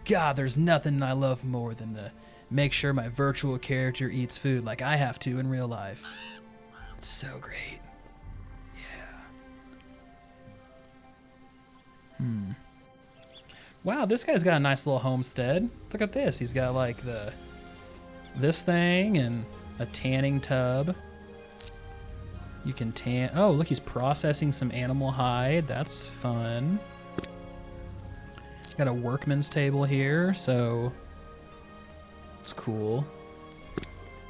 God, there's nothing I love more than to make sure my virtual character eats food like I have to in real life. It's so great. Yeah. Wow, this guy's got a nice little homestead. Look at this. He's got like this thing and a tanning tub. You can tan. Oh, look, he's processing some animal hide. That's fun. Got a workman's table here, so it's cool.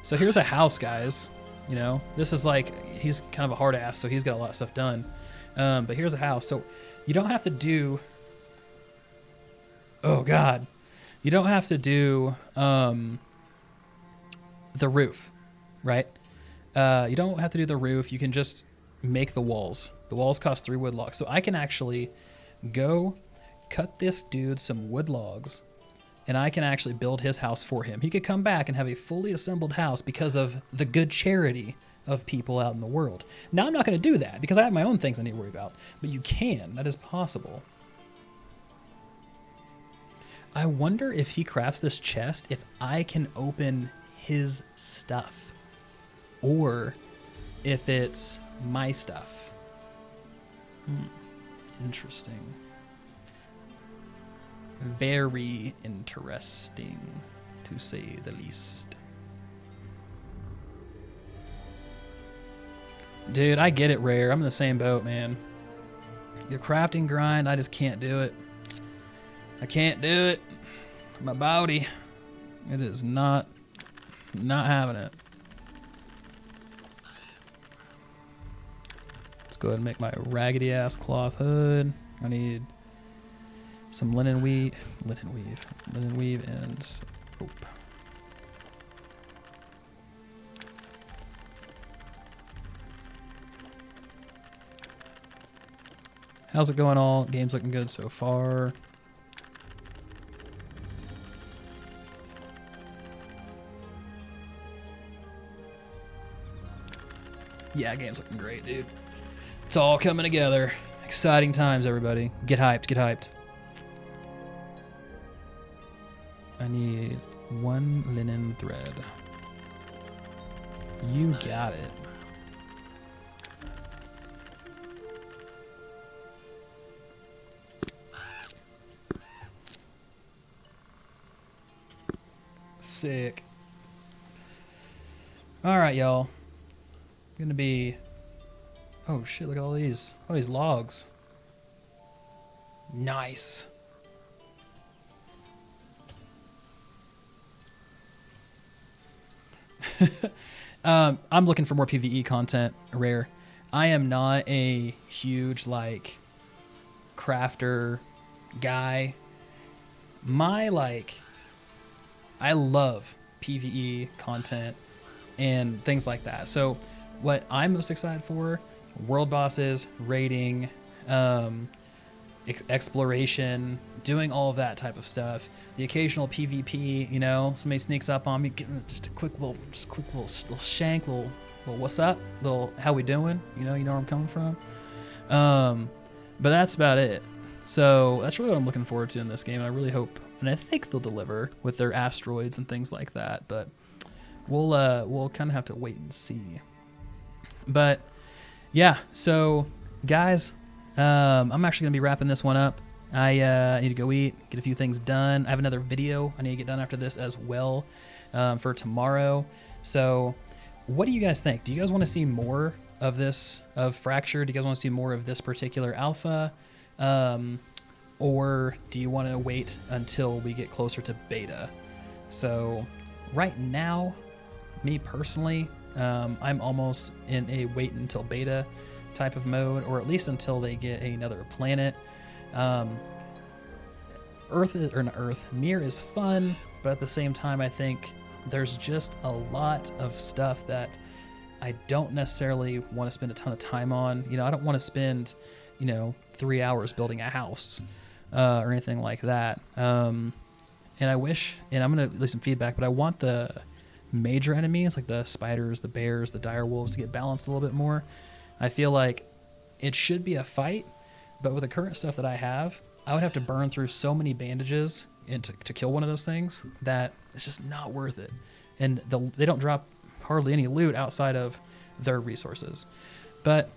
So here's a house, guys. You know, this is like, he's kind of a hard ass, so he's got a lot of stuff done. But here's a house. So you don't have to do, oh God, you don't have to do the roof, right? You don't have to do the roof. You can just make the walls. The walls cost 3 wood logs. So I can actually go cut this dude some wood logs, and I can actually build his house for him. He could come back and have a fully assembled house because of the good charity of people out in the world. Now I'm not going to do that because I have my own things I need to worry about. But you can. That is possible. I wonder if he crafts this chest, if I can open his stuff. Or if it's my stuff. Interesting. Very interesting, to say the least. Dude, I get it, Rare. I'm in the same boat, man. Your crafting grind, I just can't do it. I can't do it. My body, it is not having it. Let's go ahead and make my raggedy ass cloth hood. I need some linen weave, and soap. How's it going all? Game's looking good so far. Yeah, game's looking great, dude. It's all coming together. Exciting times, everybody. Get hyped, get hyped. I need 1 linen thread. You got it. Sick. All right, y'all. Gonna be. Oh shit! Look at all these logs. Nice. I'm looking for more PvE content, Rare. I am not a huge like crafter guy. I love PvE content and things like that. So what I'm most excited for, world bosses, raiding, exploration, doing all of that type of stuff. The occasional PvP, you know, somebody sneaks up on me, getting just a quick little shank, little what's up, little how we doing, you know where I'm coming from. But that's about it. So that's really what I'm looking forward to in this game, and I really hope, and I think they'll deliver with their asteroids and things like that. But we'll kind of have to wait and see. But yeah, so guys, I'm actually gonna be wrapping this one up. I need to go eat, get a few things done. I have another video I need to get done after this as well, for tomorrow. So what do you guys think? Do you guys want to see more of this, of Fracture? Do you guys want to see more of this particular alpha? Or do you want to wait until we get closer to beta? So right now, me personally, I'm almost in a wait until beta type of mode, or at least until they get another planet. Mir is fun, but at the same time, I think there's just a lot of stuff that I don't necessarily want to spend a ton of time on. You know, I don't want to spend, 3 hours building a house, or anything like that. And I wish, and I'm going to leave some feedback, but I want the major enemies, like the spiders, the bears, the dire wolves, to get balanced a little bit more. I feel like it should be a fight, but with the current stuff that I have, I would have to burn through so many bandages to kill one of those things that it's just not worth it. And they don't drop hardly any loot outside of their resources. But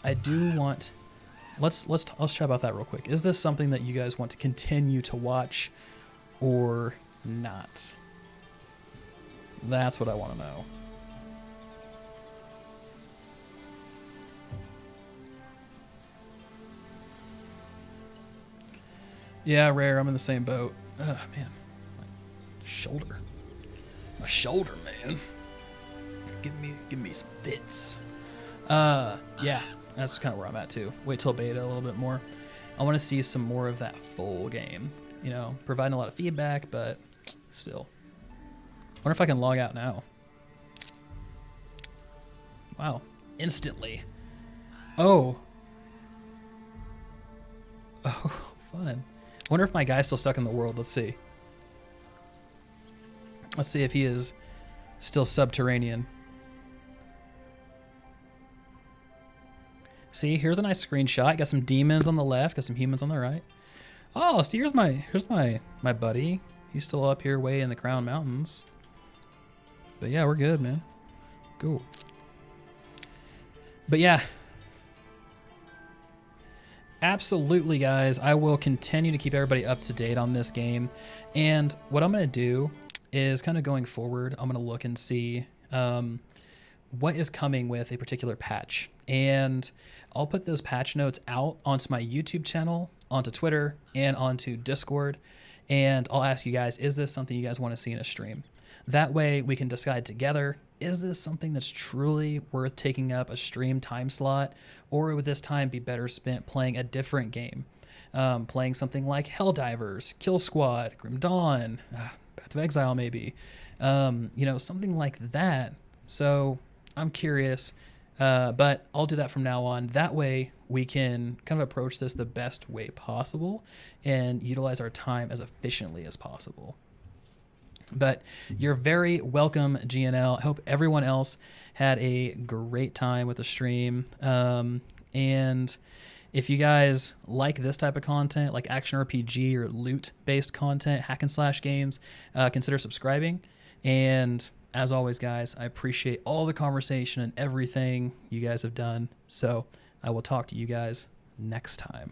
I do want, let's chat about that real quick. Is this something that you guys want to continue to watch or not? That's what I want to know. Yeah, Rare, I'm in the same boat. Ugh, man. My shoulder, man. Give me some fits. Yeah, that's kind of where I'm at too. Wait till beta a little bit more. I want to see some more of that full game. Providing a lot of feedback, but still. Wonder if I can log out now. Wow, instantly. Oh, fun. Wonder if my guy's still stuck in the world. Let's see. Let's see if he is still subterranean. See, here's a nice screenshot. Got some demons on the left, got some humans on the right. Oh, see, here's my buddy. He's still up here way in the Crown Mountains. But yeah, we're good, man. Cool. But yeah. Absolutely, guys. I will continue to keep everybody up to date on this game. And what I'm going to do is kind of going forward, I'm going to look and see what is coming with a particular patch. And I'll put those patch notes out onto my YouTube channel, onto Twitter, and onto Discord. And I'll ask you guys, is this something you guys want to see in a stream? That way we can decide together, is this something that's truly worth taking up a stream time slot, or would this time be better spent playing a different game? Playing something like Helldivers, Kill Squad, Grim Dawn, Path of Exile maybe, something like that. So I'm curious, but I'll do that from now on. That way we can kind of approach this the best way possible and utilize our time as efficiently as possible. But you're very welcome, GNL. I hope everyone else had a great time with the stream. And If you guys like this type of content, like action RPG or loot-based content, hack and slash games, consider subscribing. And as always, guys, I appreciate all the conversation and everything you guys have done. So I will talk to you guys next time.